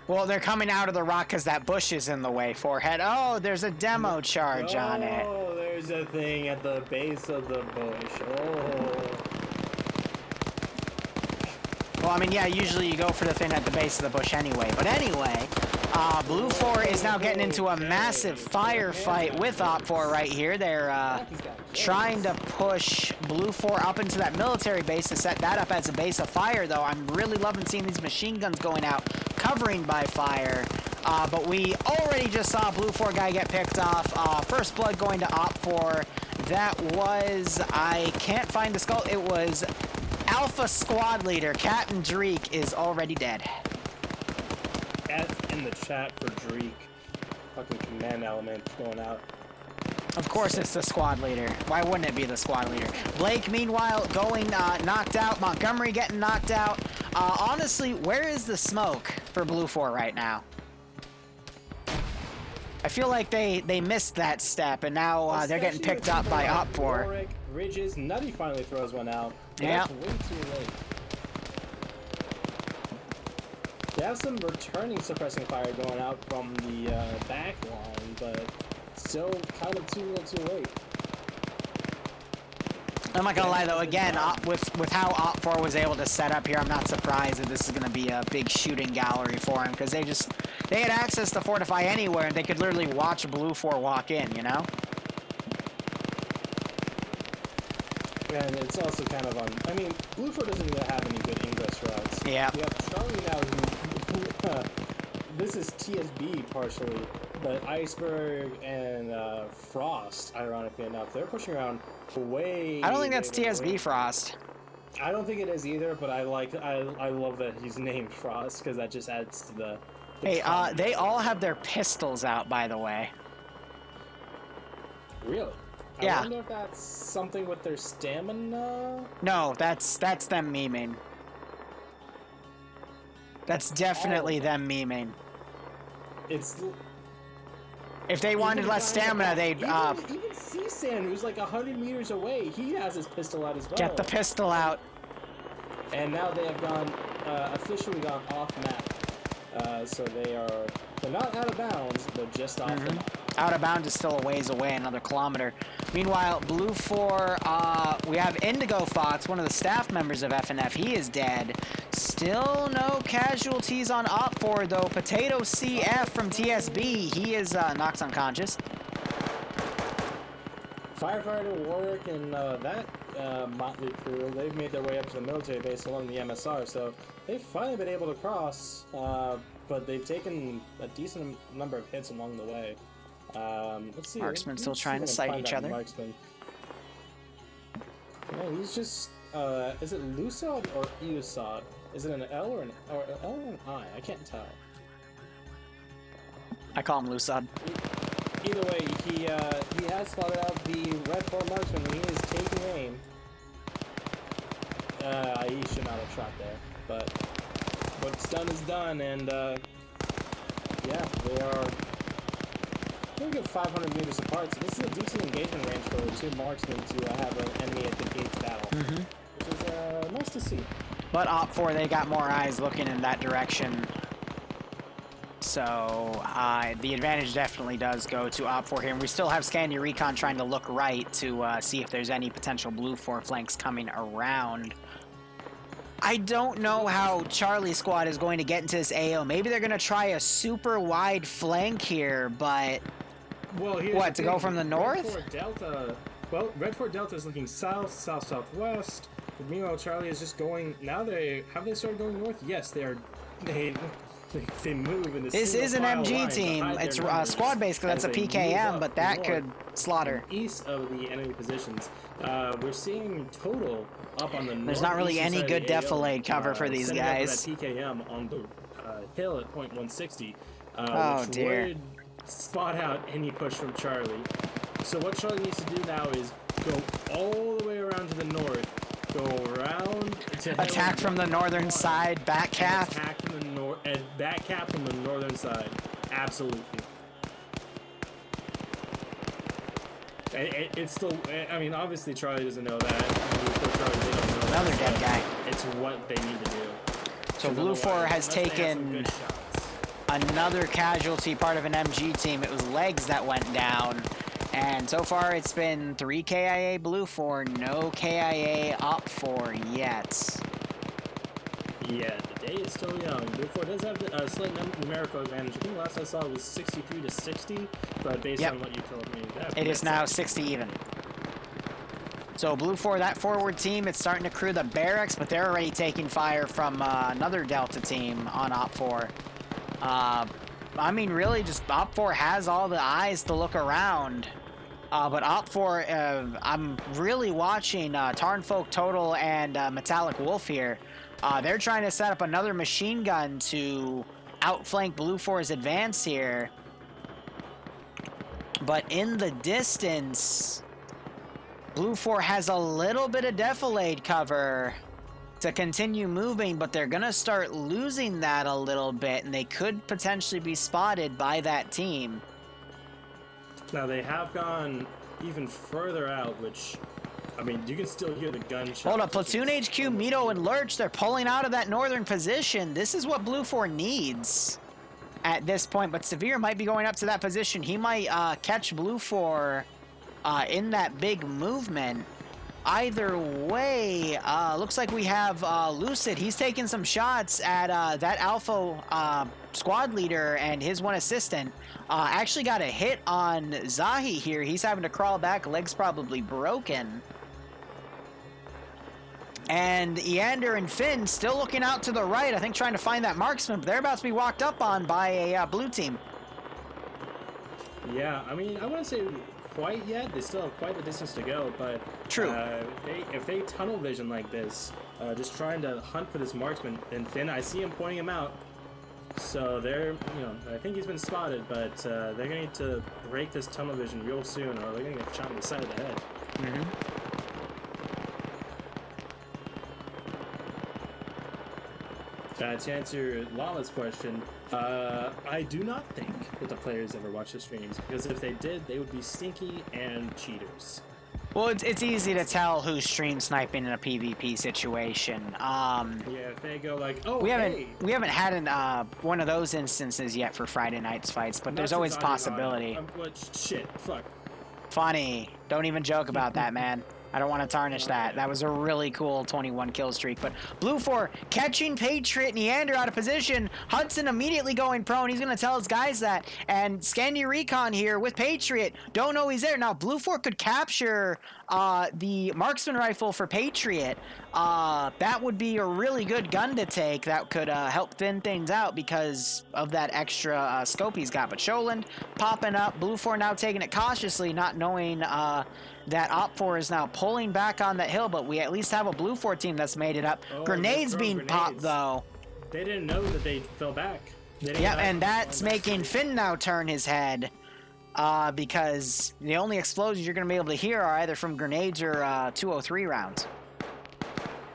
Speaker 1: Well, they're coming out of the rock because that bush is in the way, forehead. Oh, there's a demo charge on it.
Speaker 15: Oh, there's a thing at the base of the bush. Oh.
Speaker 1: Well, I mean, yeah, usually you go for the thing at the base of the bush anyway. But anyway, Blue 4 is now getting into a massive firefight with Op 4 right here. They're trying to push Blue 4 up into that military base to set that up as a base of fire, though. I'm really loving seeing these machine guns going out, covering by fire. But we already just saw Blue 4 guy get picked off. First blood going to Op 4. That was, I can't find the skull. It was Alpha Squad Leader, Captain Dreek, is already dead.
Speaker 15: F in the chat for Dreek. Fucking command element going out.
Speaker 1: Of course it's the squad leader. Why wouldn't it be the squad leader? Blake, meanwhile, going knocked out. Montgomery getting knocked out. Honestly, where is the smoke for Blue 4 right now? I feel like they missed that step, and now they're getting picked up by Op 4.
Speaker 15: Ridges, Nutty finally throws one out.
Speaker 1: Yeah.
Speaker 15: That's way too late. They have some returning suppressing fire going out from the back line, but still kind of too late.
Speaker 1: I'm not gonna lie though, again, with how Op 4 was able to set up here, I'm not surprised that this is gonna be a big shooting gallery for him, because they had access to Fortify anywhere, and they could literally watch Blue 4 walk in, you know?
Speaker 15: And it's also kind of I mean, Blue 4 doesn't even have any good ingress routes.
Speaker 1: Yeah.
Speaker 15: We have Charlie now who this is TSB partially, but Iceberg and Frost, ironically enough, they're pushing around way.
Speaker 1: I don't think that's TSB Frost.
Speaker 15: I don't think it is either, but I love that he's named Frost because that just adds to the
Speaker 1: Hey, they all have their pistols out, by the way.
Speaker 15: Really?
Speaker 1: Yeah.
Speaker 15: I wonder if that's something with their stamina.
Speaker 1: No, that's them memeing. That's definitely them memeing.
Speaker 15: It's.
Speaker 1: If they wanted less stamina, they'd
Speaker 15: even C-San, who's like 100 meters away, he has his pistol out as well.
Speaker 1: Get the pistol out.
Speaker 15: And now they have gone officially gone off map. So they're not out of bounds, but just off the map.
Speaker 1: Out of bounds is still a ways away, another kilometer. Meanwhile, Blue 4, we have Indigo Fox, one of the staff members of FNF. He is dead. Still no casualties on Op 4, though. Potato CF from TSB, he is knocked unconscious.
Speaker 15: Firefighter, Warwick, and that motley crew, they've made their way up to the military base along the MSR, so they've finally been able to cross, but they've taken a decent number of hits along the way. Let's see.
Speaker 1: Marksman still trying to sight each other.
Speaker 15: Marksman. No, he's just. Is it Lusod or Eusod? Is it an L or an I? I can't tell.
Speaker 1: I call him Lusod.
Speaker 15: Either way, he has spotted out the Red 4 Marksman and he is taking aim. He should not have shot there, but what's done is done, and yeah, they are. We're good 500 meters apart, so this is a decent engagement range for the two marksmen to have an enemy at the gates battle, which is nice to see.
Speaker 1: But Op 4, they got more eyes looking in that direction. So the advantage definitely does go to Op 4 here. And we still have Scandia Recon trying to look right to see if there's any potential Blue 4 flanks coming around. I don't know how Charlie Squad is going to get into this AO. Maybe they're going to try a super wide flank here, but...
Speaker 15: Well,
Speaker 1: what, to go from the north?
Speaker 15: Red 4 Delta is looking south, southwest. Meanwhile, Charlie is just going. Now have they started going north? Yes, they are. They move in this.
Speaker 1: This is an MG team. It's squad based because that's a PKM, but that could slaughter.
Speaker 15: East of the enemy positions, we're seeing total up on the.
Speaker 1: There's not really any good defilade cover for these guys.
Speaker 15: That PKM on the hill at point 160.
Speaker 1: Oh dear.
Speaker 15: Would spot out any push from Charlie. So what Charlie needs to do now is go all the way around to the north, go around to
Speaker 1: attack from the northern side, back cap.
Speaker 15: Attack from the back cap from the northern side. Absolutely. It's still. I mean, obviously Charlie doesn't know that. Charlie, they don't know
Speaker 1: Another dead guy.
Speaker 15: It's what they need to do.
Speaker 1: So Blue 4 has taken another casualty, part of an MG team. It was Legs that went down. And so far it's been 3 KIA Blue 4, no KIA Op 4 yet.
Speaker 15: Yeah, the day is still young. Blue 4 does have a slight numerical advantage. I think last I saw it was 63 to 60, but based on what you told me,
Speaker 1: it is now 60 even. So Blue 4, that forward team, it's starting to crew the barracks, but they're already taking fire from another Delta team on Op 4. I mean, really, just Op 4 has all the eyes to look around. But Op 4, I'm really watching Tarnfolk Total and Metallic Wolf here. They're trying to set up another machine gun to outflank Blue 4's advance here. But in the distance, Blue 4 has a little bit of defilade cover to continue moving, but they're going to start losing that a little bit, and they could potentially be spotted by that team.
Speaker 15: Now, they have gone even further out, which, I mean, you can still hear the gunshots.
Speaker 1: Hold up, Platoon HQ, Mito, and Lurch, they're pulling out of that northern position. This is what Blue 4 needs at this point, but Severe might be going up to that position. He might catch Blue 4 in that big movement. Either way, looks like we have Lucid. He's taking some shots at that Alpha squad leader and his one assistant. Actually got a hit on Zahi here. He's having to crawl back, legs probably broken. And Eander and Finn still looking out to the right, I think trying to find that marksman, but they're about to be walked up on by a blue team.
Speaker 15: Yeah, I mean, I wouldn't say quite yet. They still have quite the distance to go, but
Speaker 1: true.
Speaker 15: If they tunnel vision like this, just trying to hunt for this marksman, and Finn, I see him pointing him out. So they're, you know, I think he's been spotted, but they're going to need to break this tunnel vision real soon, or they're going to get shot in the side of the head. To answer Lala's question, I do not think that the players ever watch the streams, because if they did, they would be stinky and cheaters.
Speaker 1: Well, it's easy to tell who's stream sniping in a PvP situation.
Speaker 15: Yeah, if they go like, oh,
Speaker 1: we haven't had one of those instances yet for Friday night's fights, but there's always a possibility.
Speaker 15: Shit, fuck.
Speaker 1: Funny. Don't even joke about that, man. I don't want to tarnish that. That was a really cool 21 kill streak. But Blue 4 catching Patriot, Neander out of position. Hudson immediately going prone. He's going to tell his guys that. And Scandi Recon here with Patriot. Don't know he's there. Now, Blue 4 could capture the marksman rifle for Patriot. That would be a really good gun to take. That could help thin things out because of that extra scope he's got. But Sholand popping up. Blue 4 now taking it cautiously, not knowing that Op 4 is now pulling back on that hill, but we at least have a Blue 4 team that's made it up. Grenades being popped, though.
Speaker 15: They didn't know that they fell back.
Speaker 1: Yeah, and that's making Finn now turn his head, because the only explosions you're going to be able to hear are either from grenades or 203 rounds.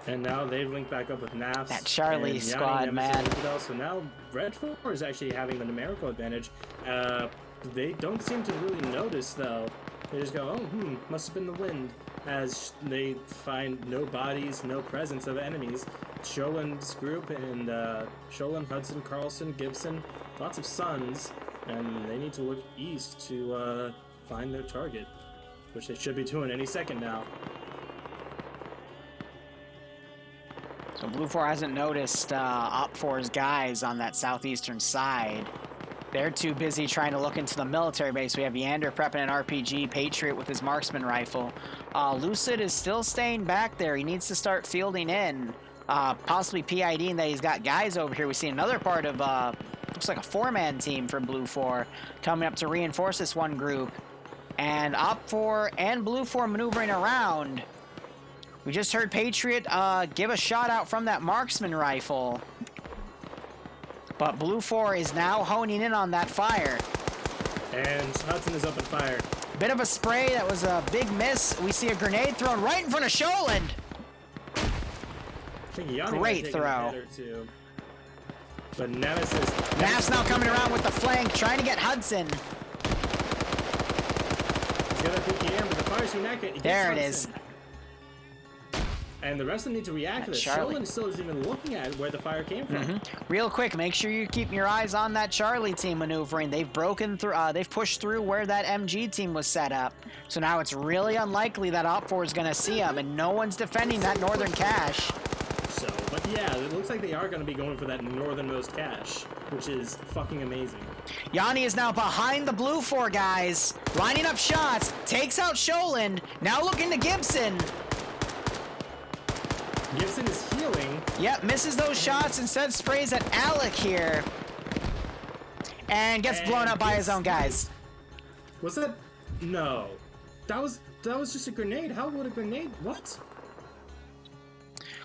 Speaker 15: And now they've linked back up with NAFs.
Speaker 1: That Charlie squad, man.
Speaker 15: So now Red 4 is actually having the numerical advantage. They don't seem to really notice, though. They just go, oh, must have been the wind, as they find no bodies, no presence of enemies. Sholand's group and Sholand, Hudson, Carlson, Gibson, lots of suns, and they need to look east to find their target, which they should be doing any second now.
Speaker 1: So Blue 4 hasn't noticed Op 4's guys on that southeastern side. They're too busy trying to look into the military base. We have Yander prepping an RPG, Patriot with his marksman rifle. Lucid is still staying back there. He needs to start fielding in, possibly PIDing that he's got guys over here. We see another part of, looks like a 4-man team from Blue 4 coming up to reinforce this one group. And Op 4 and Blue 4 maneuvering around. We just heard Patriot give a shot out from that marksman rifle. But Blue 4 is now honing in on that fire.
Speaker 15: And Hudson is up in fire.
Speaker 1: Bit of a spray. That was a big miss. We see a grenade thrown right in front of Sholand. Great throw.
Speaker 15: But Nemesis...
Speaker 1: Naf's now coming around with the flank, trying to get Hudson.
Speaker 15: He's gonna peek here, but the fire's inaccurate.
Speaker 1: There it is.
Speaker 15: And the rest of them need to react to this. Charlie still isn't even looking at where the fire came from.
Speaker 1: Real quick, make sure you keep your eyes on that Charlie team maneuvering. They've broken through, they've pushed through where that MG team was set up. So now it's really unlikely that Op4 is going to see them, and no one's defending that northern cache.
Speaker 15: So, but yeah, it looks like they are going to be going for that northernmost cache, which is fucking amazing.
Speaker 1: Yanni is now behind the blue 4 guys, lining up shots, takes out Sholand, now looking to Gibson.
Speaker 15: Gibson is healing.
Speaker 1: Yep, misses those shots, instead sprays at Alec here. And gets blown up by his own guys.
Speaker 15: Was that? No. That was just a grenade. How would a grenade? What?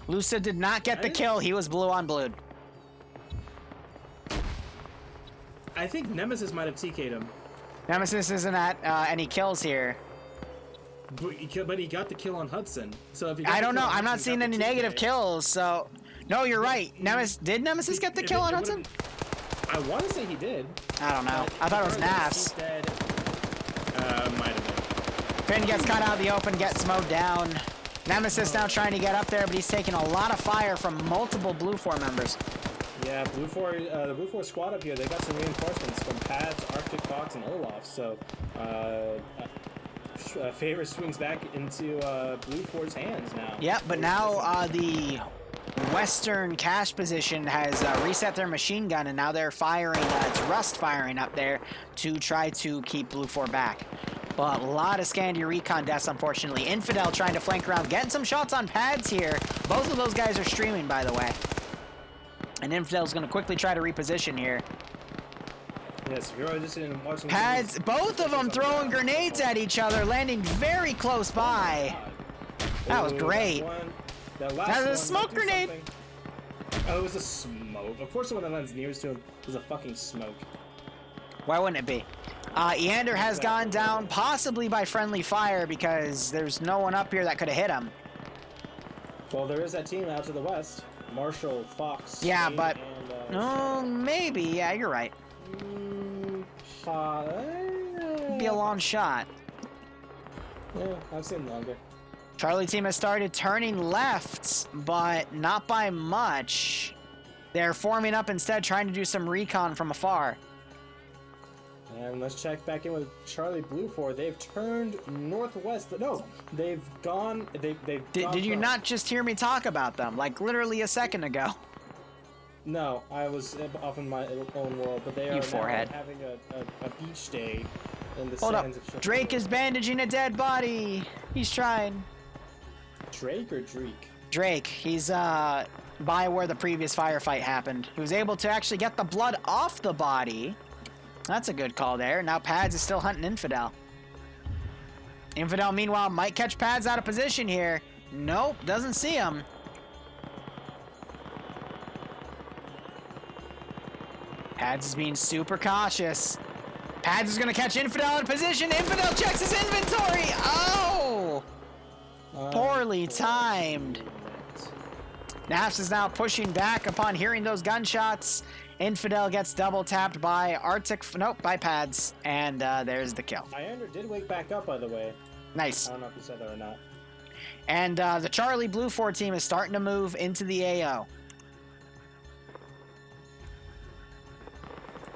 Speaker 1: Lusa did not get the kill. He was blue on blue.
Speaker 15: I think Nemesis might have TK'd him.
Speaker 1: Nemesis isn't at any kills here.
Speaker 15: But he got the kill on Hudson. So if he
Speaker 1: I don't know. I'm not seeing any negative kills. So no, you're right. Did Nemesis get the kill on Hudson?
Speaker 15: I want to say he did.
Speaker 1: I don't know. I thought it was Nafs.
Speaker 15: Might have been.
Speaker 1: Finn gets cut out of the open, gets mowed down. Nemesis now trying to get up there, but he's taking a lot of fire from multiple Blue 4 members.
Speaker 15: Yeah, Blue 4, the Blue 4 squad up here, they got some reinforcements from Pads, Arctic Fox, and Olaf. So, favor swings back into Blue 4's hands now.
Speaker 1: Yep, but now the western cache position has reset their machine gun, and now they're firing, it's Rust firing up there to try to keep Blue 4 back. But a lot of Scandi recon deaths, unfortunately. Infidel trying to flank around, getting some shots on Pads here. Both of those guys are streaming, by the way. And Infidel's going to quickly try to reposition here.
Speaker 15: Yes, if you're interested in watching...
Speaker 1: Pads, both of them throwing grenades at each other, landing very close by. That was great.
Speaker 15: That
Speaker 1: was a smoke grenade.
Speaker 15: Oh, it was a smoke. Of course the one that lands nearest to him is a fucking smoke.
Speaker 1: Why wouldn't it be? Eander has gone down, possibly by friendly fire, because there's no one up here that could have hit him.
Speaker 15: Well, there is that team out to the west. Marshall, Fox.
Speaker 1: Yeah,
Speaker 15: Kane,
Speaker 1: but...
Speaker 15: and,
Speaker 1: maybe. Yeah, you're right. Be a long shot.
Speaker 15: Yeah, I've seen longer.
Speaker 1: Charlie team has started turning left, but not by much. They're forming up instead, trying to do some recon from afar.
Speaker 15: And let's check back in with Charlie Blue 4. They've turned northwest. No, they've gone.
Speaker 1: Did you not just hear me talk about them? Like literally a second ago.
Speaker 15: No, I was off in my own world, but they are now having a beach day in the sands of Chicago.
Speaker 1: Drake is bandaging a dead body. He's trying.
Speaker 15: Drake or Drake?
Speaker 1: Drake. He's by where the previous firefight happened. He was able to actually get the blood off the body. That's a good call there. Now Pads is still hunting Infidel. Infidel, meanwhile, might catch Pads out of position here. Nope, doesn't see him. Pads is being super cautious. Pads is going to catch Infidel out of position. Infidel checks his inventory. Oh! Poorly timed. Nafs is now pushing back upon hearing those gunshots. Infidel gets double tapped by by Pads, and there's the kill.
Speaker 15: Iander did wake back up, by the way.
Speaker 1: Nice.
Speaker 15: I don't know if you said that or not.
Speaker 1: And the Charlie Blue 4 team is starting to move into the AO.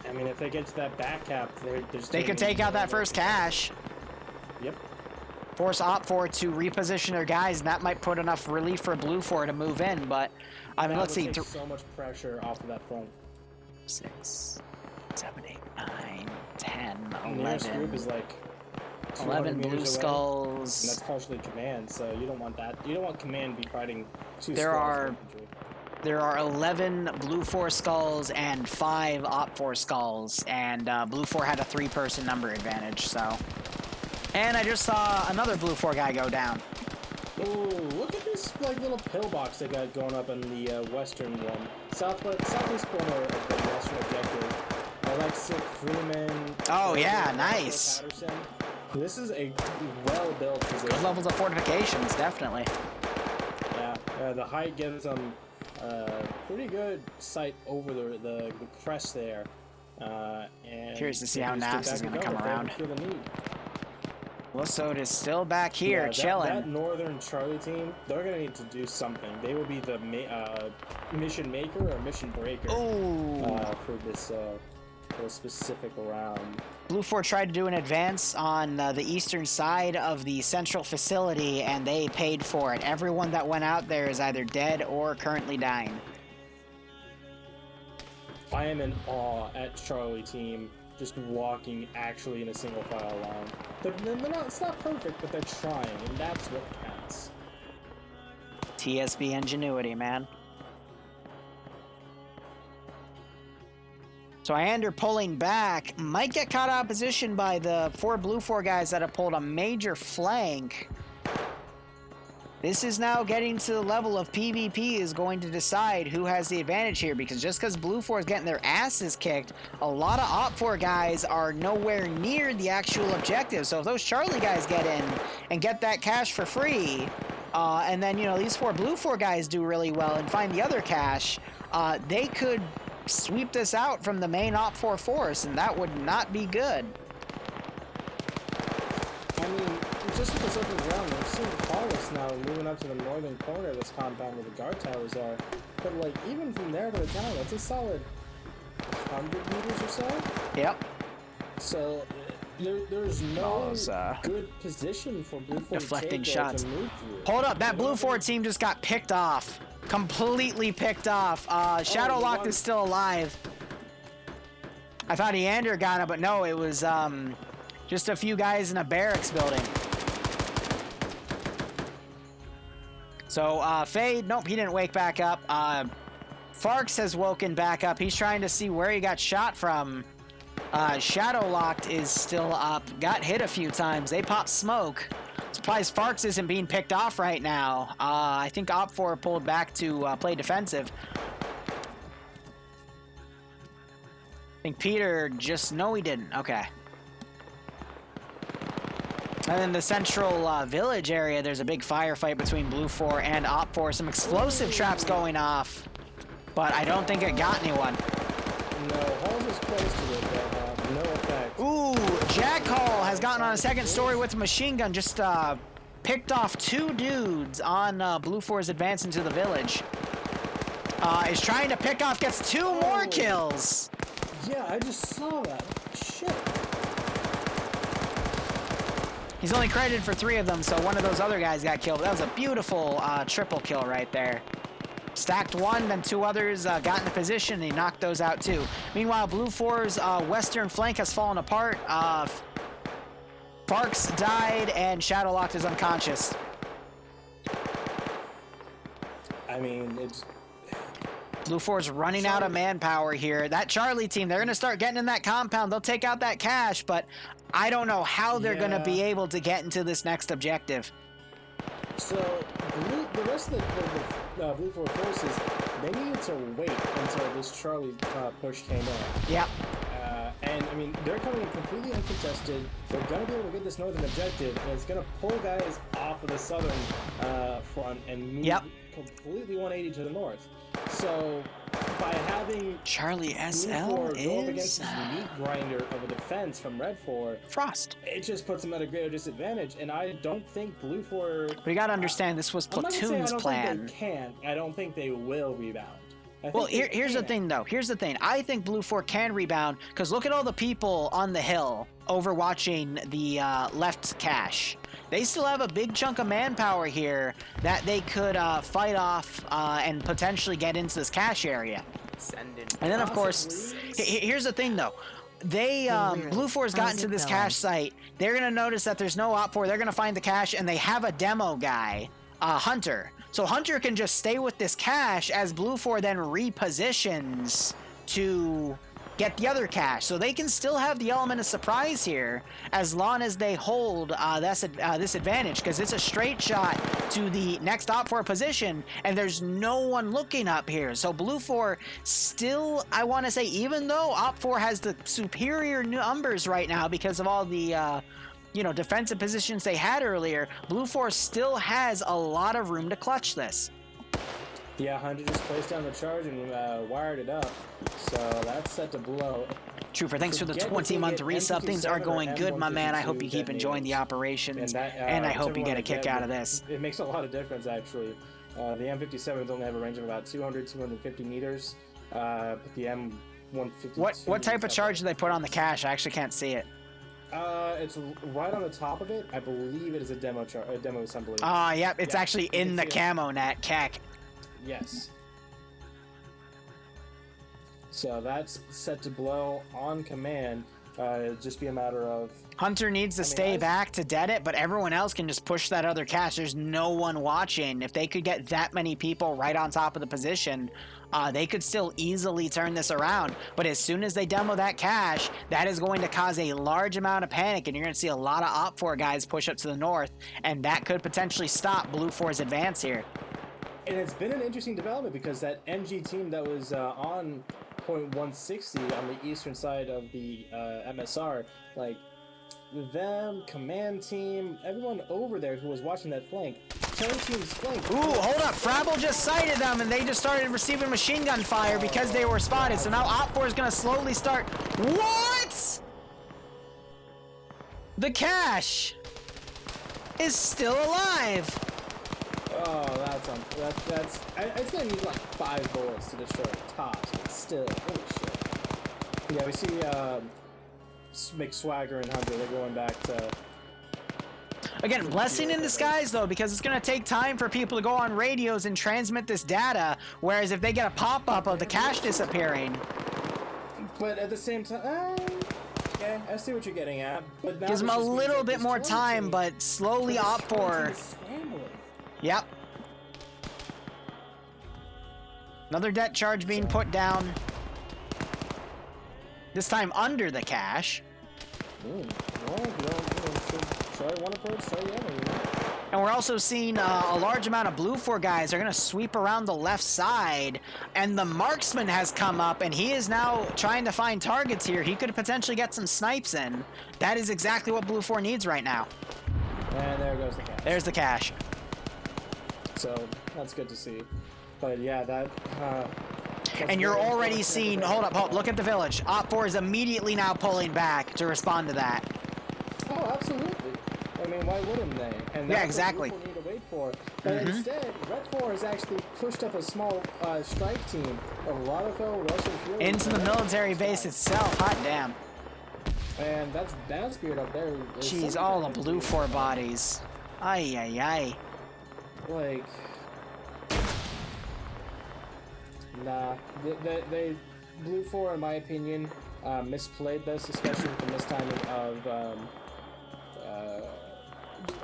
Speaker 15: I mean, if they get to that back cap,
Speaker 1: they could take out that first cache.
Speaker 15: Yep.
Speaker 1: Force Op4 to reposition their guys, and that might put enough relief for Blue 4 to move in. But I mean, let's see.
Speaker 15: Take so much pressure off of that front.
Speaker 1: 6, 7, 8, 9, 10,
Speaker 15: The nearest
Speaker 1: 11.
Speaker 15: group is like
Speaker 1: 11 blue
Speaker 15: away,
Speaker 1: skulls.
Speaker 15: And that's partially command, so you don't want that. You don't want command to be fighting two
Speaker 1: There
Speaker 15: squads.
Speaker 1: are 11 blue 4 skulls and 5 op 4 skulls, and blue 4 had a 3-person number advantage. So, and I just saw another blue 4 guy go down.
Speaker 15: Oh, look at this like little pillbox they got going up in the western one, southeast corner of the western objective. Alexic Freeman.
Speaker 1: Oh yeah, nice.
Speaker 15: Patterson. This is a well-built position.
Speaker 1: Good levels of fortifications, definitely.
Speaker 15: Yeah, the height gives them pretty good sight over the crest there. And
Speaker 1: Curious to see how
Speaker 15: just get
Speaker 1: Nas
Speaker 15: back
Speaker 1: is going to
Speaker 15: and
Speaker 1: come
Speaker 15: go if they
Speaker 1: around.
Speaker 15: feel the need.
Speaker 1: Wilsode is still back here,
Speaker 15: Yeah,
Speaker 1: chilling.
Speaker 15: That northern Charlie team, they're going to need to do something. They will be the mission maker or mission breaker for this specific round.
Speaker 1: Blue 4 tried to do an advance on the eastern side of the central facility, and they paid for it. Everyone that went out there is either dead or currently dying.
Speaker 15: I am in awe at Charlie team just walking actually in a single file line. It's not perfect, but they're trying, and that's what counts.
Speaker 1: TSB ingenuity, man. So Iander pulling back, might get caught out of position by the 4 Blue 4 guys that have pulled a major flank. This is now getting to the level of PvP is going to decide who has the advantage here, because just because Blue 4 is getting their asses kicked, a lot of Op 4 guys are nowhere near the actual objective. So if those Charlie guys get in and get that cash for free, and then, you know, these 4 Blue 4 guys do really well and find the other cash, they could sweep this out from the main Op 4 force, and that would not be good.
Speaker 15: I mean, just with this open ground, we're seeing Paulus now moving up to the northern corner of this compound where the guard towers are. But, like, even from there to the town, that's a solid 100 meters or so.
Speaker 1: Yep.
Speaker 15: So, there's no good position for Blue 4
Speaker 1: deflecting
Speaker 15: to take
Speaker 1: shots.
Speaker 15: to move through.
Speaker 1: Hold up, that Blue 4 team just got picked off. Completely picked off. Shadowlocked is still alive. I thought Iander got him, but no, it was just a few guys in a barracks building. So Fade, nope, he didn't wake back up. Farks has woken back up. He's trying to see where he got shot from. Shadowlocked is still up. Got hit a few times. They popped smoke. Surprised Farks isn't being picked off right now. I think Op 4 pulled back to play defensive. I think Peter just... No, he didn't. Okay. And then the central village area, there's a big firefight between Blue 4 and Op 4. Some explosive traps going off, but I don't think it got anyone.
Speaker 15: No, Halls is close to it, but no effect.
Speaker 1: Ooh, Jack Hall has gotten on a second story with a machine gun. Just picked off 2 dudes on Blue 4's advance into the village. Is trying to pick off, gets 2 more kills.
Speaker 15: Yeah, I just saw that. Shit.
Speaker 1: He's only credited for 3 of them, so one of those other guys got killed. That was a beautiful triple kill right there. Stacked 1, then 2 others got into position, and he knocked those out too. Meanwhile, Blue 4's western flank has fallen apart. Farks died, and Shadowlocked is unconscious.
Speaker 15: I mean, it's...
Speaker 1: Blue 4's running out of manpower here. That Charlie team, they're going to start getting in that compound. They'll take out that cash, but I don't know how they're going to be able to get into this next objective.
Speaker 15: So, the rest of the Blue 4 forces, they needed to wait until this Charlie push came in.
Speaker 1: Yep.
Speaker 15: And, I mean, they're coming in completely uncontested. They're going to be able to get this northern objective, and it's going to pull guys off of the southern front and move completely 180 to the north. So, by having
Speaker 1: Charlie SL
Speaker 15: go up against
Speaker 1: is
Speaker 15: this meat grinder of a defense from Red 4,
Speaker 1: Frost.
Speaker 15: It just puts them at a greater disadvantage, and I don't think Blue 4...
Speaker 1: We gotta understand this was Platoon's plan.
Speaker 15: I don't think they can. I don't think they will rebound.
Speaker 1: Well, here's the thing, though. Here's the thing. I think Blue 4 can rebound, because look at all the people on the hill overwatching the left cache. They still have a big chunk of manpower here that they could fight off and potentially get into this cache area. And then, of course, here's the thing, though. They, Blue 4's gotten to this cache site. They're going to notice that there's no Op 4. They're going to find the cache, and they have a demo guy, Hunter. So Hunter can just stay with this cache as Blue 4 then repositions to get the other cache. So they can still have the element of surprise here as long as they hold this advantage, because it's a straight shot to the next Op 4 position, and there's no one looking up here. So Blue 4 still, I want to say, even though Op 4 has the superior numbers right now because of all the defensive positions they had earlier, Blue 4 still has a lot of room to clutch this.
Speaker 15: Yeah, 100 just placed down the charge and wired it up. So that's set to blow.
Speaker 1: Trooper, thanks for the 20-month resub. Things are going good, my man. I hope you keep enjoying the operations, and I hope you get a kick out of this.
Speaker 15: It makes a lot of difference, actually. The M57s only have a range of about 200, 250 meters, but the M152...
Speaker 1: What type of charge do they put on the cache? I actually can't see it.
Speaker 15: It's right on the top of it. I believe it is a demo assembly.
Speaker 1: Yep, it's actually in the camo net, cac.
Speaker 15: Yes. So that's set to blow on command. It'd just be a matter of...
Speaker 1: Hunter needs to stay back to dead it, but everyone else can just push that other cache. There's no one watching. If they could get that many people right on top of the position, they could still easily turn this around. But as soon as they demo that cache, that is going to cause a large amount of panic, and you're going to see a lot of Op4 guys push up to the north, and that could potentially stop Blue 4's advance here.
Speaker 15: And it's been an interesting development because that MG team that was on point 160 on the eastern side of the MSR, like them, command team, everyone over there who was watching that flank, Charlie team's flank.
Speaker 1: Ooh, hold up. Frabble just sighted them, and they just started receiving machine gun fire because they were spotted. So now Op4 is going to slowly start... What? The cache is still alive.
Speaker 15: Oh, that's it's gonna need like 5 bullets to destroy it tops, but still, holy shit. Yeah, we see McSwagger and Hunter, they're going back to...
Speaker 1: Again, blessing in disguise though, because it's gonna take time for people to go on radios and transmit this data, whereas if they get a pop-up of the cache disappearing...
Speaker 15: But at the same time... yeah, I see what you're getting at. But
Speaker 1: gives them a little bit more time, but slowly Op4... Yep. Another det charge being put down. This time under the cache. And we're also seeing a large amount of Blue 4 guys are going to sweep around the left side. And the marksman has come up, and he is now trying to find targets here. He could potentially get some snipes in. That is exactly what Blue 4 needs right now.
Speaker 15: And there goes the cache.
Speaker 1: There's the cache.
Speaker 15: So that's good to see. But yeah, that...
Speaker 1: and you're already seeing... Hold up, look at the village. Op4 is immediately now pulling back to respond to that.
Speaker 15: Oh, absolutely. I mean, why wouldn't they? And
Speaker 1: yeah, exactly.
Speaker 15: What people need to wait for. But instead, Red 4 has actually pushed up a small strike team of Radical, Russian Fury...
Speaker 1: into the military base itself. Hot damn.
Speaker 15: And that's Downspirit up there.
Speaker 1: Jeez, all the Blue 4 bodies. Ay, ay, ay.
Speaker 15: Like... Nah, they Blue 4, in my opinion, misplayed this, especially with the mistiming of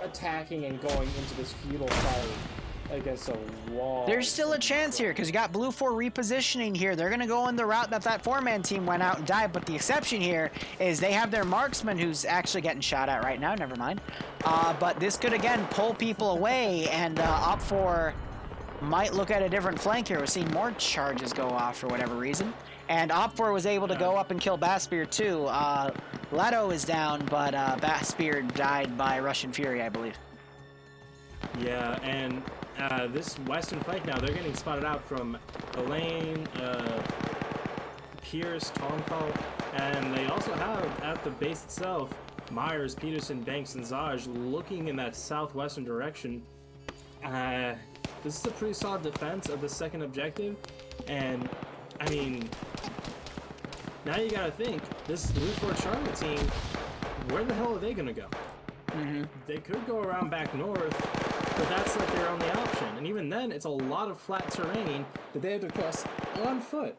Speaker 15: attacking and going into this feudal fight against a wall.
Speaker 1: There's still a chance here because you got Blue 4 repositioning here. They're going to go in the route that 4-man team went out and died, but the exception here is they have their marksman who's actually getting shot at right now. Never mind. But this could, again, pull people away, and Op4 might look at a different flank here. We're seeing more charges go off for whatever reason. And Op4 was able to go up and kill Basspear too. Leto is down, but Basspear died by Russian Fury, I believe.
Speaker 15: Yeah, and this western flank now, they're getting spotted out from Elaine, Pierce, Tonfall, and they also have at the base itself Myers, Peterson, Banks, and Zaj looking in that southwestern direction. This is a pretty solid defense of the second objective, and I mean, now you gotta think, this Blue 4 Charlie team, where the hell are they gonna go? They could go around back north, but that's like their only option, and even then, it's a lot of flat terrain that they have to cross on foot.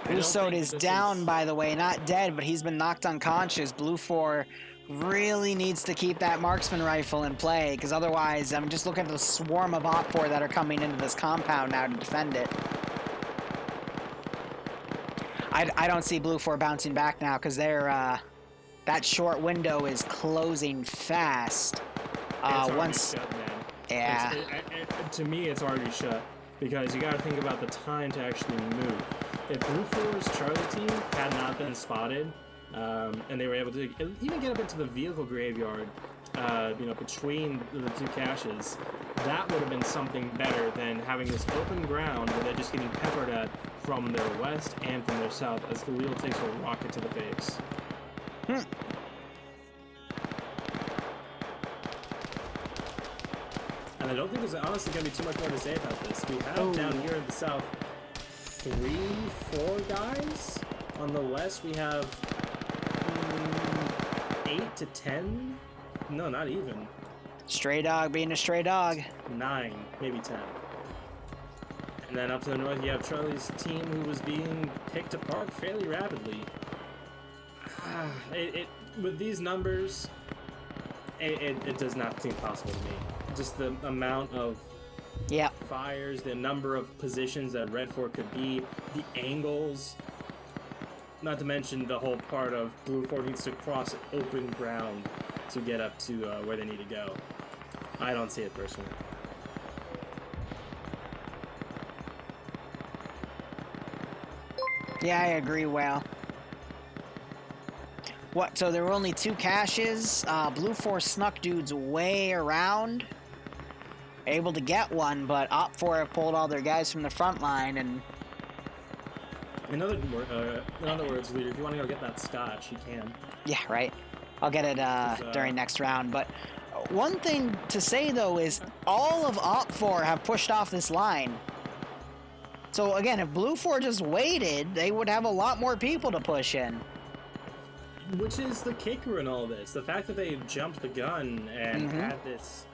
Speaker 1: Usold is down, by the way, not dead, but he's been knocked unconscious. Blue 4 really needs to keep that marksman rifle in play, because otherwise, I'm just looking at the swarm of Op4 that are coming into this compound now to defend it. I don't see Blue 4 bouncing back now, because they're, that short window is closing fast. Once...
Speaker 15: Shut, man.
Speaker 1: Yeah.
Speaker 15: To me, it's already shut, because you gotta think about the time to actually move. If Blue 4's Charlie team had not been spotted, and they were able to even get up into the vehicle graveyard, between the two caches. That would have been something better than having this open ground where they're just getting peppered at from their west and from their south as the wheel takes a rocket to the face. And I don't think there's honestly going to be too much more to say about this. We have down here in the south 3-4 guys. On the west, we have 8 to 10. No, not even.
Speaker 1: Stray dog being a stray dog.
Speaker 15: 9, maybe 10. And then up to the north, you have Charlie's team, who was being picked apart fairly rapidly. With these numbers, it does not seem possible to me. Just the amount of fires, the number of positions that Red 4 could be, the angles, not to mention the whole part of Blue 4 needs to cross open ground to get up to where they need to go. I don't see it personally.
Speaker 1: Yeah, I agree, Well. What, so there were only 2 caches? Blue 4 snuck dudes way around. Able to get one, but Op 4 have pulled all their guys from the front line, and...
Speaker 15: In other words, Leader, if you want to go get that scotch, you can.
Speaker 1: Yeah, right. I'll get it during next round, but one thing to say, though, is all of Op 4 have pushed off this line. So, again, if Blue 4 just waited, they would have a lot more people to push in.
Speaker 15: Which is the kicker in all this. The fact that they jumped the gun and had this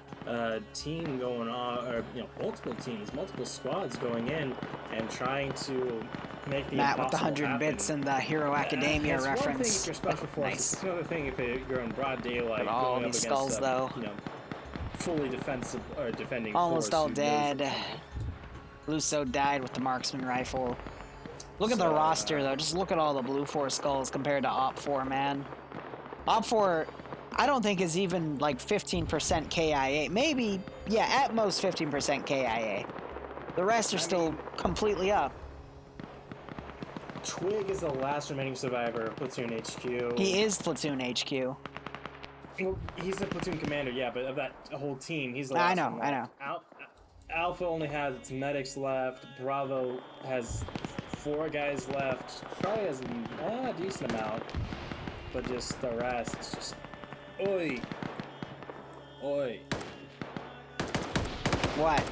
Speaker 15: team going on, or multiple teams, multiple squads going in and trying to make the
Speaker 1: Matt with the
Speaker 15: impossible
Speaker 1: 100
Speaker 15: happen.
Speaker 1: bits and the Hero Academia
Speaker 15: It's
Speaker 1: reference.
Speaker 15: one thing if you're special forces.
Speaker 1: Nice.
Speaker 15: It's another thing if you're in broad daylight.
Speaker 1: All
Speaker 15: going up
Speaker 1: these
Speaker 15: against
Speaker 1: skulls, though.
Speaker 15: Fully defensive or defending.
Speaker 1: Almost
Speaker 15: force
Speaker 1: all
Speaker 15: who knows
Speaker 1: dead.
Speaker 15: it.
Speaker 1: Luso died with the marksman rifle. Look at the roster, though. Just look at all the Blue 4 skulls compared to Op 4, man. Op 4, I don't think is even like 15% KIA. Maybe, yeah, at most 15% KIA. The rest are still completely up.
Speaker 15: Twig is the last remaining survivor of Platoon HQ.
Speaker 1: He is Platoon HQ.
Speaker 15: Well, he's the platoon commander, yeah, but of that whole team, he's the
Speaker 1: I
Speaker 15: last
Speaker 1: know,
Speaker 15: one
Speaker 1: I
Speaker 15: left. Alpha only has its medics left. Bravo has 4 guys left. Charlie has a decent amount, but just the rest, it's just oi.
Speaker 1: What?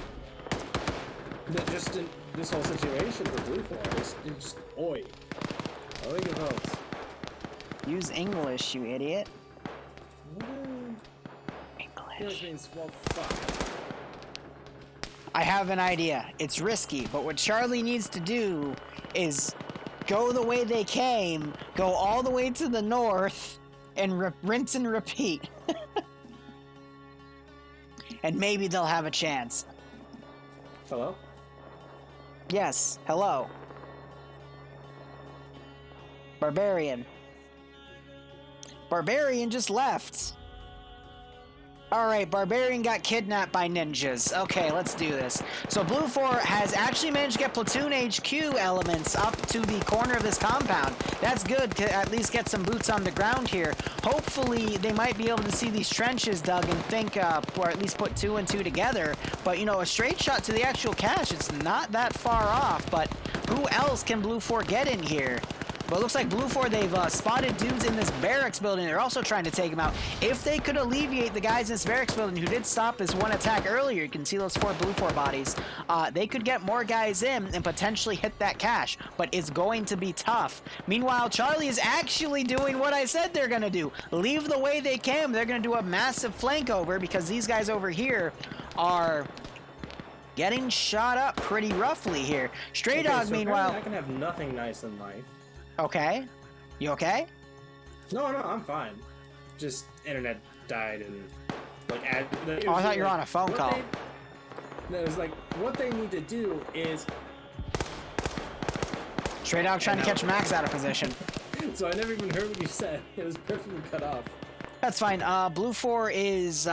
Speaker 15: Just in this whole situation for Blue 4, it's just oi. Oi, good votes.
Speaker 1: Use English, you idiot.
Speaker 15: English means, well, fuck.
Speaker 1: I have an idea. It's risky, but what Charlie needs to do is go the way they came, go all the way to the north, and rinse and repeat. And maybe they'll have a chance.
Speaker 15: Hello?
Speaker 1: Yes, hello. Barbarian. Barbarian just left. Alright, Barbarian got kidnapped by ninjas. Okay, let's do this. So Blue 4 has actually managed to get Platoon HQ elements up to the corner of this compound. That's good to at least get some boots on the ground here. Hopefully, they might be able to see these trenches dug and think, or at least put 2 and 2 together. But, a straight shot to the actual cache, it's not that far off. But who else can Blue 4 get in here? But it looks like Blue 4, they've spotted dudes in this barracks building. They're also trying to take them out. If they could alleviate the guys in this barracks building who did stop this one attack earlier, you can see those 4 Blue 4 bodies, they could get more guys in and potentially hit that cache. But it's going to be tough. Meanwhile, Charlie is actually doing what I said they're going to do. Leave the way they came. They're going to do a massive flank over because these guys over here are getting shot up pretty roughly here. Stray Dog,
Speaker 15: so
Speaker 1: meanwhile...
Speaker 15: I can have nothing nice in life.
Speaker 1: Okay. You okay?
Speaker 15: No, I'm fine. Just internet died and
Speaker 1: Oh, I thought you were on a phone call.
Speaker 15: It was like what they need to do is.
Speaker 1: Stray Dog trying to catch Max out of position.
Speaker 15: So I never even heard what you said. It was perfectly cut off.
Speaker 1: That's fine. Blue 4 is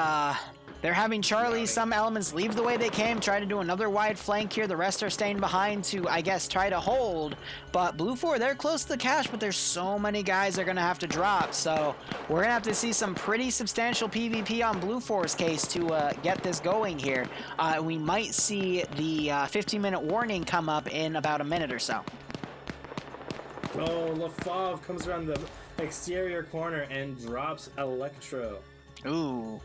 Speaker 1: They're having Charlie, some elements leave the way they came, try to do another wide flank here. The rest are staying behind to, I guess, try to hold. But Blue 4, they're close to the cache, but there's so many guys they're going to have to drop. So we're going to have to see some pretty substantial PvP on Blue 4's case to get this going here. We might see the 15-minute warning come up in about a minute or so.
Speaker 15: Oh, LaFave comes around the exterior corner and drops Electro.
Speaker 1: Ooh.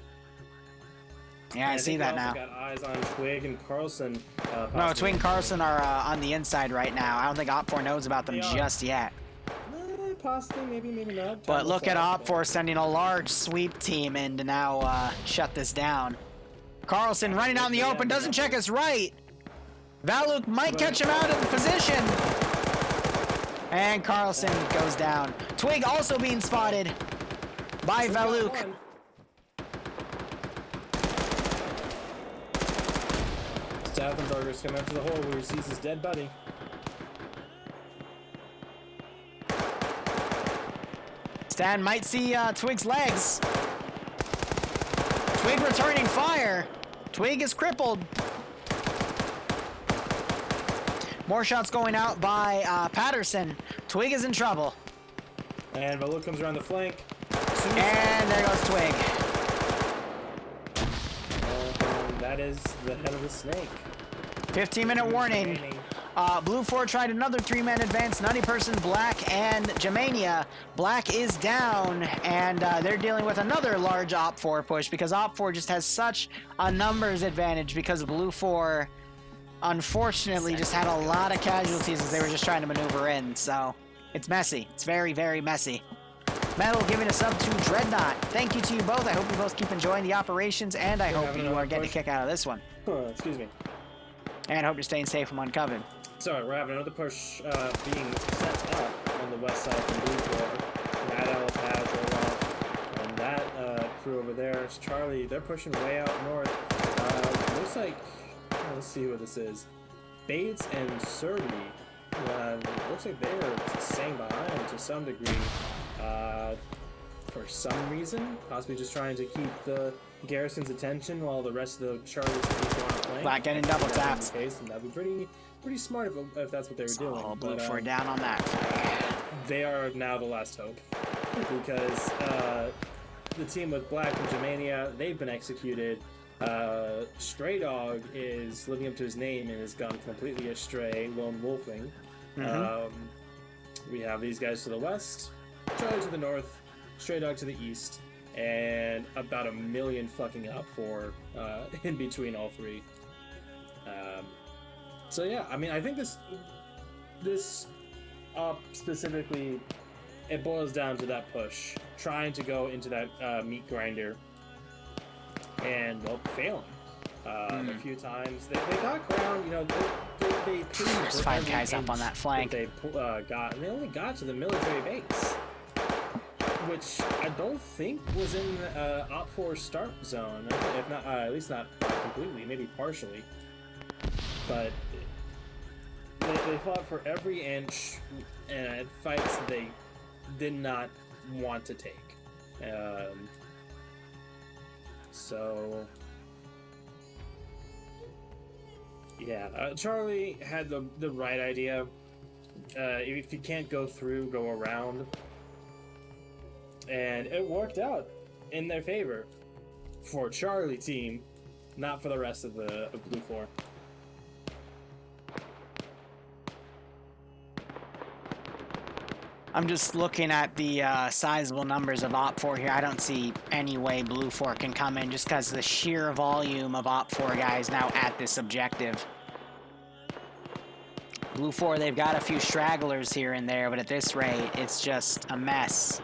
Speaker 1: Yeah, I see that now.
Speaker 15: Got eyes on Twig and Carlson.
Speaker 1: No, Twig and Carlson are on the inside right now. I don't think Op4 knows about them just yet.
Speaker 15: Possibly, maybe not.
Speaker 1: But look at Op4 sending a large sweep team in to now shut this down. Carlson running out in the open, doesn't check his right. Valuk might catch him out of the position. And Carlson goes down. Twig also being spotted by Valuk.
Speaker 15: Staffenberger's come out to the hole where he sees his dead buddy.
Speaker 1: Stan might see Twig's legs. Twig returning fire. Twig is crippled. More shots going out by Patterson. Twig is in trouble.
Speaker 15: And Valuk comes around the flank.
Speaker 1: And there goes Twig.
Speaker 15: And that is the head of the snake.
Speaker 1: 15-minute warning. Blue 4 tried another 3-man advance. Nutty Person, Black, and Germania. Black is down, and they're dealing with another large Op 4 push because Op 4 just has such a numbers advantage because Blue 4, unfortunately, just had a lot of casualties as they were just trying to maneuver in. So it's messy. It's very, very messy. Metal giving a sub to Dreadnought. Thank you to you both. I hope you both keep enjoying the operations, and I hope you are getting a kick out of this one.
Speaker 15: Excuse me.
Speaker 1: And hope you're staying safe from uncovered.
Speaker 15: Sorry, we're having another push being set up on the west side from Blue 4. Mad Elf has Olaf, and that crew over there is Charlie. They're pushing way out north. Looks like, let's see what this is. Bates and Serby. Looks like they're staying behind to some degree. For some reason, possibly just trying to keep the garrison's attention while the rest of the Charlie's teams go on flank.
Speaker 1: Black getting double tapped.
Speaker 15: That'd be pretty smart if that's what they were doing.
Speaker 1: All Blue 4 down on that.
Speaker 15: They are now the last hope because the team with Black and Germania, they've been executed. Stray Dog is living up to his name and has gone completely astray, lone wolfing. We have these guys to the west, Charlie to the north, Stray Dog to the east, and about 1 million fucking up for in between all three. So yeah, I mean, I think this up specifically, it boils down to that push, trying to go into that meat grinder, and well, failing a few times. They got ground, you know. They
Speaker 1: There's 5 guys up on that flank.
Speaker 15: They and they only got to the military base, which I don't think was in Op 4's start zone, if not, at least not completely, maybe partially. But they fought for every inch, and fights they did not want to take. So yeah, Charlie had the right idea. If you can't go through, go around. And it worked out in their favor for Charlie team, not for the rest of the Blue 4.
Speaker 1: I'm just looking at the sizable numbers of Op 4 here. I don't see any way Blue 4 can come in just because of the sheer volume of Op 4 guys now at this objective. Blue 4, they've got a few stragglers here and there, but at this rate, it's just a mess.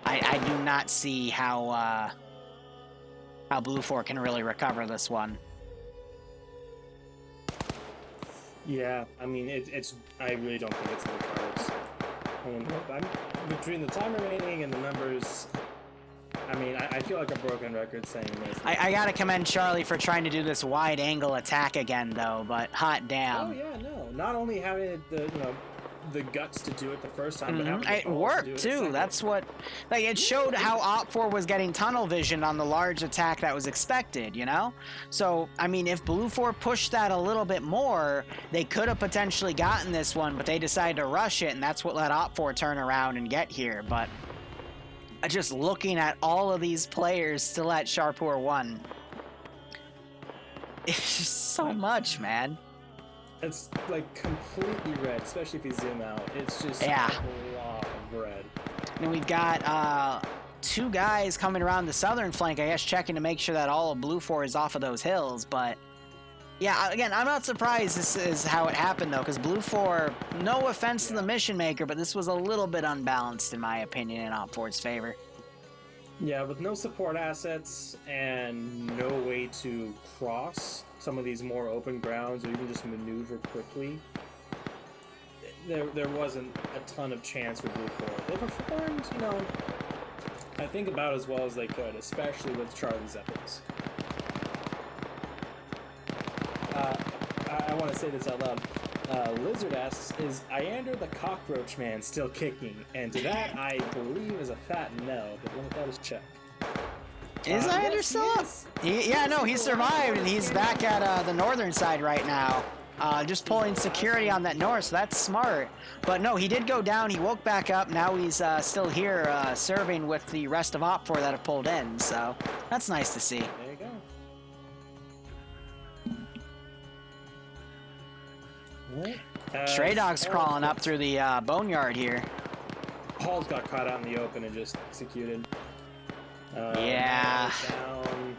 Speaker 1: I do not see how Blue 4 can really recover this one.
Speaker 15: Yeah, I mean, I really don't think it's in the cards. Between the time remaining and the numbers, I mean, I feel like a broken record saying this.
Speaker 1: I gotta commend Charlie for trying to do this wide angle attack again, though, but hot damn.
Speaker 15: Oh yeah, no. Not only having the the guts to do it the first time, but having the
Speaker 1: It
Speaker 15: balls to do
Speaker 1: worked
Speaker 15: it
Speaker 1: too.
Speaker 15: second.
Speaker 1: That's what, like, it showed how Op4 was getting tunnel vision on the large attack that was expected, you know? So, I mean, if Blue 4 pushed that a little bit more, they could have potentially gotten this one, but they decided to rush it, and that's what let Op4 turn around and get here. But just looking at all of these players still at Sharpur 1, it's just so much, man.
Speaker 15: It's like completely red, especially if you zoom out. It's just a lot of red.
Speaker 1: And we've got 2 guys coming around the southern flank, I guess, checking to make sure that all of Blue 4 is off of those hills. But yeah, again, I'm not surprised this is how it happened, though, because Blue 4, no offense to the mission maker, but this was a little bit unbalanced, in my opinion, in Op4's favor.
Speaker 15: Yeah, with no support assets and no way to cross some of these more open grounds or even just maneuver quickly, there wasn't a ton of chance for Blue 4. They performed, you know, I think about as well as they could, especially with Charlie's Zeppelins. I want to say this out loud. Lizard asks, is Iander the Cockroach Man still kicking? And to that, I believe is a fat no, but let us check.
Speaker 1: Is Iander still up? Yeah, no, he survived, and he's back at the northern side right now. Just pulling security on that north, so that's smart. But no, he did go down, he woke back up, now he's still here serving with the rest of Op4 that have pulled in, so that's nice to see.
Speaker 15: There you go.
Speaker 1: Stray Dog's crawling up through the boneyard here.
Speaker 15: Hall's got caught out in the open and just executed.
Speaker 1: Yeah.
Speaker 15: Down.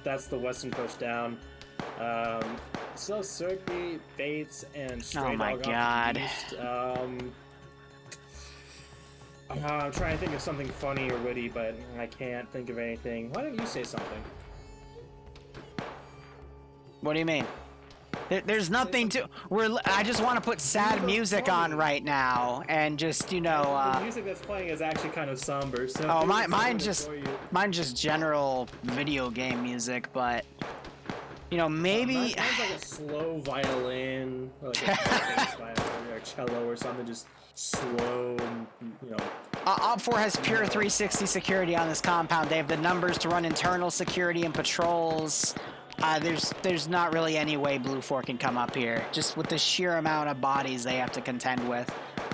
Speaker 15: That's the western push down. So Serpy, Bates, and Stray
Speaker 1: Oh my
Speaker 15: Dog
Speaker 1: God.
Speaker 15: off the east. I'm trying to think of something funny or witty, but I can't think of anything. Why don't you say something?
Speaker 1: What do you mean? There's nothing to. I just want to put sad music on right now and just, you know.
Speaker 15: The music that's playing is actually kind of somber. So
Speaker 1: Oh, mine's just general video game music, but you know, maybe.
Speaker 15: Mine's like a slow violin, or like a bass violin or cello or something, just slow, you know.
Speaker 1: Op4 has pure 360 security on this compound. They have the numbers to run internal security and patrols. There's not really any way Blue 4 can come up here, just with the sheer amount of bodies they have to contend with.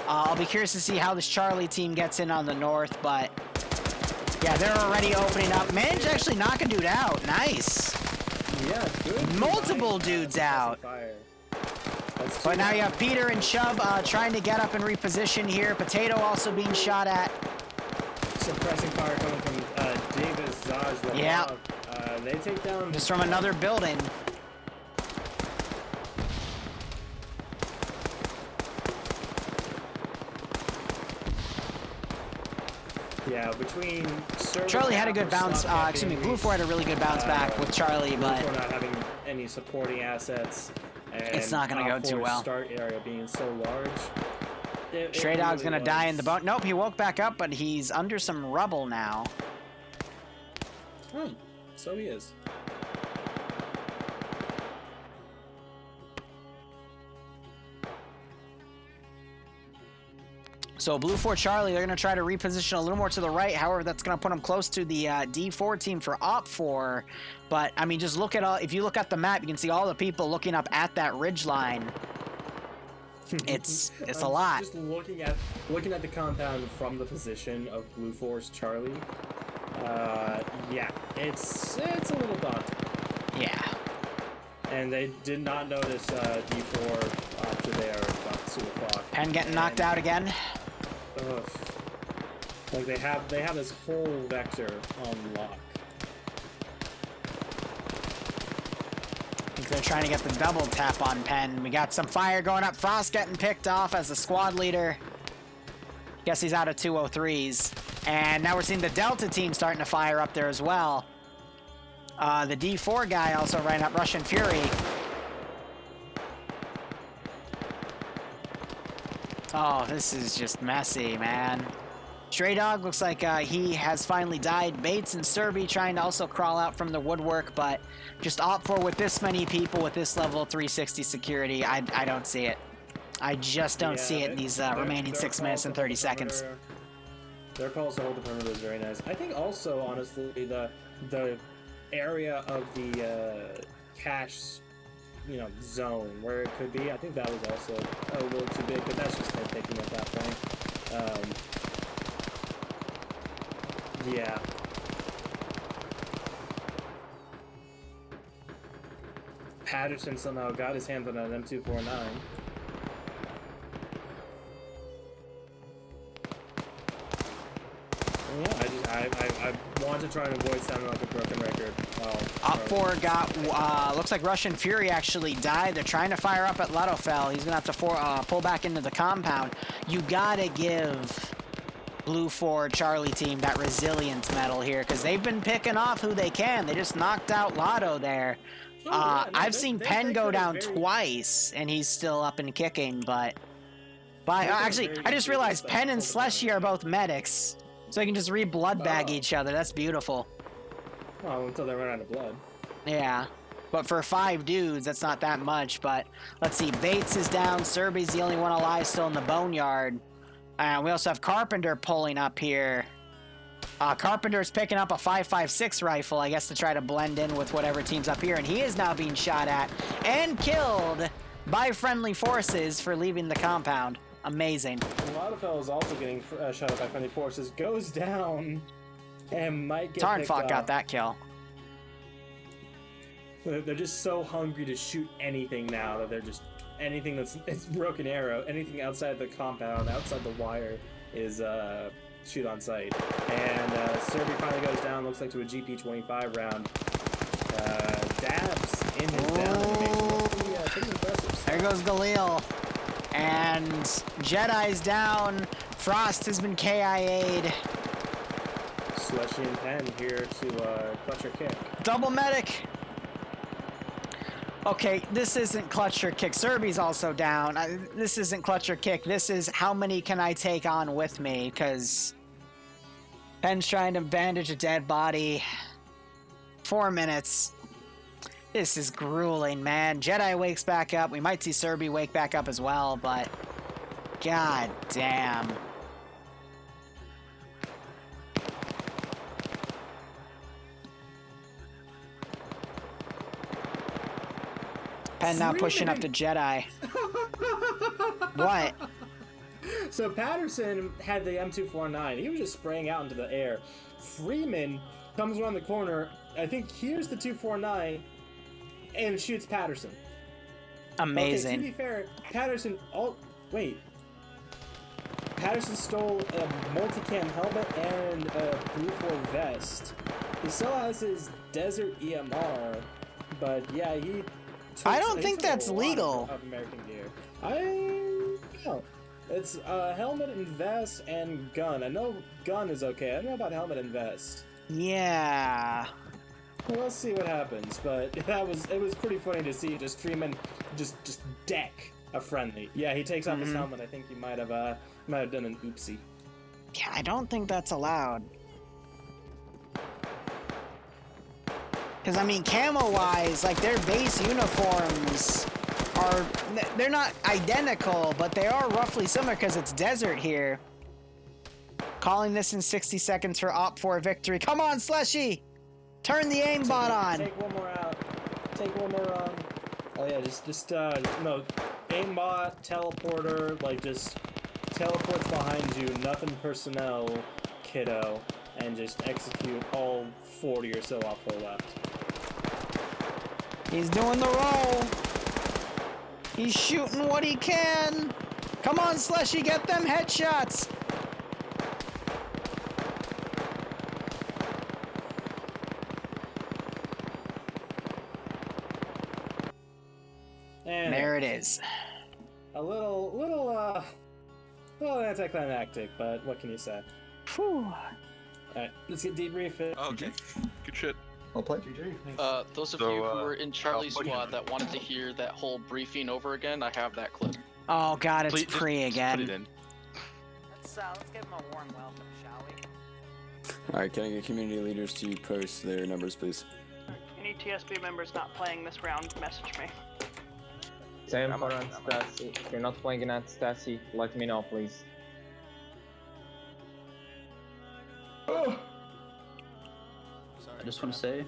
Speaker 1: I'll be curious to see how this Charlie team gets in on the north, but yeah, they're already opening up. Managed to actually knock a dude out. Nice.
Speaker 15: Yeah, good.
Speaker 1: Multiple dudes out. But now you have Peter and Chubb trying to get up and reposition here. Potato also being shot at.
Speaker 15: Suppressing fire coming from Davis, Zaj,
Speaker 1: Yeah.
Speaker 15: They take down
Speaker 1: just from another building.
Speaker 15: Yeah, between
Speaker 1: Charlie had a good bounce. Blue 4 had a really good bounce back with Charlie,
Speaker 15: Blue
Speaker 1: but
Speaker 15: 4 not having any supporting assets. And
Speaker 1: it's not going to go too
Speaker 15: Op4's
Speaker 1: well.
Speaker 15: Start area being so large.
Speaker 1: Stray Dog's going to die in the boat. Nope, he woke back up, but he's under some rubble now.
Speaker 15: So he is.
Speaker 1: So Blue 4 Charlie, they're going to try to reposition a little more to the right. However, that's going to put them close to the D4 team for Op4. But, I mean, just look at all... If you look at the map, you can see all the people looking up at that ridge line. It's a lot.
Speaker 15: Just looking at the compound from the position of Blue 4's Charlie. Yeah, it's a little daunting.
Speaker 1: Yeah.
Speaker 15: And they did not notice D4 after they are about 2 o'clock.
Speaker 1: Penn getting knocked out again.
Speaker 15: Ugh. Like they have this whole vector on lock.
Speaker 1: I think they're trying to get the double tap on Penn. We got some fire going up. Frost getting picked off as the squad leader. Guess he's out of 203s. And now we're seeing the Delta team starting to fire up there as well. The D4 guy also ran up Russian Fury. Oh, this is just messy, man. Stray Dog looks like he has finally died. Bates and Serby trying to also crawl out from the woodwork, but just Op4 with this many people with this level 360 security, I don't see it. I just don't see it in these remaining 6 minutes and 30 seconds.
Speaker 15: Their calls to hold the perimeter is very nice. I think also, honestly, the area of the cache, zone where it could be, I think that was also a little too big, but that's just nitpicking at that point. Yeah. Patterson somehow got his hands on an M249. Yeah, I want to try and avoid sounding like a broken record.
Speaker 1: Op 4 got, looks like Russian Fury actually died. They're trying to fire up at Ludofel. He's going to have to pull back into the compound. You got to give Blue 4 Charlie team that resilience medal here, because they've been picking off who they can. They just knocked out Lotto there. I've seen Penn go down twice, and he's still up and kicking, but... actually, I just realized Penn and Slushy are both medics, so they can just re-blood bag each other. That's beautiful.
Speaker 15: Well, until they run out of blood.
Speaker 1: Yeah. But for 5 dudes, that's not that much, but let's see. Bates is down. Serby's the only one alive still in the boneyard. We also have Carpenter pulling up here. Carpenter's picking up a 5.56 rifle, I guess, to try to blend in with whatever team's up here, and he is now being shot at and killed by friendly forces for leaving the compound. Amazing.
Speaker 15: A lot of fellas also getting shot at by friendly forces. Goes down and might get
Speaker 1: Tarnfok got that kill.
Speaker 15: They're just so hungry to shoot anything now that they're just... Anything it's broken arrow, anything outside the compound, outside the wire is shoot on sight. And Serby finally goes down, looks like to a GP25 round. Dabs in his down. Pretty impressive.
Speaker 1: There goes Galil. And Jedi's down. Frost has been KIA'd.
Speaker 15: Slushy and Penn here to clutch or kick.
Speaker 1: Double medic. Okay, this isn't clutch or kick. Serby's also down. This isn't clutch or kick. This is how many can I take on with me? Because Penn's trying to bandage a dead body. 4 minutes. This is grueling, man. Jedi wakes back up. We might see Serby wake back up as well, but god damn. Penn now pushing up to Jedi. What?
Speaker 15: So Patterson had the M249. He was just spraying out into the air. Freeman comes around the corner. I think here's the 249 and shoots Patterson.
Speaker 1: Amazing.
Speaker 15: Okay, to be fair, Patterson... Oh, wait. Patterson stole a multicam helmet and a Blue 4 vest. He still has his Desert EMR, but yeah, he...
Speaker 1: I don't think that's legal.
Speaker 15: Of American gear. I know. It's helmet and vest and gun. I know gun is okay. I don't know about helmet and vest.
Speaker 1: Yeah.
Speaker 15: Well, let's see what happens. But it was pretty funny to see just Freeman just deck a friendly. Yeah, he takes off his helmet. I think he might have done an oopsie.
Speaker 1: Yeah, I don't think that's allowed. Because, I mean, camo-wise, like, their base uniforms are... They're not identical, but they are roughly similar because it's desert here. Calling this in 60 seconds for Op 4 victory. Come on, Slushy! Turn the aimbot on!
Speaker 15: Take one more out. Take one more on. Oh, yeah, no, aimbot, teleporter, like, just teleports behind you, nothing personnel, kiddo, and just execute all 40 or so Op 4 left.
Speaker 1: He's doing the roll. He's shooting what he can. Come on, Slushy, get them headshots. And there it is.
Speaker 15: A little anticlimactic, but what can you say?
Speaker 1: Whew.
Speaker 15: Alright, let's get debrief.
Speaker 6: Okay. Good shit.
Speaker 8: I'll play.
Speaker 3: Those of you who were in Charlie's squad that wanted to hear that whole briefing over again, I have that clip.
Speaker 1: Oh god, it's pre again.
Speaker 6: Put it in.
Speaker 1: Let's give him a warm welcome, shall we?
Speaker 2: Alright, can I get community leaders to post their numbers, please?
Speaker 5: Any TSB members not playing this round, message me.
Speaker 12: Same for Anastasi. If you're not playing in Anastasi, let me know, please.
Speaker 8: I just want to say,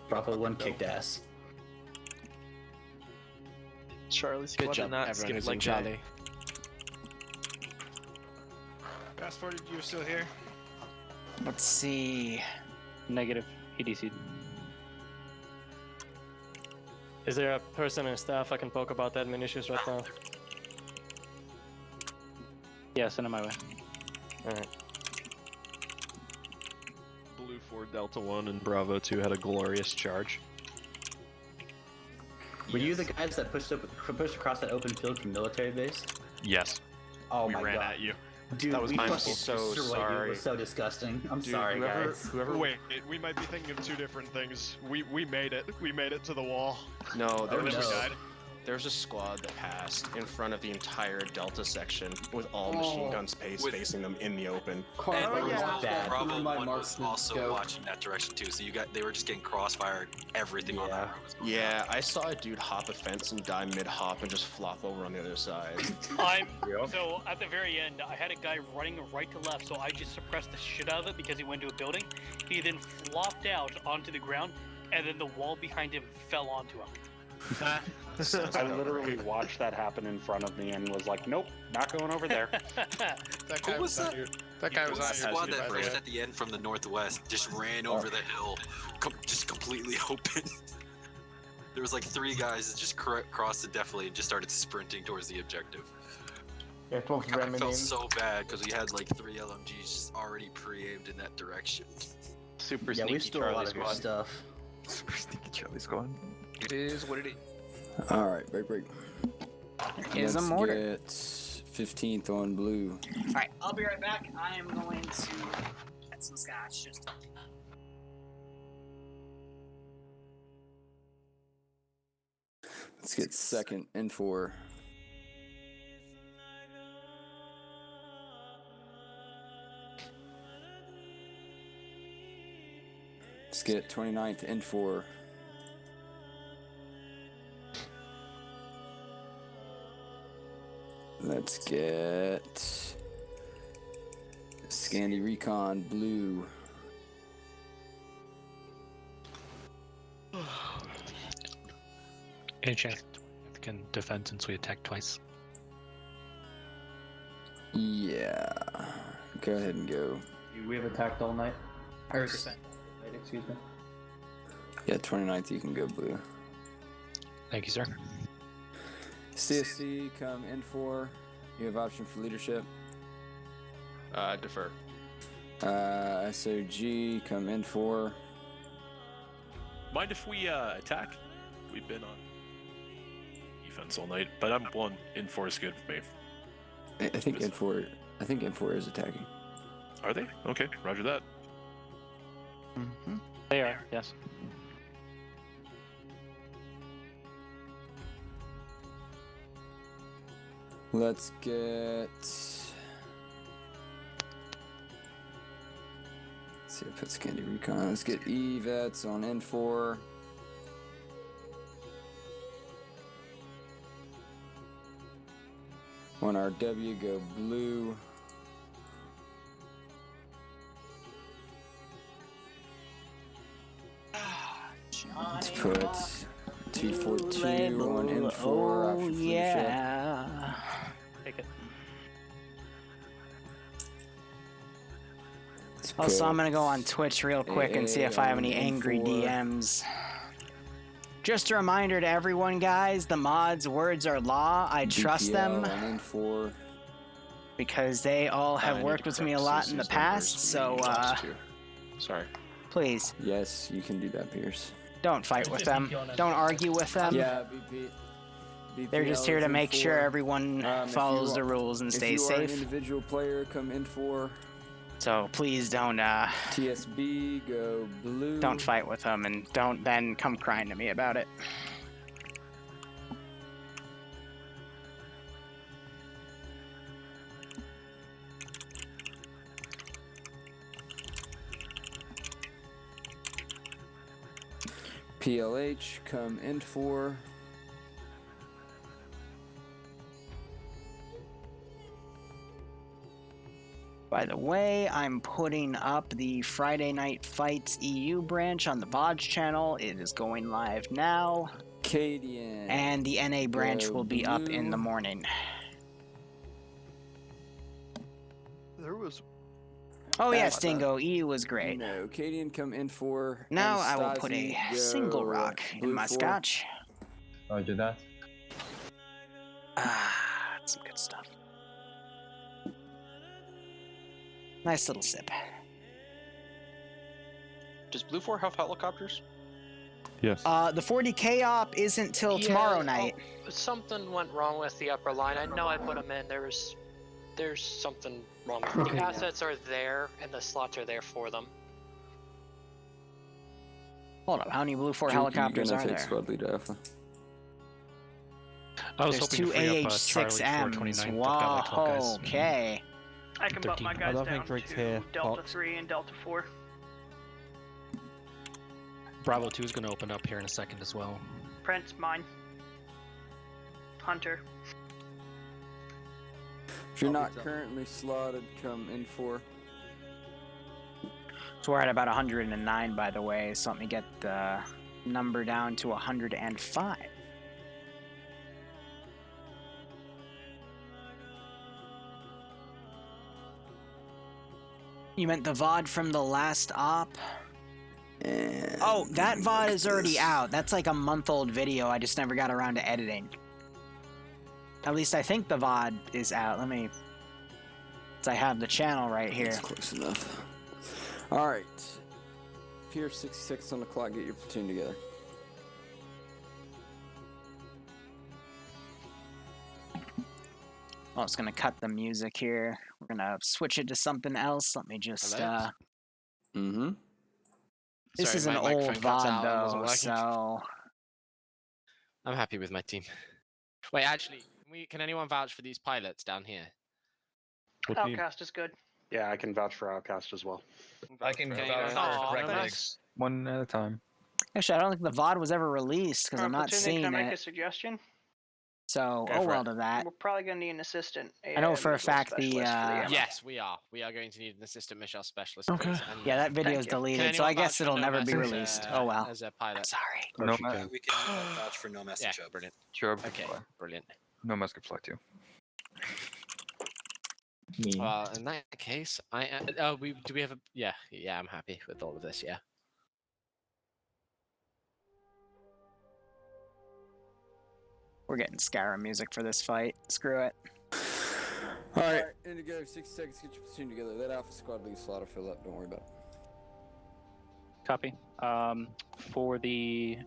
Speaker 8: Bravo 1 kicked ass.
Speaker 5: Charlie's
Speaker 10: Good job, everyone who's in Charlie.
Speaker 19: Fast forward, you're still here?
Speaker 1: Let's see.
Speaker 17: Negative. EDC.
Speaker 22: Is there a person in staff I can poke about admin issues right now?
Speaker 17: Yeah, send him my way.
Speaker 22: Alright.
Speaker 10: Blue 4 Delta 1 and Bravo 2 had a glorious charge.
Speaker 8: Were you the guys that pushed across that open field from military base?
Speaker 10: Yes.
Speaker 8: Oh
Speaker 10: we
Speaker 8: my
Speaker 10: ran
Speaker 8: god.
Speaker 10: at you.
Speaker 8: Dude,
Speaker 10: that was
Speaker 8: we
Speaker 10: my
Speaker 8: fucking
Speaker 10: so
Speaker 8: destroyed you.
Speaker 10: sorry.
Speaker 8: It was so disgusting. I'm
Speaker 10: Dude,
Speaker 8: sorry, guys.
Speaker 10: Wait, we might be thinking of two different things. We made it. We made it to the wall.
Speaker 12: No, there
Speaker 10: Oh,
Speaker 12: was
Speaker 10: no.
Speaker 12: there's a squad that passed in front of the entire Delta section with all machine guns facing them in the open.
Speaker 3: Bravo 1 was also watching that direction too, so they were just getting crossfired. Everything on that road was going
Speaker 12: Yeah, I saw a dude hop a fence and die mid-hop and just flop over on the other side.
Speaker 11: So at the very end, I had a guy running right to left, so I just suppressed the shit out of it because he went to a building. He then flopped out onto the ground, and then the wall behind him fell onto him.
Speaker 7: I literally watched that happen in front of me and was like, nope, not going over there.
Speaker 3: That guy was on your squad that raced at the end from the northwest just ran over the hill, just completely open. There was like 3 guys that just crossed it definitely and just started sprinting towards the objective.
Speaker 12: It was
Speaker 3: I felt so bad because we had like 3 LMGs just already pre-aimed in that direction.
Speaker 17: Super
Speaker 8: Yeah, we stole a lot of your stuff.
Speaker 3: Super sneaky Charlie squad. It is what it is.
Speaker 2: Alright, break.
Speaker 1: Here's a mortar.
Speaker 2: Get 15th on blue.
Speaker 1: Alright, I'll be right back. I am going to get some scotch. Just
Speaker 2: Let's get second N4. Let's get 29th N4. Let's get Scandi Recon Blue.
Speaker 16: Any chance we can defend since we attacked twice?
Speaker 2: Yeah. Go ahead and go.
Speaker 8: We have attacked all night. Or defend. Excuse me.
Speaker 2: Yeah, 29th, you can go blue.
Speaker 16: Thank you, sir.
Speaker 2: CSC, come N4. You have option for leadership.
Speaker 12: Defer.
Speaker 2: SOG, come N4.
Speaker 25: Mind if we attack? We've been on defense all night, but I'm one. N4 is good for me.
Speaker 2: I think N4 is attacking.
Speaker 25: Are they? Okay, roger that.
Speaker 17: They are, yes.
Speaker 2: Let's get. Let's see, I put Scandi Recon. Let's get E-Vets on N4. On our W, go blue. Let's put 242 on N4.
Speaker 1: Oh,
Speaker 2: option for
Speaker 1: yeah.
Speaker 17: Take it.
Speaker 1: Also, I'm gonna go on Twitch real quick and see if I have any angry DMs. Just a reminder to everyone, guys, the mods' words are law. I trust them because they all have worked with me a lot in the past, so,
Speaker 12: Sorry.
Speaker 1: please.
Speaker 2: Yes, you can do that, Pierce.
Speaker 1: Don't fight with them. Don't argue with them.
Speaker 2: Yeah, BP.
Speaker 1: They're just here to make sure everyone follows the rules and stays
Speaker 2: If you are an
Speaker 1: safe.
Speaker 2: individual player, come N4.
Speaker 1: So please don't
Speaker 2: TSB, go blue.
Speaker 1: don't fight with them and don't then come crying to me about it.
Speaker 2: PLH, come N4.
Speaker 1: By the way, I'm putting up the Friday Night Fights EU branch on the VODS channel. It is going live now.
Speaker 2: Cadian.
Speaker 1: And the NA branch will be up in the morning.
Speaker 10: There was.
Speaker 1: Oh yeah, Stingo, EU was great.
Speaker 2: No, Cadian come in for.
Speaker 1: Now I will put a single rock in my scotch.
Speaker 8: Oh, do that.
Speaker 1: That's some good stuff. Nice little sip.
Speaker 12: Does Blue 4 have helicopters?
Speaker 21: Yes.
Speaker 1: The 40K op isn't till tomorrow night.
Speaker 14: Something went wrong with the upper line. I know I put them in. There's something wrong with them.
Speaker 1: Okay.
Speaker 14: The assets are there, and the slots are there for them.
Speaker 1: Hold up, how many Blue 4 helicopters are there?
Speaker 2: Squad leader Alpha.
Speaker 16: I was
Speaker 1: There's
Speaker 16: hoping
Speaker 1: two
Speaker 16: to free up,
Speaker 1: AH-6Ms.
Speaker 16: Charlie 429.
Speaker 1: Wow, okay.
Speaker 5: I can bump my guys down to Delta 3 and Delta 4.
Speaker 16: Bravo 2 is going to open up here in a second as well.
Speaker 5: Prince, mine. Hunter.
Speaker 2: If you're not currently slotted, come in for.
Speaker 1: So we're at about 109, by the way, so let me get the number down to 105. You meant the VOD from the last op? Oh, that VOD is already out. That's like a month-old video. I just never got around to editing. At least I think the VOD is out. Let me... I have the channel right here.
Speaker 2: That's close enough. Alright. Pier 66 on the clock. Get your platoon together.
Speaker 1: Oh, it's gonna cut the music here. We're gonna switch it to something else. Let me just,
Speaker 2: Mm-hmm.
Speaker 1: This is an old VOD, though, so...
Speaker 9: I'm happy with my team. Wait, actually, can anyone vouch for these pilots down here?
Speaker 5: Outcast is good.
Speaker 7: Yeah, I can vouch for Outcast as well.
Speaker 8: I can vouch for Regulus. One at a time.
Speaker 1: Actually, I don't think the VOD was ever released, because I'm not seeing
Speaker 5: Can I make a
Speaker 1: it.
Speaker 5: suggestion?
Speaker 1: So, oh well to that.
Speaker 5: We're probably going to need an assistant.
Speaker 1: I know for a fact the,
Speaker 9: Yes, we are. We are going to need an assistant missile specialist.
Speaker 1: Okay.
Speaker 9: please, and-
Speaker 1: Yeah, that video is deleted, so I guess it'll never be released. Oh well.
Speaker 9: As a pilot.
Speaker 1: Sorry.
Speaker 3: No, we can vouch for no message.
Speaker 9: Yeah, brilliant.
Speaker 8: Sure.
Speaker 9: Okay, brilliant.
Speaker 8: No musket flight too.
Speaker 9: Well, in that case, do we have a? Yeah, I'm happy with all of this. Yeah.
Speaker 1: We're getting Skyrim music for this fight. Screw it.
Speaker 2: Alright, Indigo, 6 seconds, get your platoon together. That Alpha squad leaves slaughter fill up, don't worry about it.
Speaker 17: Copy. For the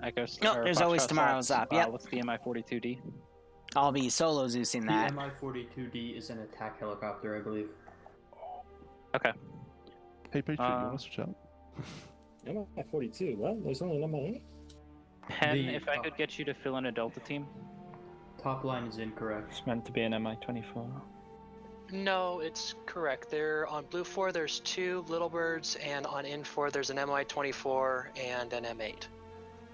Speaker 17: Echo...
Speaker 1: No, there's always tomorrow's up, yep.
Speaker 17: What's the MI-42D?
Speaker 1: I'll be solo Zeusing that.
Speaker 13: The Mi-42D is an attack helicopter, I believe.
Speaker 17: Okay.
Speaker 18: Hey, Patriot, you want to switch out?
Speaker 15: MI-42, what? There's only an MI-8?
Speaker 17: Pen, if I could get you to fill in a Delta team.
Speaker 13: Top line is incorrect.
Speaker 16: It's meant to be an MI-24.
Speaker 14: No, it's correct. There on Blue 4 there's 2 Little Birds, and on In4 there's an MI-24 and an M8.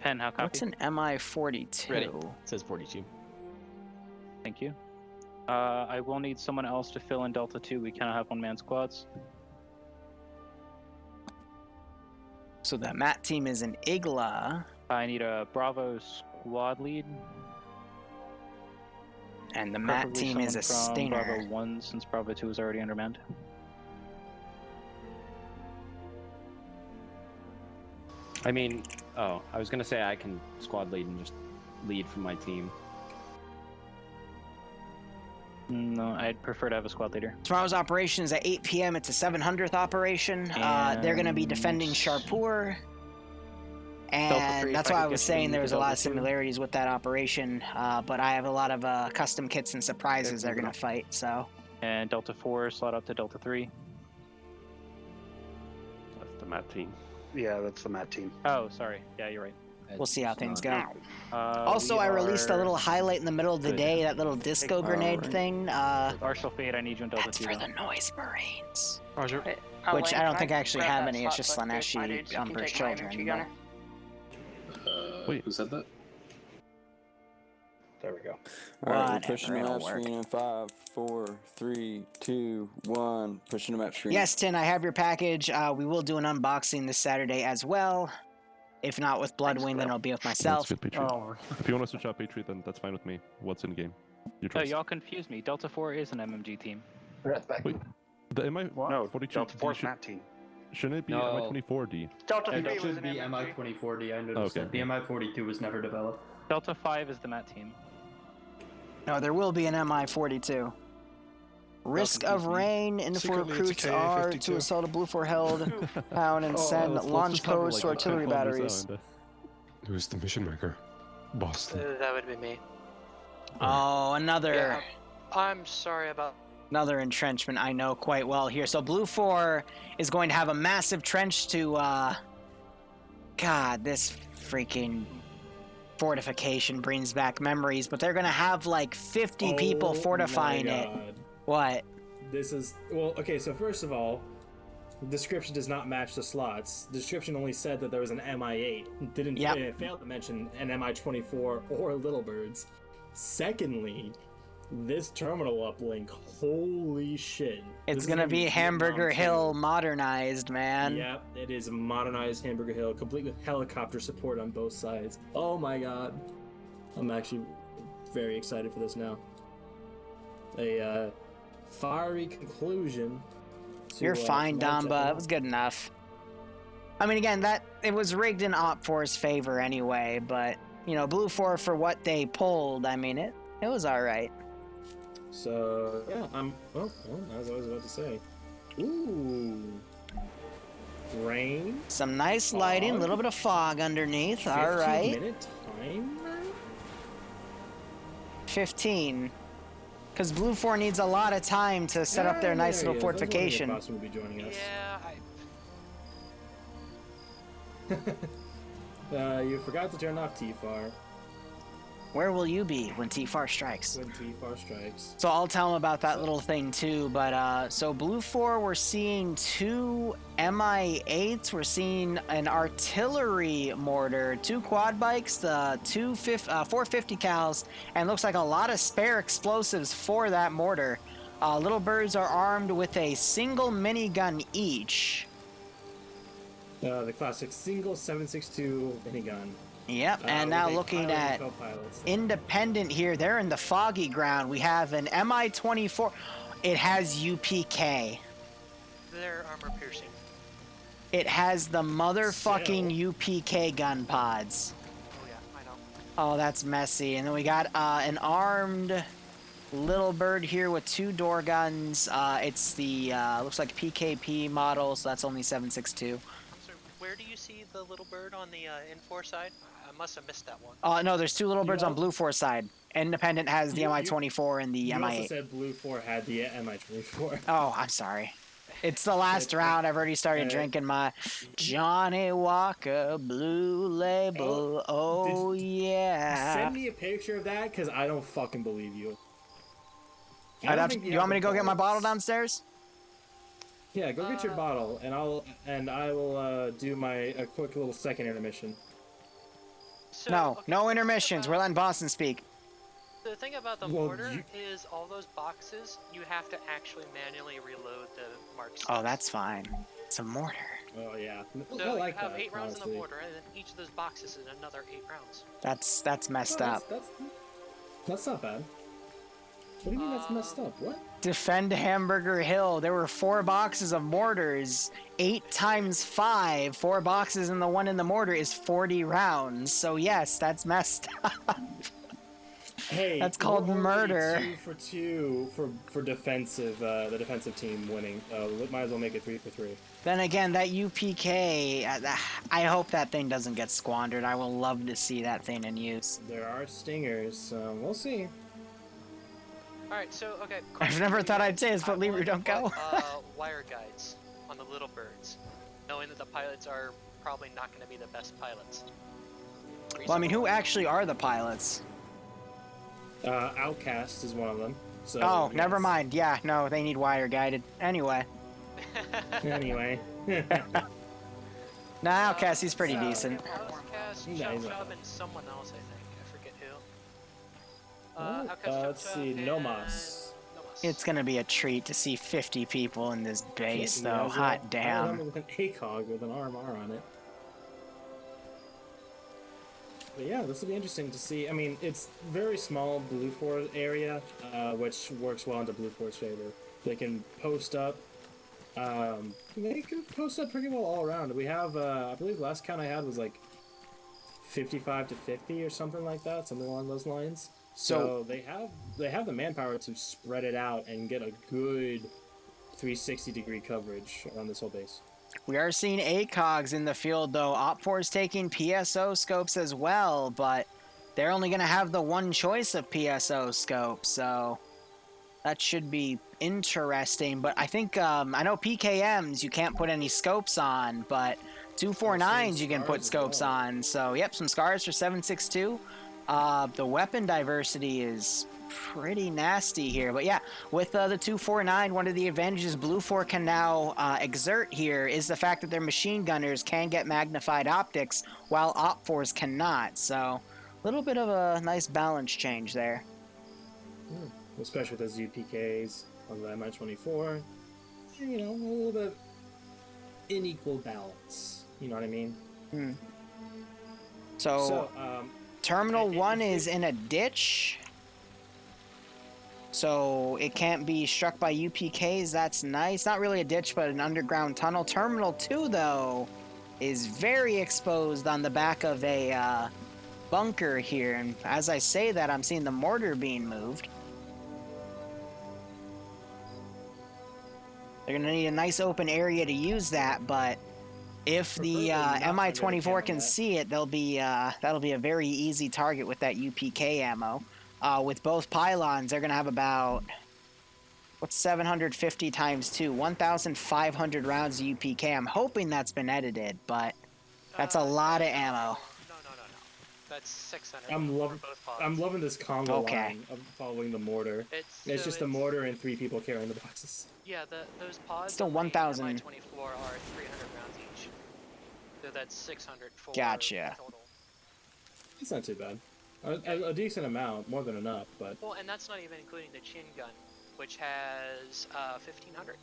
Speaker 17: Pen, how copy?
Speaker 1: What's an MI-42?
Speaker 9: Ready. It says 42.
Speaker 17: Thank you. I will need someone else to fill in Delta 2. We cannot have one-man squads.
Speaker 1: So the MAT team is an Igla.
Speaker 17: I need a Bravo squad lead.
Speaker 1: And the MAT
Speaker 17: Preferably
Speaker 1: team is a
Speaker 17: someone from
Speaker 1: Stinger.
Speaker 17: Bravo 1, since Bravo 2 is already undermanned.
Speaker 20: I mean, I was gonna say I can squad lead and just lead from my team.
Speaker 17: No, I'd prefer to have a squad leader.
Speaker 1: Tomorrow's operation is at 8 p.m. It's a 700th operation. They're going to be defending Sharpur. And that's why I was saying there was a lot of similarities with that operation. But I have a lot of custom kits and surprises they're going to fight, so...
Speaker 17: And Delta 4, slot up to Delta 3.
Speaker 7: That's the MAT team. Yeah, that's the MAT team.
Speaker 17: Oh, sorry. Yeah, you're right.
Speaker 1: We'll see how things go.
Speaker 17: Also,
Speaker 1: I released a little highlight in the middle of the day, that little disco grenade thing.
Speaker 17: Marshal Fate, I need you in Delta 2.
Speaker 1: That's for the Noise Marines.
Speaker 17: Roger.
Speaker 1: Which I don't think I actually have any, it's just Slaneshi for children.
Speaker 18: Wait, who said that?
Speaker 15: There we go.
Speaker 2: Alright, we're pushing the map screen in 5, 4, 3, 2, 1. Pushing the map screen.
Speaker 1: Yes, Tin, I have your package. We will do an unboxing this Saturday as well. If not with Bloodwing, then it'll be with myself.
Speaker 18: That's good, Patriot. If you want to switch out Patriot, then that's fine with me. What's in game? You
Speaker 17: Oh, y'all confused me. Delta 4 is an MMG team.
Speaker 18: Wait, the MI
Speaker 7: No,
Speaker 18: 42
Speaker 7: Delta 4's Matt team.
Speaker 18: Shouldn't it be
Speaker 13: No.
Speaker 18: MI-24D?
Speaker 5: Delta
Speaker 13: It
Speaker 5: 3 was
Speaker 13: should
Speaker 5: an
Speaker 13: be
Speaker 5: MMG.
Speaker 13: MI-24D. I noticed
Speaker 18: Okay.
Speaker 13: that. The MI-42 was never developed.
Speaker 17: Delta 5 is the Matt team.
Speaker 1: No, there will be an MI-42. Risk of rain in the four
Speaker 4: Secretly, it's a
Speaker 1: recruits are
Speaker 4: KA-52.
Speaker 1: to assault a Blue 4 held pound and send
Speaker 18: let's
Speaker 1: launch
Speaker 18: just have,
Speaker 1: codes
Speaker 18: like,
Speaker 1: to artillery
Speaker 18: 10 kilometers
Speaker 1: batteries.
Speaker 18: out.
Speaker 21: Who's the mission maker? Boston.
Speaker 14: That would be me.
Speaker 1: Oh, another
Speaker 14: Yeah, I'm sorry about.
Speaker 1: another entrenchment I know quite well here. So Blue 4 is going to have a massive trench to, God, this freaking fortification brings back memories, but they're going to have like 50 people fortifying it. What?
Speaker 15: This is, well, okay, so first of all, the description does not match the slots. The description only said that there was an MI-8. Didn't it failed to mention an MI-24 or Little Birds. Secondly, this terminal uplink, holy shit.
Speaker 1: It's going to be Hamburger Hill modernized, man.
Speaker 15: Yep, it is a modernized Hamburger Hill, complete with helicopter support on both sides. Oh my god. I'm actually very excited for this now. A fiery conclusion.
Speaker 1: You're fine, Damba. It was good enough. I mean, again, it was rigged in Op4's favor anyway, but, you know, Blue 4 for what they pulled, I mean, it was alright.
Speaker 15: So, yeah, as I was about to say. Ooh. Rain.
Speaker 1: Some nice lighting, a little bit of fog underneath, alright.
Speaker 15: 15-minute timer?
Speaker 1: 15. Because Blue 4 needs a lot of time to set up their nice little fortification.
Speaker 15: Will be joining us.
Speaker 14: Yeah,
Speaker 15: you forgot to turn off T-Far.
Speaker 1: Where will you be when T-Far strikes?
Speaker 15: When T-Far strikes.
Speaker 1: So I'll tell him about that little thing too, but so Blue 4, we're seeing 2 MI-8s, we're seeing an artillery mortar, 2 quad bikes, 450 cals, and looks like a lot of spare explosives for that mortar. Little Birds are armed with a single minigun each.
Speaker 15: The classic single 7.62 minigun.
Speaker 1: Yep, and now looking at Independent here, they're in the foggy ground. We have an MI-24. It has UPK.
Speaker 14: They're armor piercing.
Speaker 1: It has the motherfucking UPK gun pods.
Speaker 14: Oh yeah, I know.
Speaker 1: Oh, that's messy. And then we got an armed Little Bird here with 2 door guns. It's the, looks like PKP model, so that's only 7.62.
Speaker 14: So where do you see the Little Bird on the N4 side? I must have missed that one.
Speaker 1: No, there's 2 Little Birds on Blue 4 side. Independent has the MI-24 and the
Speaker 15: you
Speaker 1: MI-8.
Speaker 15: Also said Blue 4 had the MI-24.
Speaker 1: Oh, I'm sorry. It's the last round. I've already started drinking my Johnny Walker Blue Label. Oh yeah.
Speaker 15: Send me a picture of that, because I don't fucking believe you.
Speaker 1: You want me to go get my bottle downstairs?
Speaker 15: Yeah, go get your bottle, and I will do a quick little second intermission.
Speaker 1: So, no intermissions. We're letting Boston speak.
Speaker 14: The thing about the mortar is all those boxes, you have to actually manually reload the marks.
Speaker 1: Oh, that's fine. It's a mortar.
Speaker 15: Oh, yeah.
Speaker 14: So
Speaker 15: I like
Speaker 14: you have
Speaker 15: that,
Speaker 14: 8 rounds in
Speaker 15: honestly.
Speaker 14: the mortar, and then each of those boxes is another 8 rounds.
Speaker 1: That's messed up.
Speaker 15: That's not bad. What do you mean that's messed up? What?
Speaker 1: Defend Hamburger Hill. There were 4 boxes of mortars. 8 times 5. 4 boxes and the one in the mortar is 40 rounds. So yes, that's messed up.
Speaker 15: Hey,
Speaker 1: that's called murder.
Speaker 15: 2 for 2 for defensive. The defensive team winning. Might as well make it 3 for 3.
Speaker 1: Then again, that UPK. I hope that thing doesn't get squandered. I will love to see that thing in use.
Speaker 15: There are stingers, so we'll see.
Speaker 14: Alright, so, okay.
Speaker 1: I've never thought I'd say this, but Liru, don't go.
Speaker 14: Wire guides on the Little Birds, knowing that the pilots are probably not going to be the best pilots.
Speaker 1: Well, I mean, who actually are the pilots?
Speaker 15: Outcast is one of them. So,
Speaker 1: oh, never mind. Yeah, no, they need wire guided. Anyway.
Speaker 15: Anyway.
Speaker 1: Nah, Outcast, he's pretty decent.
Speaker 14: Outcast, Chub, and someone else, I think. I forget who.
Speaker 15: Let's see, Nomos.
Speaker 1: It's gonna be a treat to see 50 people in this base,
Speaker 15: Yeah,
Speaker 1: though. Hot damn.
Speaker 15: With an ACOG with an RMR on it. But yeah, this will be interesting to see. I mean, it's very small Blue Force area, which works well into Blue Force favor. They can post up. They can post up pretty well all around. We have, I believe last count I had was like 55 to 50 or something like that, something along those lines. So they have the manpower to spread it out and get a good 360-degree coverage around this whole base.
Speaker 1: We are seeing ACOGs in the field, though. Op4 is taking PSO scopes as well, but they're only going to have the one choice of PSO scope, so that should be interesting. But I think, I know PKMs you can't put any scopes on, but 249s you can put scopes on. So, yep, some scars for 762. The weapon diversity is pretty nasty here. But yeah, with the 249, one of the advantages Blue 4 can now exert here is the fact that their machine gunners can get magnified optics while Op 4s cannot. So a little bit of a nice balance change there.
Speaker 15: Especially with those UPKs on the MI-24. You know, a little bit unequal balance. You know what I mean?
Speaker 1: So Terminal 1 is in a ditch, so it can't be struck by UPKs. That's nice. Not really a ditch, but an underground tunnel. Terminal 2, though, is very exposed on the back of a bunker here. And as I say that, I'm seeing the mortar being moved. They're going to need a nice open area to use that, but if the MI-24 can see it, that'll be a very easy target with that UPK ammo. With both pylons, they're going to have about, what's 750 times 2? 1,500 rounds of UPK. I'm hoping that's been edited, but that's a lot of ammo.
Speaker 14: No. That's 600.
Speaker 15: I'm loving this combo line of following the mortar. It's just a mortar and 3 people carrying the boxes.
Speaker 14: Yeah, those pods.
Speaker 1: Still 1,000.
Speaker 14: MI-24 are 300 rounds each. So that's 600 for
Speaker 1: Gotcha.
Speaker 14: total.
Speaker 15: It's not too bad. A decent amount, more than enough, but...
Speaker 14: Well, and that's not even including the chin gun, which has 1,500.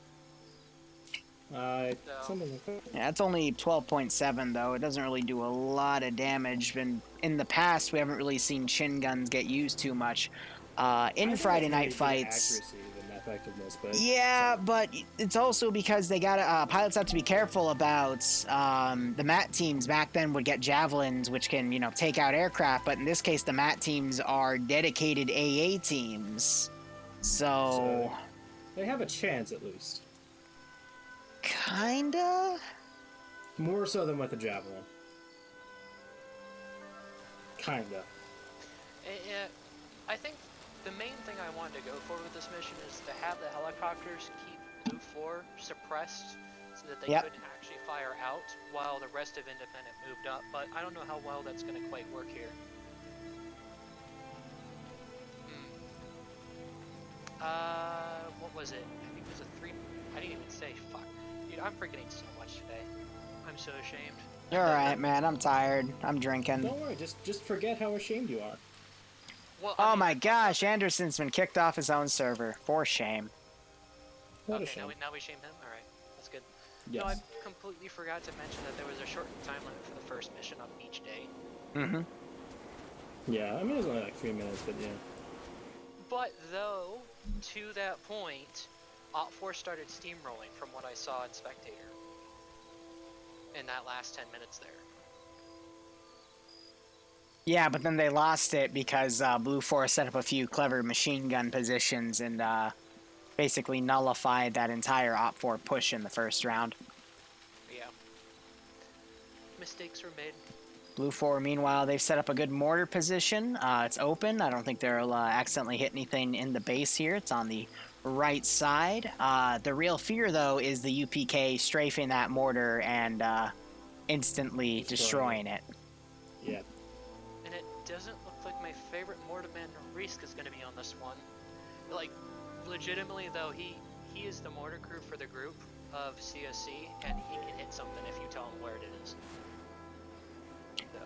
Speaker 15: Something like that.
Speaker 1: Yeah, it's only 12.7, though. It doesn't really do a lot of damage. And in the past, we haven't really seen chin guns get used too much. In Friday Night Fights...
Speaker 15: Accuracy than effectiveness, but...
Speaker 1: Yeah, but it's also because they got pilots have to be careful about the MAT teams back then would get javelins, which can, you know, take out aircraft. But in this case, the MAT teams are dedicated AA teams. So
Speaker 15: they have a chance, at least.
Speaker 1: Kinda?
Speaker 15: More so than with the javelin. Kinda.
Speaker 14: I think the main thing I wanted to go for with this mission is to have the helicopters keep Blue 4 suppressed so that they couldn't actually fire out while the rest of Independent moved up, but I don't know how well that's going to quite work here. What was it? I think it was a 3... I didn't even say, fuck. Dude, I'm forgetting so much today. I'm so ashamed.
Speaker 1: You're alright, man. I'm tired. I'm drinking.
Speaker 15: Don't worry, just forget how ashamed you are.
Speaker 14: Well,
Speaker 1: oh my gosh, Anderson's been kicked off his own server. For shame.
Speaker 15: What a shame.
Speaker 14: Now we shame him? Alright, that's good.
Speaker 15: Yes.
Speaker 14: No, I completely forgot to mention that there was a shortened time limit for the first mission on Beach Day.
Speaker 1: Mm-hmm.
Speaker 15: Yeah, I mean, it was only like 3 minutes, but yeah.
Speaker 14: But, though, to that point, Op4 started steamrolling from what I saw in Spectator. In that last 10 minutes there.
Speaker 1: Yeah, but then they lost it because Blue 4 set up a few clever machine gun positions and basically nullified that entire Op 4 push in the first round.
Speaker 14: Yeah. Mistakes were made.
Speaker 1: Blue 4, meanwhile, they've set up a good mortar position. It's open. I don't think they'll accidentally hit anything in the base here. It's on the right side. The real fear, though, is the UPK strafing that mortar and instantly destroying it.
Speaker 15: Yeah.
Speaker 14: And it doesn't look like my favorite mortarman, Risk, is going to be on this one. Like, legitimately, though, he is the mortar crew for the group of CSC, and he can hit something if you tell him where it is. So.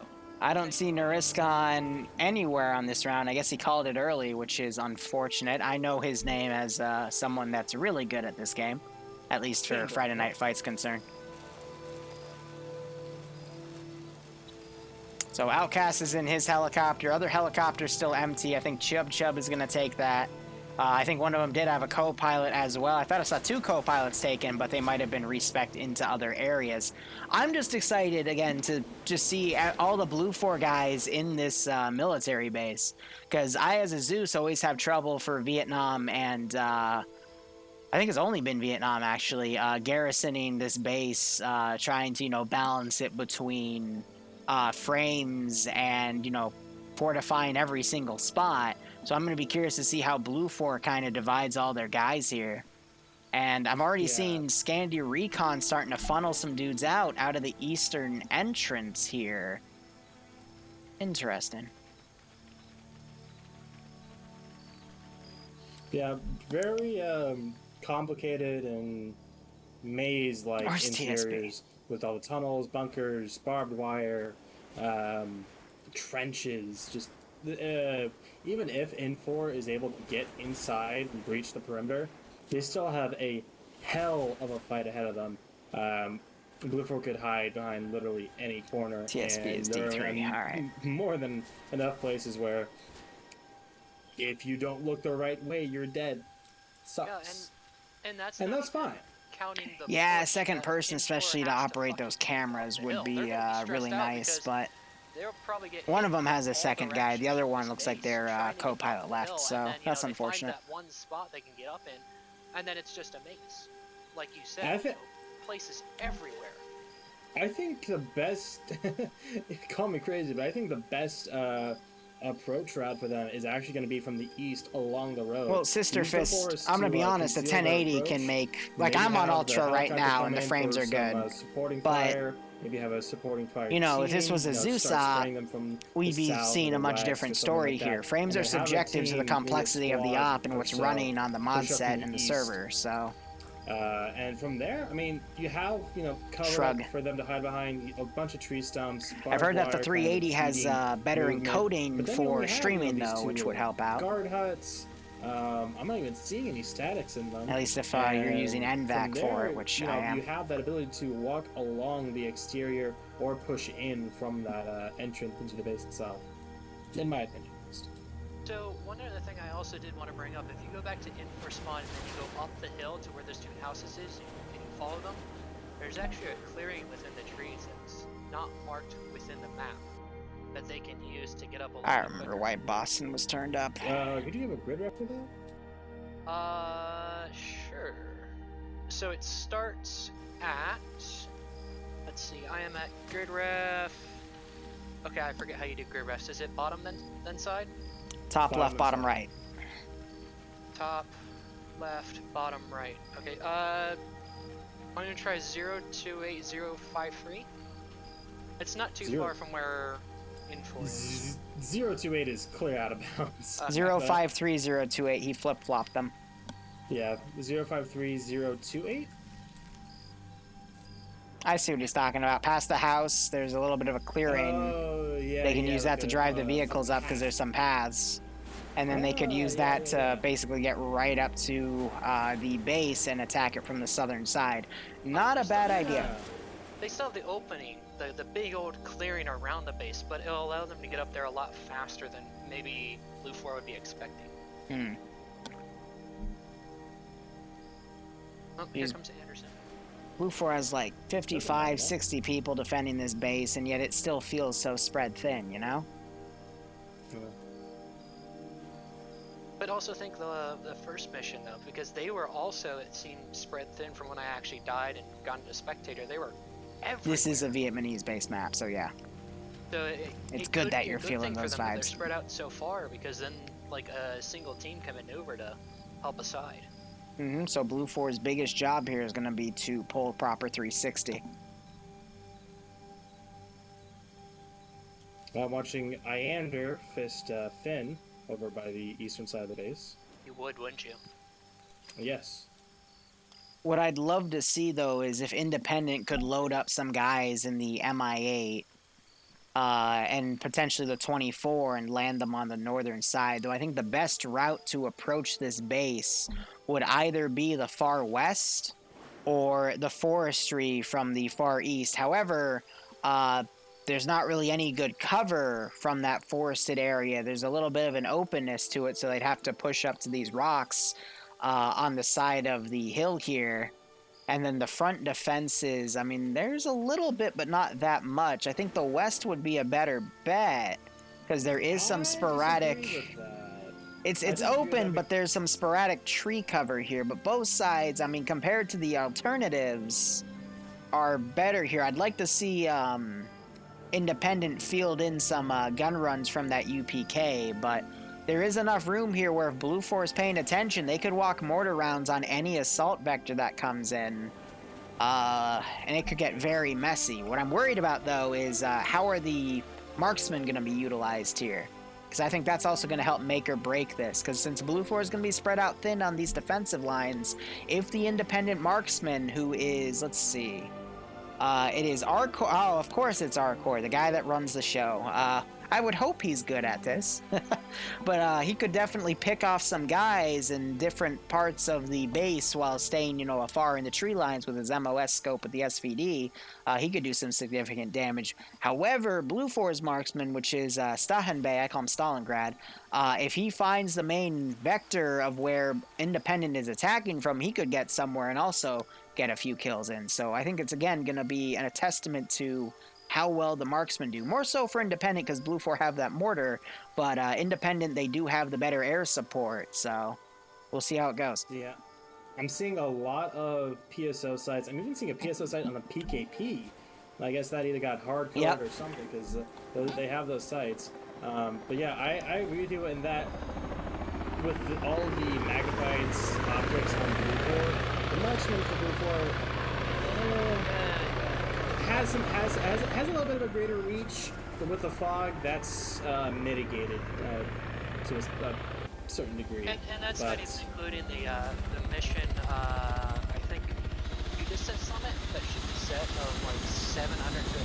Speaker 1: I don't see Nariskon anywhere on this round. I guess he called it early, which is unfortunate. I know his name as someone that's really good at this game, at least for Friday Night Fight's concerned. So Outcast is in his helicopter. Other helicopter's still empty. I think Chub is going to take that. I think one of them did have a co-pilot as well. I thought I saw 2 co-pilots taken, but they might have been respec'd into other areas. I'm just excited, again, to just see all the Blue 4 guys in this military base. Because I, as a Zeus, always have trouble for Vietnam and... I think it's only been Vietnam, actually, garrisoning this base, trying to, balance it between frames and, fortifying every single spot. So I'm going to be curious to see how Blue 4 kind of divides all their guys here. And I'm already seeing Scandi Recon starting to funnel some dudes out of the eastern entrance here. Interesting.
Speaker 15: Yeah, very complicated and maze-like interiors with all the tunnels, bunkers, barbed wire, trenches. Just even if N4 is able to get inside and breach the perimeter, they still have a hell of a fight ahead of them. Blue 4 could hide behind literally any corner.
Speaker 1: TSB is D3. All right.
Speaker 15: More than enough places where if you don't look the right way, you're dead. Sucks.
Speaker 4: Yeah, and that's
Speaker 15: fine.
Speaker 4: Counting the
Speaker 1: yeah, a second person, especially to operate those cameras, would be really nice, but one of them has a second guy. The other one looks like their co-pilot left, so that's unfortunate.
Speaker 4: That one spot they can get up in, and then it's just a maze. Like you said, places everywhere.
Speaker 15: I think the best, call me crazy, but I think the best approach route for them is actually going to be from the east along the road.
Speaker 1: Well, Sister Fist, I'm going to be honest, the 1080 can make, like I'm on Ultra right now and the frames are good, but
Speaker 15: maybe have a supporting fire
Speaker 1: if this was a Zeus op, we'd be seeing a much different story here. Frames are subjective to the complexity of the op and what's running on the mod set and the server, so...
Speaker 15: and from there, I mean, you have, cover for them to hide behind, a bunch of tree stumps.
Speaker 1: I've heard that the 380 has better encoding for streaming, though, which would help out.
Speaker 15: Guard huts. I'm not even seeing any statics in them.
Speaker 1: At least if you're using NVAC for it, which I am.
Speaker 15: You have that ability to walk along the exterior or push in from that entrance into the base itself, in my opinion.
Speaker 4: So, one other thing I also did want to bring up, if you go back to N4 spawn and then you go up the hill to where those 2 houses is, and you follow them, there's actually a clearing within the trees that's not marked within the map that they can use to get up a little
Speaker 1: I remember why Boston was turned up.
Speaker 15: Could you give a grid rep for
Speaker 4: that? Sure. So it starts at, let's see, I am at grid ref. Okay, I forget how you do grid refs. Is it bottom then side?
Speaker 1: Top left, bottom right.
Speaker 4: Top left, bottom right. Okay, I'm gonna try 028053. It's not too far from where N4 is.
Speaker 15: 028 is clear out of bounds.
Speaker 1: 053028, he flip-flopped them.
Speaker 15: Yeah, 053028?
Speaker 1: I see what he's talking about. Past the house, there's a little bit of a clearing.
Speaker 15: Oh, yeah.
Speaker 1: They can use that to drive the vehicles up because there's some paths. And then they could use that to basically get right up to the base and attack it from the southern side. Not a bad idea.
Speaker 4: They still have the opening, the big old clearing around the base, but it'll allow them to get up there a lot faster than maybe Blue 4 would be expecting. Oh, here comes Anderson.
Speaker 1: Blue 4 has like 55, 60 people defending this base, and yet it still feels so spread thin, you know?
Speaker 4: But also think the first mission, though, because they were also, it seemed, spread thin from when I actually died and got into Spectator. They were everywhere.
Speaker 1: This is a Vietnamese-based map, so yeah.
Speaker 4: So
Speaker 1: it's good that you're feeling those vibes.
Speaker 4: They're spread out so far, because then, like, a single team coming over to help aside.
Speaker 1: So Blue 4's biggest job here is going to be to pull proper 360.
Speaker 15: I'm watching Iander fist Finn over by the eastern side of the base.
Speaker 4: You would, wouldn't you?
Speaker 15: Yes.
Speaker 1: What I'd love to see, though, is if Independent could load up some guys in the MI8 and potentially the 24 and land them on the northern side. Though I think the best route to approach this base would either be the far west or the forestry from the far east. However, there's not really any good cover from that forested area. There's a little bit of an openness to it, so they'd have to push up to these rocks on the side of the hill here. And then the front defenses, I mean, there's a little bit, but not that much. I think the west would be a better bet, because there is some sporadic... It's open, but there's some sporadic tree cover here. But both sides, I mean, compared to the alternatives, are better here. I'd like to see Independent field in some gun runs from that UPK, but there is enough room here where if Blue 4 is paying attention, they could walk mortar rounds on any assault vector that comes in, and it could get very messy. What I'm worried about, though, is how are the marksmen going to be utilized here? Because I think that's also going to help make or break this, because since Blue 4 is going to be spread out thin on these defensive lines, if the Independent marksman, who is, let's see, it is Arcor. Oh, of course it's Arcor, the guy that runs the show. I would hope he's good at this. But he could definitely pick off some guys in different parts of the base while staying, you know, afar in the tree lines with his MOS scope with the SVD. He could do some significant damage. However, Blue 4's marksman, which is Stahenbay, I call him Stalingrad, if he finds the main vector of where Independent is attacking from, he could get somewhere and also get a few kills in. So I think it's, again, going to be a testament to how well the marksmen do. More so for Independent because Blue 4 have that mortar, but Independent, they do have the better air support, so we'll see how it goes.
Speaker 15: Yeah. I'm seeing a lot of PSO sites. I'm even seeing a PSO site on the PKP. I guess that either got hard-coded or something, because they have those sites. But yeah, I agree with you in that with all the magnified optics on Blue 4, the marksman for Blue 4 has a little bit of a greater reach, but with the fog, that's mitigated to a certain degree.
Speaker 4: And that's not even including the mission. I think you just said summit that should be set of like 700 to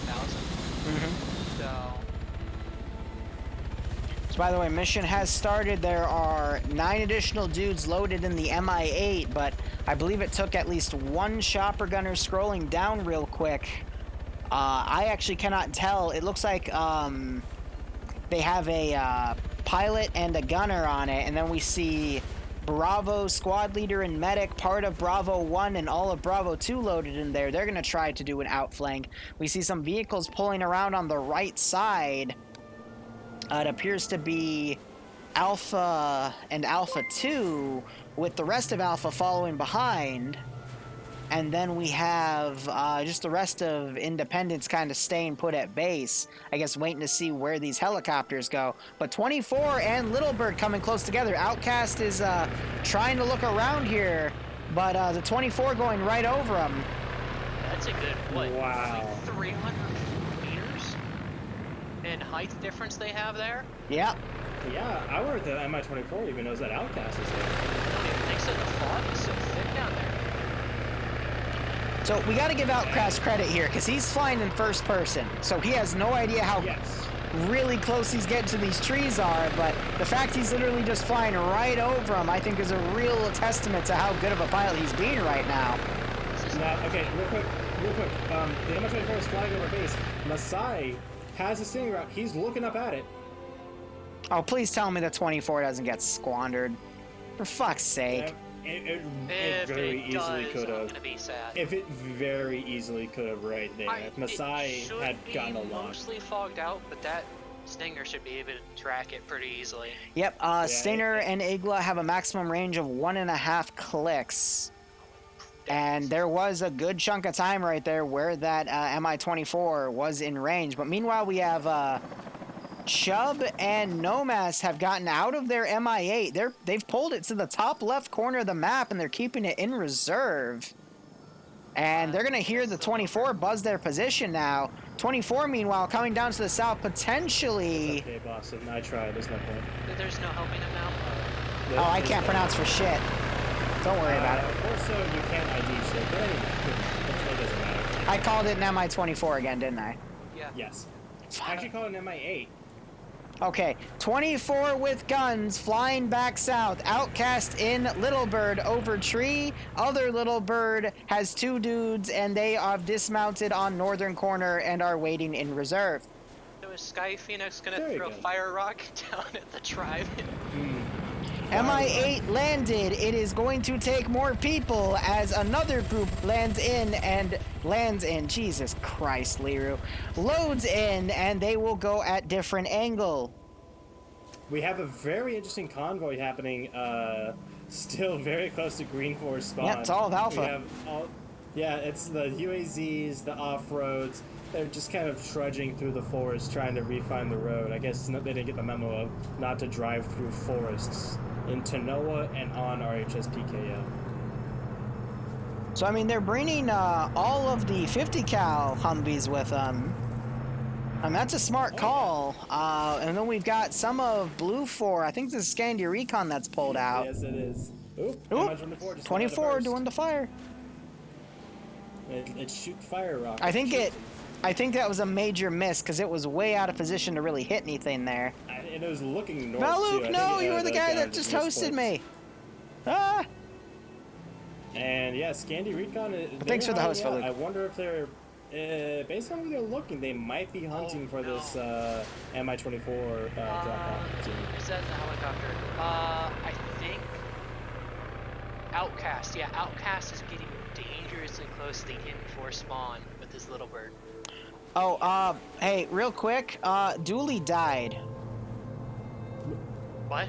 Speaker 4: 1,000.
Speaker 1: So by the way, mission has started. There are 9 additional dudes loaded in the MI8, but I believe it took at least one chopper gunner scrolling down real quick. I actually cannot tell. It looks like they have a pilot and a gunner on it, and then we see Bravo, squad leader, and medic, part of Bravo 1 and all of Bravo 2 loaded in there. They're going to try to do an outflank. We see some vehicles pulling around on the right side. It appears to be Alpha and Alpha 2, with the rest of Alpha following behind. And then we have just the rest of Independence kind of staying put at base. I guess waiting to see where these helicopters go. But 24 and Little Bird coming close together. Outcast is trying to look around here, but the 24 going right over him.
Speaker 4: That's a good what?
Speaker 15: Wow.
Speaker 4: Like 300 meters in height difference they have there?
Speaker 1: Yep.
Speaker 15: Yeah, I wonder if the MI-24 even knows that Outcast is there.
Speaker 4: I don't even think so. The fog is so thick down there.
Speaker 1: So we got to give Outcast credit here, because he's flying in first person. So he has no idea how really close he's getting to these trees are, but the fact he's literally just flying right over them, I think is a real testament to how good of a pilot he's being right now.
Speaker 15: Now, okay, real quick. The MI-24 is flying over base. Masai has a sting route. He's looking up at it.
Speaker 1: Oh, please tell me the 24 doesn't get squandered. For fuck's sake.
Speaker 15: It very easily could have. If it very easily could have right there. If Masai had gotten a lot.
Speaker 4: Mostly fogged out, but that Stinger should be able to track it pretty easily.
Speaker 1: Yep, Stinger and Igla have a maximum range of 1.5 clicks. And there was a good chunk of time right there where that Mi-24 was in range. But meanwhile, we have Chubb and Nomas have gotten out of their Mi-8. They've pulled it to the top left corner of the map, and they're keeping it in reserve. And they're going to hear the 24 buzz their position now. 24, meanwhile, coming down to the south, potentially...
Speaker 15: It's okay, Boston. I tried. There's no point.
Speaker 4: There's no helping him now?
Speaker 1: Oh, I can't pronounce for shit. Don't worry about it.
Speaker 15: Of course, you can't ID shit, but anyway, it doesn't matter.
Speaker 1: I called it an Mi-24 again, didn't I?
Speaker 4: Yeah.
Speaker 15: Yes. Actually call it an MI8.
Speaker 1: Okay, 24 with guns flying back south. Outcast in Little Bird over tree. Other Little Bird has 2 dudes and they are dismounted on northern corner and are waiting in reserve.
Speaker 4: So is Sky Phoenix gonna throw a fire rock down at the tribe?
Speaker 1: MI8 landed. It is going to take more people as another group lands in. Jesus Christ, Liru. Loads in, and they will go at different angle.
Speaker 15: We have a very interesting convoy happening, still very close to Green Forest spawn.
Speaker 1: Yep, it's all of Alpha.
Speaker 15: We have yeah, it's the UAZs, the off-roads. They're just kind of trudging through the forest trying to refine the road. I guess they didn't get the memo of not to drive through forests in Tanoa and on RHS PKO.
Speaker 1: So, I mean, they're bringing all of the 50 cal Humvees with them. And that's a smart call. And then we've got some of Blue 4. I think this is Scandia Recon that's pulled out.
Speaker 15: Yes, it is. Oop,
Speaker 1: 24 doing the fire.
Speaker 15: It shoot fire rockets.
Speaker 1: I think that was a major miss because it was way out of position to really hit anything there.
Speaker 15: And it was looking north.
Speaker 1: No, Luke,
Speaker 15: too.
Speaker 1: no, you were the guy that just hosted me. Ah!
Speaker 15: And yeah, Scandia Recon.
Speaker 1: Thanks for the host, Luke.
Speaker 15: I wonder if they're, based on where they're looking, they might be hunting for this Mi-24 drop-off team.
Speaker 4: Is that the helicopter? I think Outcast. Yeah, Outcast is getting dangerously close to the in-4 spawn with this Little Bird.
Speaker 1: Oh, hey, real quick, Dooley died.
Speaker 4: What?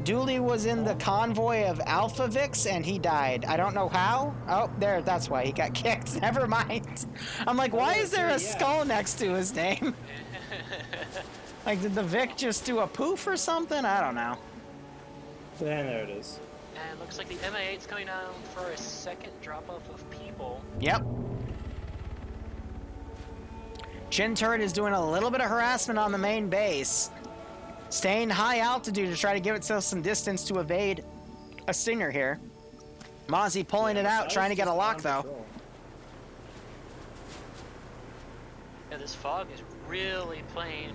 Speaker 1: Dooley was in the convoy of Alpha Vix and he died. I don't know how. Oh, there, that's why he got kicked. Never mind. I'm like, why is there a skull next to his name? Like, did the Vic just do a poof or something? I don't know.
Speaker 15: And there it is.
Speaker 4: And it looks like the MI8's coming down for a second drop-off of people.
Speaker 1: Yep. Chin Turret is doing a little bit of harassment on the main base. Staying high altitude to try to give itself some distance to evade a Stinger here. Mozzie pulling it out, trying to get a lock though.
Speaker 4: Yeah, this fog is really playing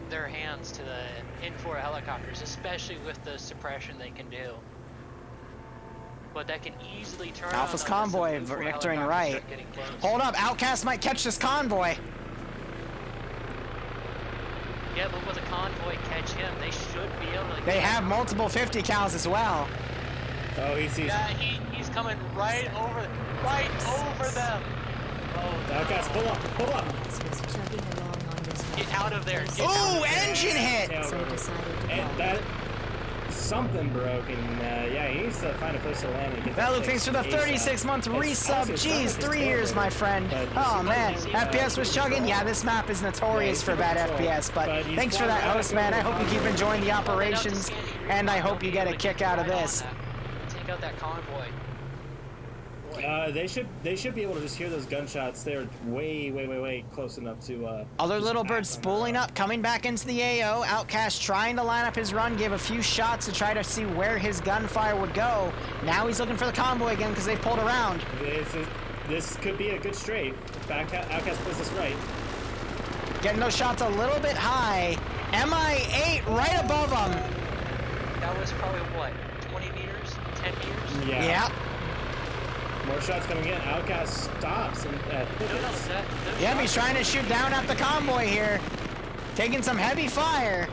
Speaker 4: their hands to the in-4 helicopters, especially with the suppression they can do. But that can easily turn
Speaker 1: Alpha's
Speaker 4: on
Speaker 1: convoy vectoring right. Hold up, Outcast might catch this convoy.
Speaker 4: Yeah, but with a convoy catch him, they should be able to.
Speaker 1: They have multiple 50 cals as well.
Speaker 15: Oh, he sees.
Speaker 4: Yeah, he's coming right over them. Oh,
Speaker 15: Outcast, pull up.
Speaker 4: Get out of there.
Speaker 1: Ooh, engine hit.
Speaker 15: And that something broke, and yeah, he needs to find a place to land and get that.
Speaker 1: Luke, thanks for the 36-month resub. Jeez, 3 years, my friend. Oh man, FPS was chugging. Yeah, this map is notorious for bad FPS, but thanks for that, host, man. I hope you keep enjoying the operations, and I hope you get a kick out of this.
Speaker 4: Take out that convoy.
Speaker 15: They should be able to just hear those gunshots. They're way close enough to.
Speaker 1: Other Little Bird spooling up, coming back into the AO. Outcast trying to line up his run, gave a few shots to try to see where his gunfire would go. Now he's looking for the convoy again because they've pulled around.
Speaker 15: This could be a good strafe. Outcast puts us right.
Speaker 1: Getting those shots a little bit high. MI8 right above him.
Speaker 4: That was probably what, 20 meters, 10 meters?
Speaker 1: Yeah.
Speaker 15: More shots coming in. Outcast stops and pivots.
Speaker 1: Yep, he's trying to shoot down at the convoy here. Taking some heavy fire.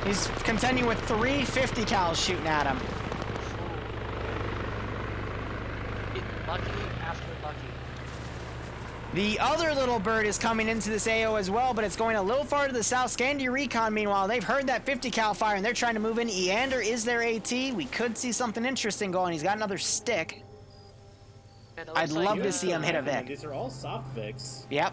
Speaker 1: He's contending with 3 50 cals shooting at him.
Speaker 4: Lucky after lucky.
Speaker 1: The other Little Bird is coming into this AO as well, but it's going a little far to the south. Scandia Recon, meanwhile, they've heard that 50 cal fire and they're trying to move in. Eander is their AT. We could see something interesting going. He's got another stick. I'd love to see him hit a Vic.
Speaker 15: These are all soft Vics.
Speaker 1: Yep.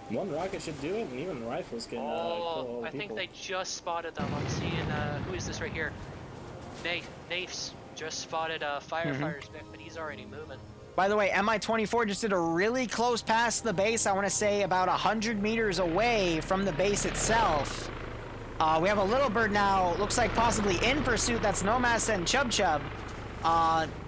Speaker 15: One rocket should do it, and even rifles can.
Speaker 4: I think they just spotted them. I'm seeing who is this right here? Nafes just spotted Firefire's Vic, but he's already moving.
Speaker 1: By the way, Mi-24 just did a really close pass to the base. I want to say about 100 meters away from the base itself. We have a Little Bird now. Looks like possibly in pursuit. That's Nomas and Chub Chub.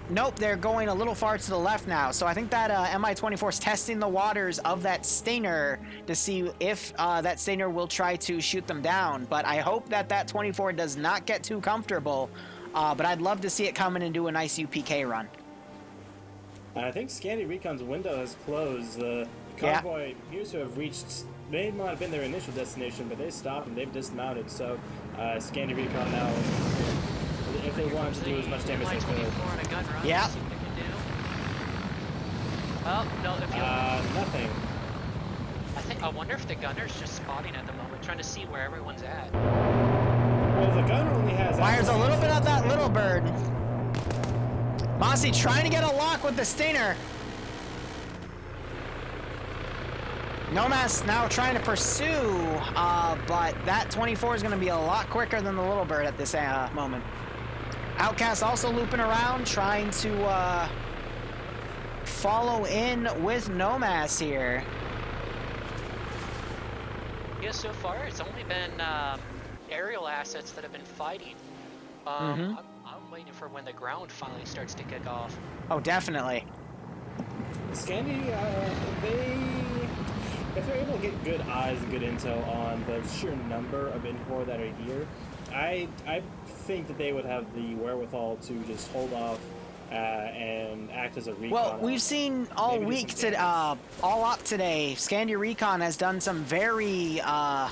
Speaker 1: Nope, they're going a little far to the left now. So I think that MI-24 is testing the waters of that Stinger to see if that Stinger will try to shoot them down. But I hope that that 24 does not get too comfortable. But I'd love to see it come in and do a nice UPK run.
Speaker 15: I think Scandi Recon's window has closed. The convoy appears to have reached, they might have been their initial destination, but they stopped and they've dismounted. So Scandi Recon now, if they want to do as much damage as they could.
Speaker 1: Yeah.
Speaker 4: Oh, no, if you
Speaker 15: nothing.
Speaker 4: I wonder if the gunner's just spotting at the moment, trying to see where everyone's at.
Speaker 15: Well, the gunner only has...
Speaker 1: Fires a little bit at that little bird. Mossy trying to get a lock with the Stinger. Nomas now trying to pursue, but that 24 is going to be a lot quicker than the little bird at this moment. Outcast also looping around, trying to follow in with Nomas here.
Speaker 4: Yeah, so far it's only been aerial assets that have been fighting. I'm waiting for when the ground finally starts to kick off.
Speaker 1: Oh, definitely.
Speaker 15: Scandi, if they're able to get good eyes and good intel on the sheer number of Infor that are here, I think that they would have the wherewithal to just hold off and act as a recon.
Speaker 1: Well, we've seen all week, all up today, Scandi Recon has done some very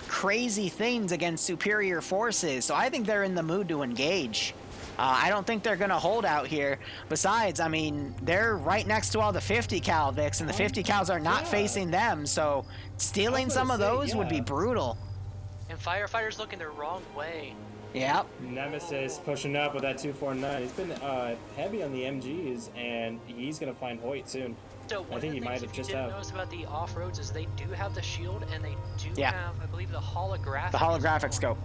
Speaker 1: crazy things against superior forces, so I think they're in the mood to engage. I don't think they're going to hold out here. Besides, I mean, they're right next to all the 50 cal Vics, and the 50 cals are not facing them, so stealing some of those would be brutal.
Speaker 4: And Firefighters looking the wrong way.
Speaker 1: Yep.
Speaker 15: Nemesis pushing up with that 249. He's been heavy on the MGs, and he's going to find Hoyt soon.
Speaker 4: So
Speaker 15: I think he might have just have.
Speaker 4: Notice about the off-roads is they do have the shield, and they do have, I believe, the holographic.
Speaker 1: The holographic scope.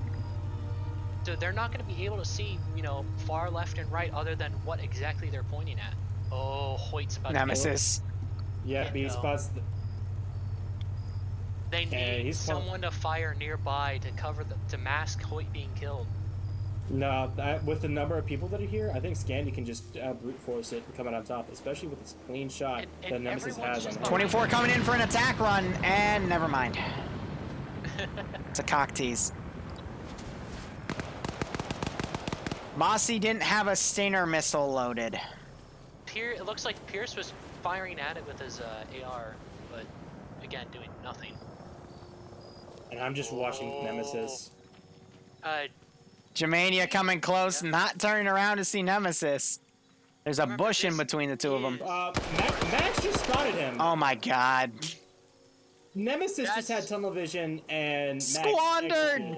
Speaker 4: So they're not going to be able to see, you know, far left and right other than what exactly they're pointing at. Oh, Hoyt's about
Speaker 1: Nemesis.
Speaker 15: Yeah, B spots.
Speaker 4: They need someone to fire nearby to cover to mask Hoyt being killed.
Speaker 15: No, with the number of people that are here, I think Scandi can just brute force it and come out on top, especially with this clean shot that Nemesis has on
Speaker 1: 24 coming in for an attack run, and never mind. It's a cock tease. Mossy didn't have a Stinger missile loaded.
Speaker 4: It looks like Pierce was firing at it with his AR, but again, doing nothing.
Speaker 15: And I'm just watching Nemesis.
Speaker 1: Germania coming close, not turning around to see Nemesis. There's a bush in between the two of them.
Speaker 15: Max just spotted him.
Speaker 1: Oh my god.
Speaker 15: Nemesis just had tunnel vision and
Speaker 1: squandered.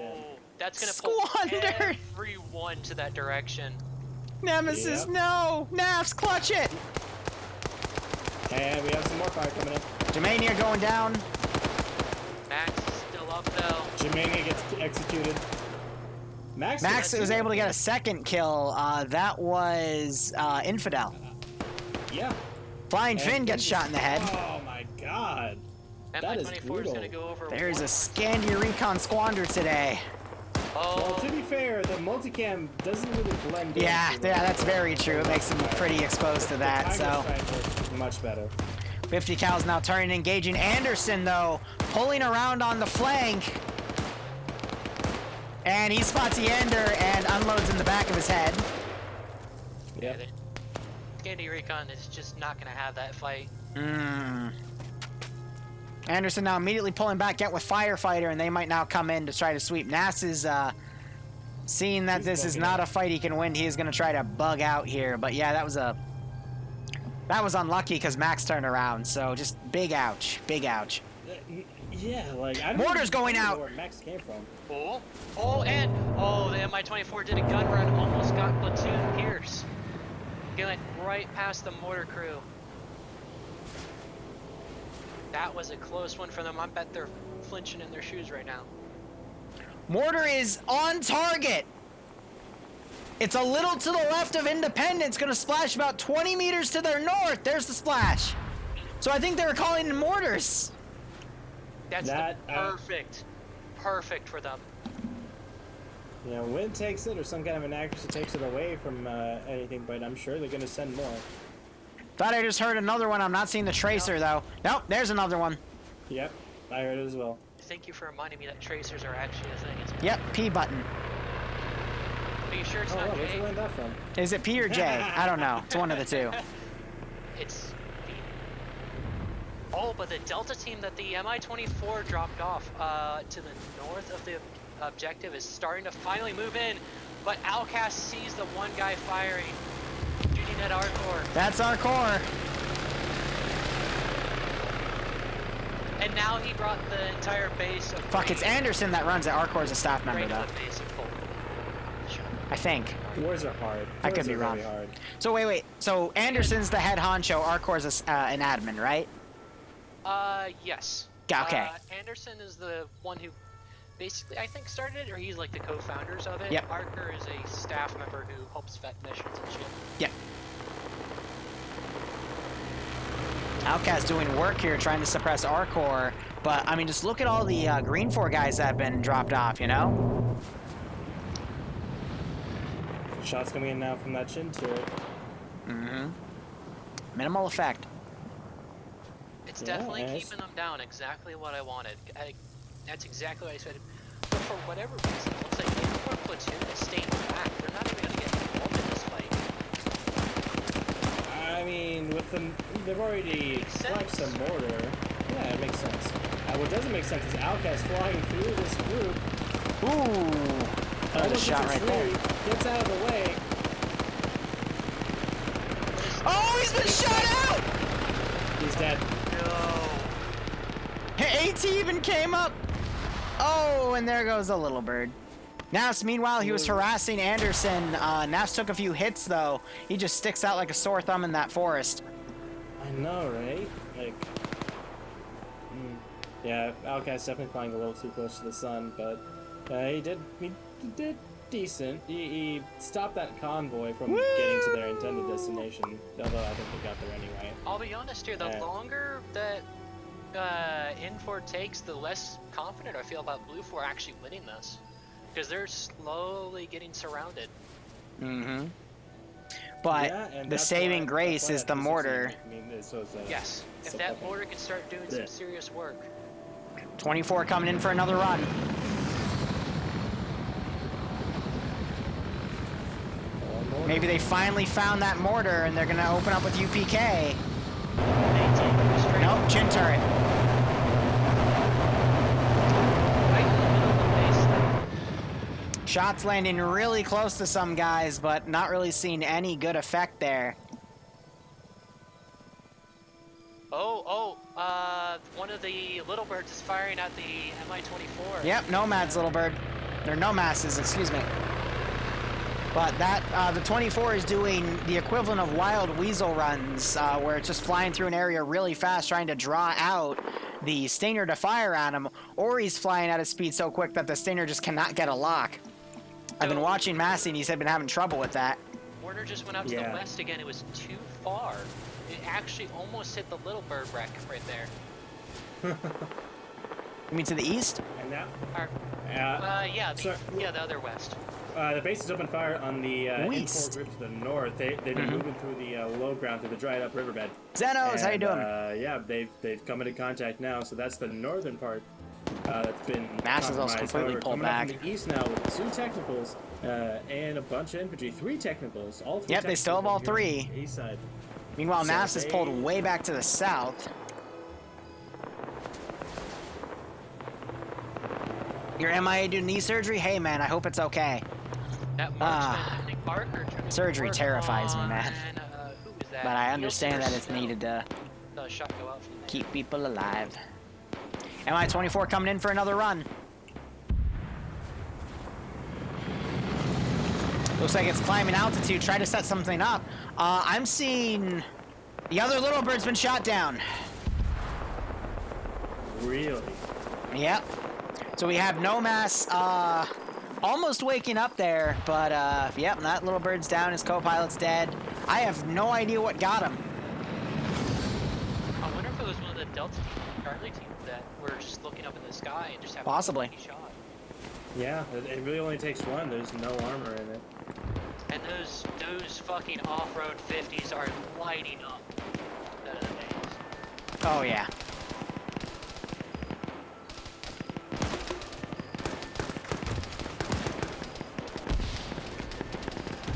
Speaker 4: That's gonna pull everyone to that direction.
Speaker 1: Nemesis, no! Nafs, clutch it!
Speaker 15: And we have some more fire coming in.
Speaker 1: Germania going down.
Speaker 4: Max is still up though.
Speaker 15: Germania gets executed.
Speaker 1: Max was able to get a second kill. That was Infidel.
Speaker 15: Yeah.
Speaker 1: Flying Finn gets shot in the head.
Speaker 15: Oh my god. That is brutal.
Speaker 4: Gonna go over
Speaker 1: There's a Scandi Recon squander today.
Speaker 15: Well, to be fair, the multicam doesn't really blend in.
Speaker 1: Yeah, that's very true. It makes them pretty exposed to that, so.
Speaker 15: Much better.
Speaker 1: 50 cals now turning, engaging Anderson, though, pulling around on the flank. And he spots Yander and unloads in the back of his head.
Speaker 15: Yeah.
Speaker 4: Scandi Recon is just not going to have that fight.
Speaker 1: Anderson now immediately pulling back, get with Firefighter, and they might now come in to try to sweep. Nass is seeing that this is not a fight he can win. He is going to try to bug out here. But yeah, that was unlucky because Max turned around. So just big ouch, big ouch.
Speaker 15: Yeah, like I don't
Speaker 1: Mortar's going
Speaker 15: know
Speaker 1: out.
Speaker 15: where Max came from.
Speaker 4: The MI-24 did a gun run, almost got platoon Pierce. He went right past the mortar crew. That was a close one for them. I bet they're flinching in their shoes right now.
Speaker 1: Mortar is on target. It's a little to the left of Independence, going to splash about 20 meters to their north. There's the splash. So I think they were calling in mortars.
Speaker 4: That's perfect for them.
Speaker 15: You know, wind takes it or some kind of inaccuracy takes it away from anything, but I'm sure they're going to send more.
Speaker 1: Thought I just heard another one. I'm not seeing the tracer, though. Nope, there's another one.
Speaker 15: Yep, I heard it as well.
Speaker 4: Thank you for reminding me that tracers are actually a thing.
Speaker 1: Yep, P button.
Speaker 4: Are you sure it's not
Speaker 15: Where'd
Speaker 4: J?
Speaker 15: you learn that from?
Speaker 1: Is it P or J? I don't know. It's one of the two.
Speaker 4: It's P. Oh, but the Delta team that the Mi-24 dropped off to the north of the objective is starting to finally move in, but Outcast sees the one guy firing, shooting at our core.
Speaker 1: That's our core.
Speaker 4: And now he brought the entire base of...
Speaker 1: Fuck, it's Anderson that runs it. Our core is a staff member, though. I think.
Speaker 15: Wars are hard.
Speaker 1: I could be wrong.
Speaker 15: Hard.
Speaker 1: So wait. So Anderson's the head honcho. Our core is an admin, right?
Speaker 4: Yes.
Speaker 1: Okay.
Speaker 4: Anderson is the one who basically, I think, started it, or he's like the co-founders of it.
Speaker 1: Yep.
Speaker 4: Arker is a staff member who helps vet missions and shit.
Speaker 1: Yep. Outcast doing work here, trying to suppress our core, but I mean, just look at all the Green 4 guys that have been dropped off, you know?
Speaker 15: Shots coming in now from that chin turret.
Speaker 1: Mm-hmm. Minimal effect.
Speaker 4: It's definitely keeping them down, exactly what I wanted. That's exactly what I said. But for whatever reason, it looks like the Import platoon is staying back. They're not even going to get involved in this fight.
Speaker 15: I mean, with them, they've already flexed a mortar. Yeah, it makes sense. What doesn't make sense is Outcast flying through this group.
Speaker 1: Ooh! That was a shot right there.
Speaker 15: Gets out of the way.
Speaker 1: Oh, he's been shot out!
Speaker 15: He's dead.
Speaker 4: No.
Speaker 1: AT even came up. Oh, and there goes a little bird. Nas, meanwhile, he was harassing Anderson. Nas took a few hits, though. He just sticks out like a sore thumb in that forest.
Speaker 15: I know, right? Like, yeah, Outcast definitely flying a little too close to the sun, but he did decent. He stopped that convoy from getting to their intended destination, although I think they got there anyway.
Speaker 4: I'll be honest here, the longer that N4 takes, the less confident I feel about Blue 4 actually winning this. Because they're slowly getting surrounded.
Speaker 1: Mm-hmm. But the saving grace is the mortar.
Speaker 4: Yes, if that mortar could start doing some serious work.
Speaker 1: 24 coming in for another run. Maybe they finally found that mortar and they're going to open up with UPK. Nope, chin turret. Shots landing really close to some guys, but not really seeing any good effect there.
Speaker 4: One of the little birds is firing at the Mi-24.
Speaker 1: Yep, Nomad's little bird. Or Nomads, excuse me. But that, the 24 is doing the equivalent of wild weasel runs, where it's just flying through an area really fast, trying to draw out the Stinger to fire at him, or he's flying at a speed so quick that the Stinger just cannot get a lock. I've been watching Massey, and he's been having trouble with that.
Speaker 4: Warner just went out to the west again. It was too far. It actually almost hit the little bird wreck right there.
Speaker 1: You mean to the east?
Speaker 15: And now?
Speaker 4: The other west.
Speaker 15: The base is open fire on the N4 group to the north. They've been moving through the low ground, through the dried up riverbed.
Speaker 1: Zenos, how you doing?
Speaker 15: Yeah, they've come into contact now, so that's the northern part that's been
Speaker 1: Mass is also completely pulled back.
Speaker 15: From the east now with 2 technicals and a bunch of infantry. 3 technicals. All 3
Speaker 1: Yep, they still have all 3.
Speaker 15: East side.
Speaker 1: Meanwhile, Mass is pulled way back to the south. Your MIA doing knee surgery? Hey, man, I hope it's okay. Surgery terrifies me, man. But I understand that it's needed to keep people alive. Mi-24 coming in for another run. Looks like it's climbing altitude, trying to set something up. I'm seeing the other little bird's been shot down.
Speaker 15: Really?
Speaker 1: Yep. So we have Nomass almost waking up there, but yep, that little bird's down, his co-pilot's dead. I have no idea what got him.
Speaker 4: I wonder if it was one of the Delta team, Charlie team, that were just looking up in the sky and just having
Speaker 1: possibly
Speaker 4: a shot.
Speaker 15: Yeah, it really only takes one. There's no armor in it.
Speaker 4: And those fucking off-road 50s are lighting up.
Speaker 1: Oh yeah.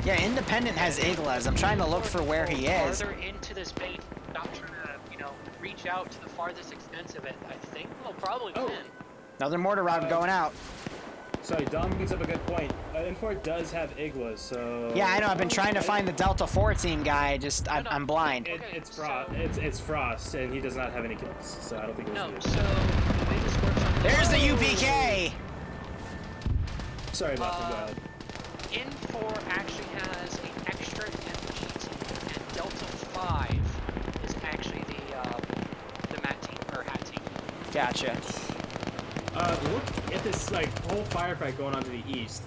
Speaker 1: Yeah, Independent has Iglas. I'm trying to look for where he is.
Speaker 4: Farther into this base, not trying to, reach out to the farthest extent of it. I think we'll probably win.
Speaker 1: Another mortar round going out.
Speaker 15: Sorry, Dom brings up a good point. Infor does have Iglas, so...
Speaker 1: Yeah, I know. I've been trying to find the Delta 14 guy. Just I'm blind.
Speaker 15: It's Frost. It's Frost, and he does not have any kills, so I don't think it was
Speaker 4: so the way this works on
Speaker 1: There's the UPK!
Speaker 15: Sorry, Buffy, go ahead.
Speaker 4: Infor actually has an extra MG team, and Delta 5 is actually the MAT team, or HAT team.
Speaker 1: Gotcha.
Speaker 15: Look at this whole firefight going on to the east.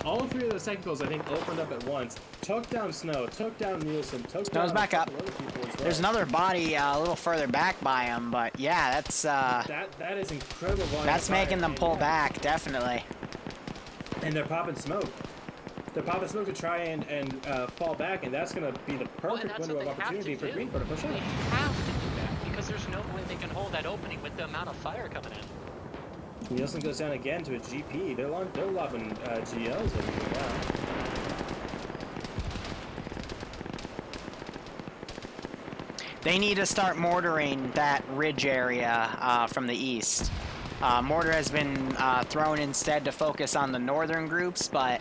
Speaker 15: All three of those technicals I think opened up at once. Took down Snow, took down Nielsen, took
Speaker 1: Snow's
Speaker 15: down
Speaker 1: back up.
Speaker 15: other people as well.
Speaker 1: There's another body a little further back by him, but yeah, that's
Speaker 15: that is incredible volume.
Speaker 1: That's making them pull back, definitely.
Speaker 15: And they're popping smoke. They're popping smoke to try and fall back, and that's going to be the perfect window of opportunity for Greenford to push in.
Speaker 4: They have to do that because there's no way they can hold that opening with the amount of fire coming in.
Speaker 15: Nielsen goes down again to a GP. They're lobbing GLs everywhere now.
Speaker 1: They need to start mortaring that ridge area from the east. Mortar has been thrown instead to focus on the northern groups, but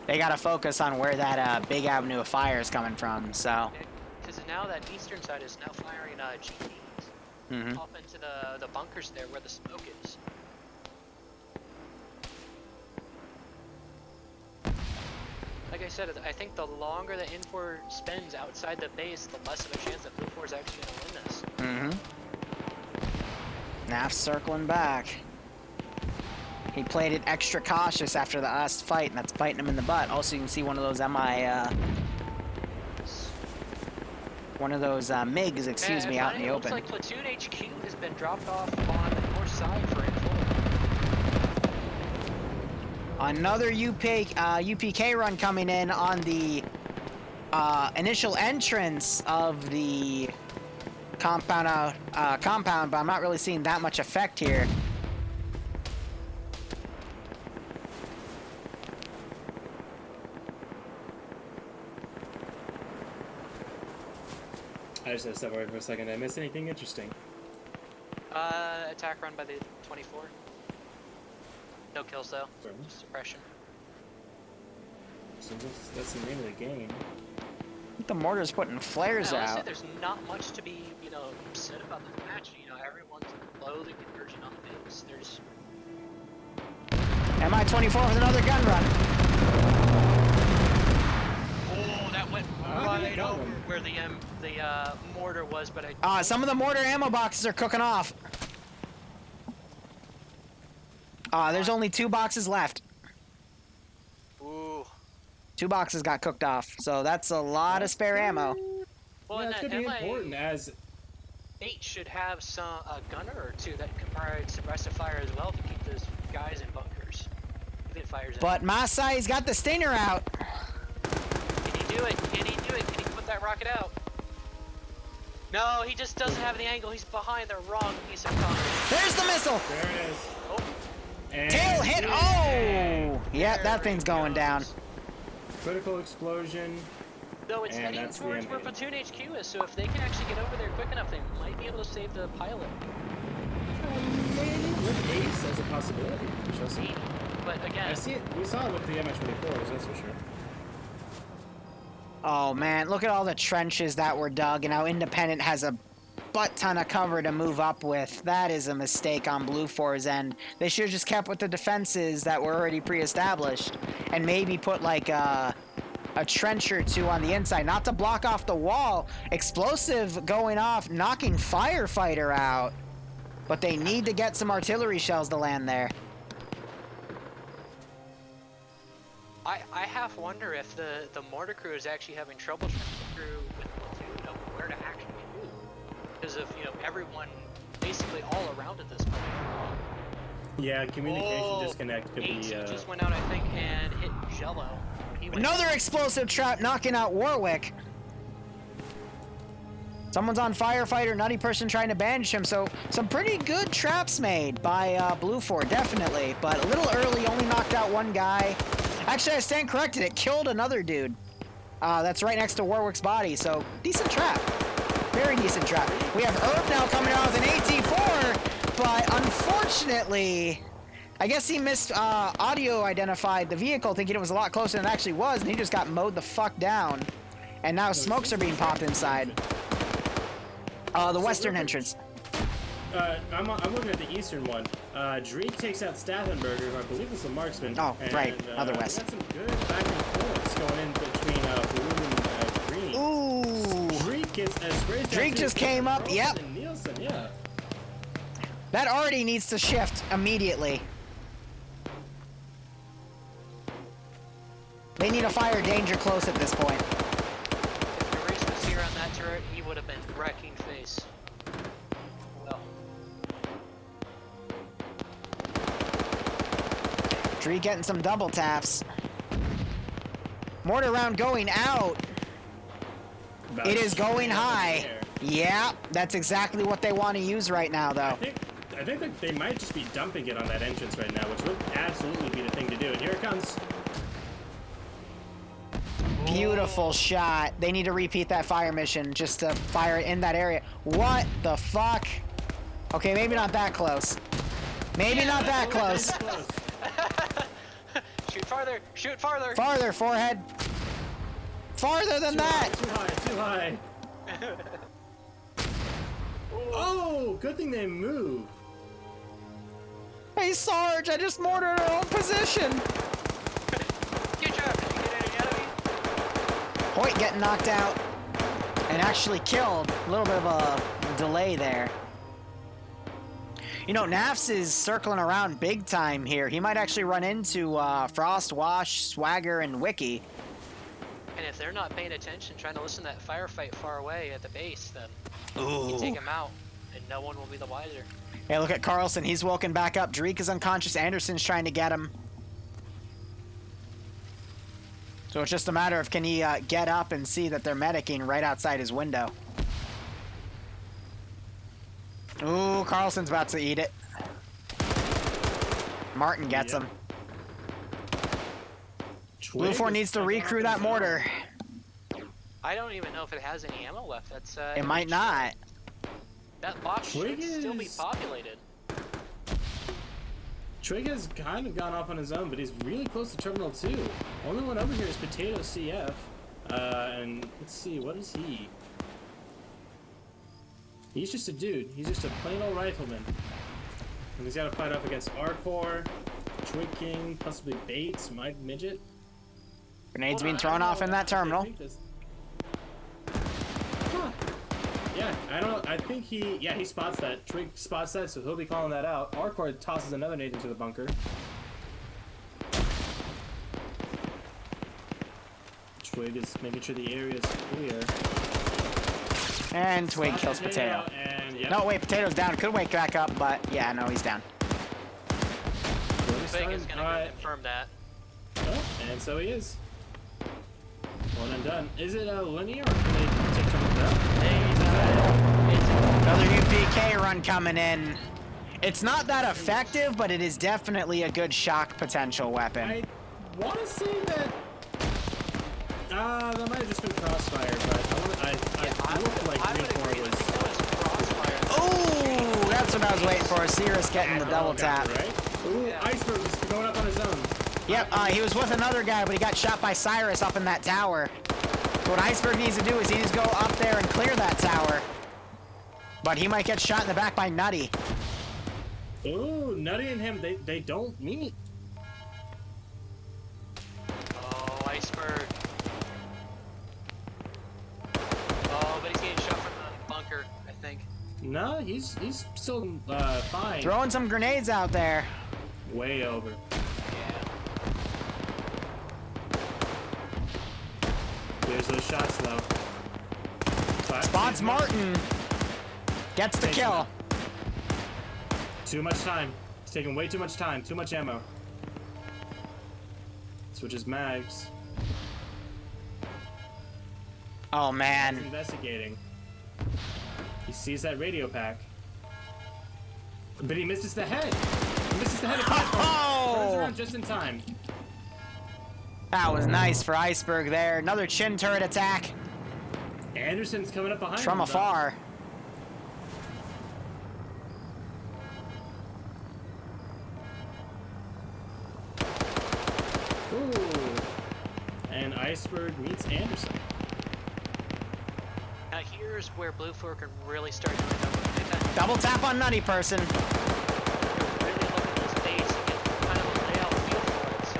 Speaker 1: they got to focus on where that big avenue of fire is coming from. So.
Speaker 4: Because now that eastern side is now firing GPs up into the bunkers there where the smoke is. Like I said, I think the longer the Infor spends outside the base, the less of a chance that Blue 4 is actually going to win this.
Speaker 1: Naf's circling back. He played it extra cautious after the last fight, and that's biting him in the butt. Also, you can see one of those MiGs, excuse me, out in the open.
Speaker 4: It looks like Platoon HQ has been dropped off on the north side for Infor.
Speaker 1: Another UPK run coming in on the initial entrance of the compound, but I'm not really seeing that much effect here.
Speaker 15: I just had to step away for a second. Did I miss anything interesting?
Speaker 4: Attack run by the 24. No kills though. Just suppression.
Speaker 15: So that's the name of the game.
Speaker 1: I think the mortar's putting flares
Speaker 4: honestly,
Speaker 1: out.
Speaker 4: There's not much to be, said about the match. Everyone's slowly converging on the base. There's
Speaker 1: MI-24 with another gun run.
Speaker 4: Oh, that went right over where the mortar was, but
Speaker 1: some of the mortar ammo boxes are cooking off. There's only 2 boxes left.
Speaker 4: Ooh.
Speaker 1: 2 boxes got cooked off, so that's a lot of spare ammo.
Speaker 4: Well,
Speaker 15: yeah, that's going to be important as...
Speaker 4: 8 should have a gunner or 2 that can provide suppressive fire as well to keep those guys in bunkers. If it fires
Speaker 1: But Masai's got the stinger out.
Speaker 4: Can he do it? Can he do it? Can he put that rocket out? No, he just doesn't have the angle. He's behind the wrong piece of cover.
Speaker 1: There's the missile!
Speaker 15: There it is.
Speaker 4: Oh.
Speaker 15: And
Speaker 1: tail hit! Oh! Yep, that thing's going down.
Speaker 15: Critical explosion.
Speaker 4: Though it's heading towards where Platoon HQ is, so if they can actually get over there quick enough, they might be able to save the pilot.
Speaker 15: Maybe with Ace as a possibility.
Speaker 4: Maybe. But again...
Speaker 15: I see it. We saw it with the MI-24s, that's for sure.
Speaker 1: Oh man, look at all the trenches that were dug and how Independent has a butt ton of cover to move up with. That is a mistake on Blue 4's end. They should have just kept with the defenses that were already pre-established and maybe put like a trench or 2 on the inside, not to block off the wall. Explosive going off, knocking Firefighter out. But they need to get some artillery shells to land there.
Speaker 4: I half wonder if the mortar crew is actually having trouble trying to get through with Platoon of where to actually move. Because of, everyone basically all around at this point.
Speaker 15: Yeah, communication disconnect could be.
Speaker 4: Just went out, I think, and hit Jello. He went
Speaker 1: Another explosive trap knocking out Warwick. Someone's on firefighter, nutty person trying to bandage him, so some pretty good traps made by Blue 4, definitely. But a little early, only knocked out one guy. Actually, I stand corrected, it killed another dude. That's right next to Warwick's body, so decent trap. Very decent trap. We have Herb now coming out with an AT4, but unfortunately, I guess he missed audio identified the vehicle, thinking it was a lot closer than it actually was, and he just got mowed the fuck down. And now smokes are being popped inside. The western entrance.
Speaker 15: I'm looking at the eastern one. Drake takes out Staffenberger, who I believe is the marksman.
Speaker 1: Oh,
Speaker 15: and,
Speaker 1: right. Other west.
Speaker 15: We got some good back and forths going in between blue and green.
Speaker 1: Ooh.
Speaker 15: Drake gets sprays.
Speaker 1: Drake just came up. Yep.
Speaker 15: And Nielsen, yeah.
Speaker 1: That already needs to shift immediately. They need a fire danger close at this point.
Speaker 4: If the race was here on that turret, he would have been wrecking face. Well.
Speaker 1: Dree getting some double taps. Mortar round going out. It is going high. Yeah, that's exactly what they want to use right now, though.
Speaker 15: I think that they might just be dumping it on that entrance right now, which would absolutely be the thing to do. And here it comes.
Speaker 1: Beautiful shot. They need to repeat that fire mission just to fire it in that area. What the fuck? Okay, maybe not that close. Maybe not that close.
Speaker 4: Shoot farther! Shoot farther!
Speaker 1: Farther, forehead. Farther than that!
Speaker 15: Too high, too high. Oh, good thing they moved.
Speaker 1: Hey, Sarge, I just mortared our own position.
Speaker 4: Good job. Did you get any enemy?
Speaker 1: Hoyt getting knocked out and actually killed. A little bit of a delay there. You know, Nafs is circling around big time here. He might actually run into Frost, Wash, Swagger, and Wiki.
Speaker 4: And if they're not paying attention, trying to listen to that firefight far away at the base, then
Speaker 1: Ooh.
Speaker 4: you take him out, and no one will be the wiser.
Speaker 1: Hey, look at Carlson. He's woken back up. Dreek is unconscious. Anderson's trying to get him. So it's just a matter of can he get up and see that they're medicing right outside his window. Ooh, Carlson's about to eat it. Martin gets him. Blue 4 needs to recrew that mortar.
Speaker 4: I don't even know if it has any ammo left. That's
Speaker 1: It might not.
Speaker 4: That box should still be populated.
Speaker 15: Trig has kind of gone off on his own, but he's really close to Terminal 2. Only one over here is Potato CF. And let's see, what is he? He's just a dude. He's just a plain old rifleman. And he's got to fight off against Arcor, Twig King, possibly Bates, Mike Midget.
Speaker 1: Grenades being thrown off in that terminal.
Speaker 15: Yeah, I think he spots that. Twig spots that, so he'll be calling that out. Arcor tosses another nade into the bunker. Twig is making sure the area is clear.
Speaker 1: And Twig kills Potato.
Speaker 15: And, yep.
Speaker 1: No, wait, Potato's down. Could wake back up, but yeah, no, he's down.
Speaker 4: Twig is going to confirm that.
Speaker 15: Oh, and so he is. One and done. Is it linear or can they take something down?
Speaker 1: Another new PK run coming in. It's not that effective, but it is definitely a good shock potential weapon.
Speaker 15: I want to say that that might have just been Crossfire, but I looked like Green was.
Speaker 1: Oh, that's what I was waiting for. Cirrus getting the double tap.
Speaker 15: Right? Ooh, Iceberg is going up on his own.
Speaker 1: Yep, he was with another guy, but he got shot by Cyrus up in that tower. So what Iceberg needs to do is he needs to go up there and clear that tower. But he might get shot in the back by Nutty.
Speaker 15: Ooh, Nutty and him, they don't meet.
Speaker 4: Oh, Iceberg. Oh, but he's getting shot from the bunker, I think.
Speaker 15: No, he's still fine.
Speaker 1: Throwing some grenades out there.
Speaker 15: Way over. There's those shots, though.
Speaker 1: Spots Martin. Gets the kill.
Speaker 15: Too much time. taking way too much time. Too much ammo. Switches mags.
Speaker 1: Oh man.
Speaker 15: He's investigating. He sees that radio pack. But he misses the head. He misses the head of platform. Turns around just in time.
Speaker 1: That was nice for Iceberg there. Another chin turret attack.
Speaker 15: Anderson's coming up behind
Speaker 1: from
Speaker 15: him,
Speaker 1: afar.
Speaker 15: Ooh. And Iceberg meets Anderson.
Speaker 4: Now here's where Blue 4 can really start doing double.
Speaker 1: Double tap on Nutty Person.
Speaker 4: Really look at this base and get kind of a layout feel for it. So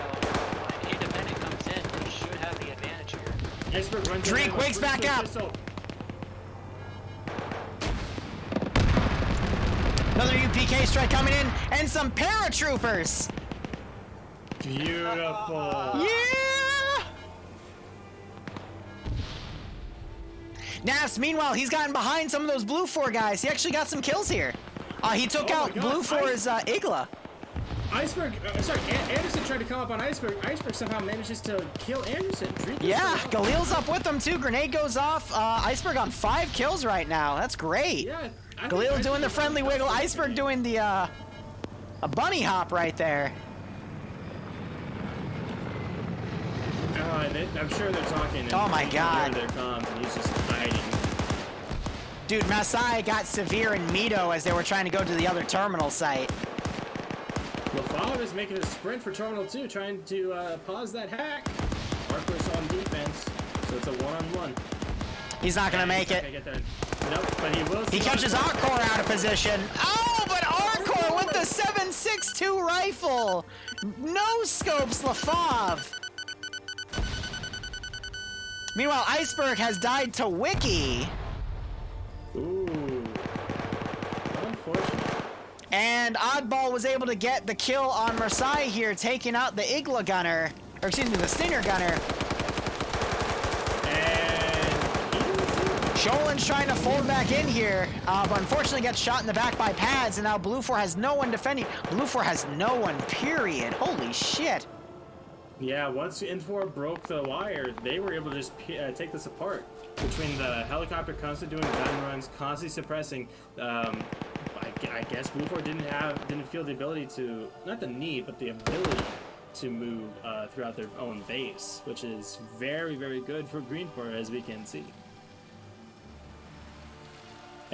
Speaker 4: when Independent comes in, they should have the advantage here.
Speaker 15: Iceberg runs
Speaker 1: Drink wakes back up. Another UPK strike coming in, and some paratroopers.
Speaker 15: Beautiful.
Speaker 1: Yeah. Nafs, meanwhile, he's gotten behind some of those Blue 4 guys. He actually got some kills here. He took out Blue 4's Igla.
Speaker 15: Iceberg, sorry, Anderson tried to come up on Iceberg. Iceberg somehow manages to kill Anderson.
Speaker 1: Yeah, Galil's up with them too. Grenade goes off. Iceberg on 5 kills right now. That's great.
Speaker 15: Yeah,
Speaker 1: Galil doing the friendly wiggle. Iceberg doing the a bunny hop right there.
Speaker 15: I'm sure they're talking.
Speaker 1: Oh my God.
Speaker 15: Their comms, and he's just hiding.
Speaker 1: Dude, Masai got Severe and Mito as they were trying to go to the other terminal site.
Speaker 15: LaFave is making a sprint for Terminal 2, trying to pause that hack. Marcos on defense, so it's a one-on-one.
Speaker 1: He's not gonna make it.
Speaker 15: Nope, but he will.
Speaker 1: He catches Arkor out of position. Oh, but Arkor with the 7.62 rifle. No scopes LaFave. Meanwhile, Iceberg has died to Wiki.
Speaker 15: Ooh. Unfortunate.
Speaker 1: And Oddball was able to get the kill on Marseille here, taking out the Igla gunner, or excuse me, the Stinger gunner. Sholin's trying to fold back in here, but unfortunately gets shot in the back by Pads, and now Blue 4 has no one defending. Blue 4 has no one, period. Holy shit.
Speaker 15: Yeah, once N4 broke the wire, they were able to just take this apart. Between the helicopter constantly doing gun runs, constantly suppressing, I guess Blue 4 didn't feel the ability to, not the need, but the ability to move throughout their own base, which is very, very good for Green 4, as we can see.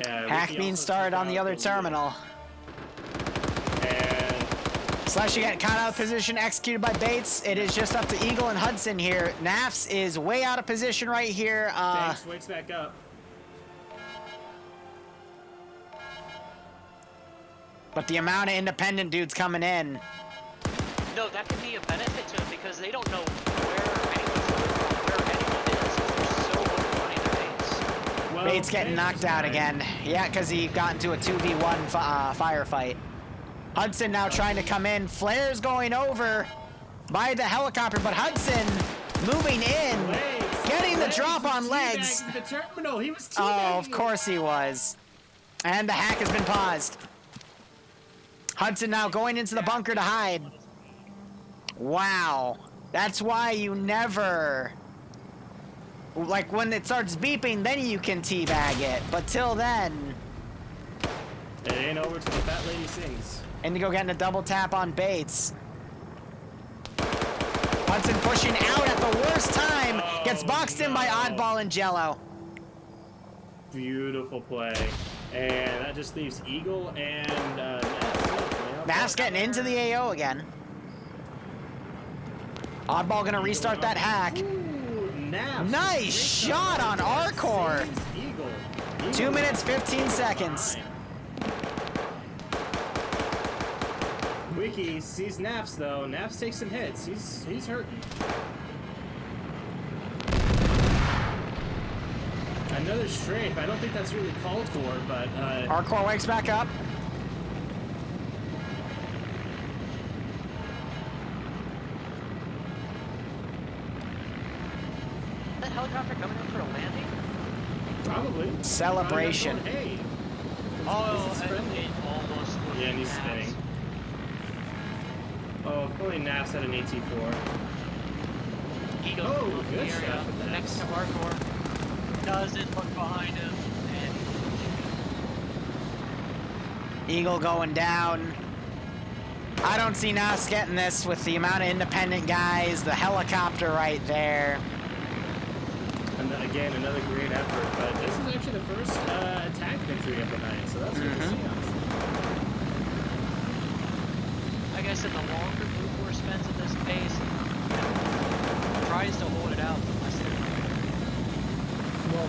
Speaker 1: Hack being started on the other terminal. Slash again, caught out of position, executed by Bates. It is just up to Eagle and Hudson here. Nafs is way out of position right here.
Speaker 15: Thanks, wakes back up.
Speaker 1: But the amount of independent dudes coming in.
Speaker 4: No, that could be a benefit to them because they don't know where anyone is. They're so good at running their base.
Speaker 15: Well,
Speaker 1: Bates getting knocked out again. Yeah, because he got into a 2v1 firefight. Hudson now trying to come in. Flare's going over by the helicopter, but Hudson moving in, getting the drop on legs.
Speaker 15: The terminal. He was
Speaker 1: oh, of course he was. And the hack has been paused. Hudson now going into the bunker to hide. Wow. That's why you never... Like, when it starts beeping, then you can teabag it. But till then...
Speaker 15: It ain't over till the fat lady sings.
Speaker 1: Indigo getting a double tap on Bates. Hudson pushing out at the worst time. Gets boxed in by Oddball and Jello.
Speaker 15: Beautiful play. And that just leaves Eagle and
Speaker 1: Naf's getting into the AO again. Oddball gonna restart that hack.
Speaker 15: Ooh,
Speaker 1: nice shot on Arkor. 2 minutes, 15 seconds.
Speaker 15: Wiki sees Nafs though. Nafs takes some hits. He's hurting. Another strafe. I don't think that's really called for, but
Speaker 1: Arkor wakes back up.
Speaker 4: Is that helicopter coming in for a landing?
Speaker 15: Probably.
Speaker 1: Celebration.
Speaker 15: Hey.
Speaker 4: Oh, it almost.
Speaker 15: Yeah, and he's spinning. Oh, probably Naps at an AT4.
Speaker 4: Eagle
Speaker 15: Oh, good
Speaker 4: area
Speaker 15: shot for Naps.
Speaker 4: next to Arcor. Doesn't look behind him. And
Speaker 1: Eagle going down. I don't see Nas getting this with the amount of independent guys, the helicopter right there.
Speaker 15: And again, another great effort, but this is actually the first attack victory of the night, so that's good to see, honestly.
Speaker 4: like I said, the longer Blue Force spends at this pace, and tries to hold it out, the less it might.
Speaker 15: Well,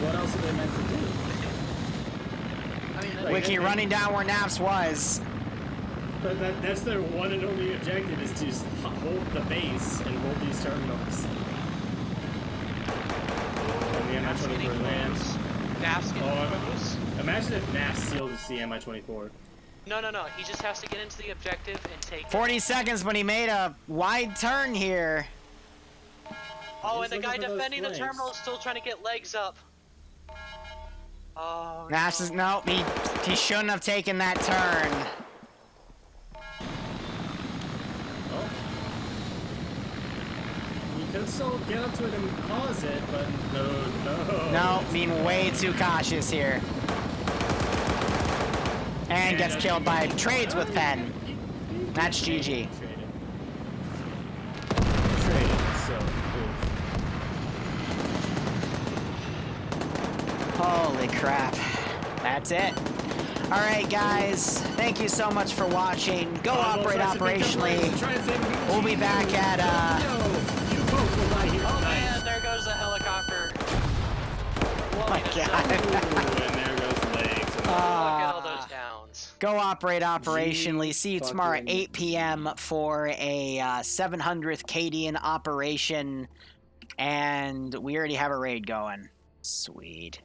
Speaker 15: what else are they meant to do?
Speaker 4: I mean,
Speaker 1: Wiki running down where Naps was.
Speaker 15: But that's their one and only objective, is to just hold the base and hold these terminals. And the MI-24 lands.
Speaker 4: Naps getting close.
Speaker 15: Imagine if Naps sealed the MI-24.
Speaker 4: No. He just has to get into the objective and take
Speaker 1: 40 seconds, but he made a wide turn here.
Speaker 4: Oh, and the guy defending the terminal is still trying to get legs up. Oh,
Speaker 1: Naps is, no, he shouldn't have taken that turn.
Speaker 15: You could still get up to it and pause it, but no.
Speaker 1: No, being way too cautious here. And gets killed by trades with Penn. That's GG. Holy crap. That's it. Alright guys, thank you so much for watching. Go operate operationally. We'll be back at
Speaker 4: Oh man, there goes the helicopter.
Speaker 1: Oh my god.
Speaker 15: And there goes legs.
Speaker 4: Look at all those downs.
Speaker 1: Go operate operationally. See you tomorrow at 8 p.m. for a 700th Cadian operation. And we already have a raid going. Sweet.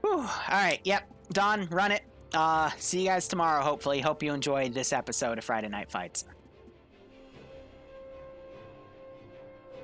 Speaker 1: Whew. All right, yep, done, run it. See you guys tomorrow, hopefully. Hope you enjoyed this episode of Friday Night Fights.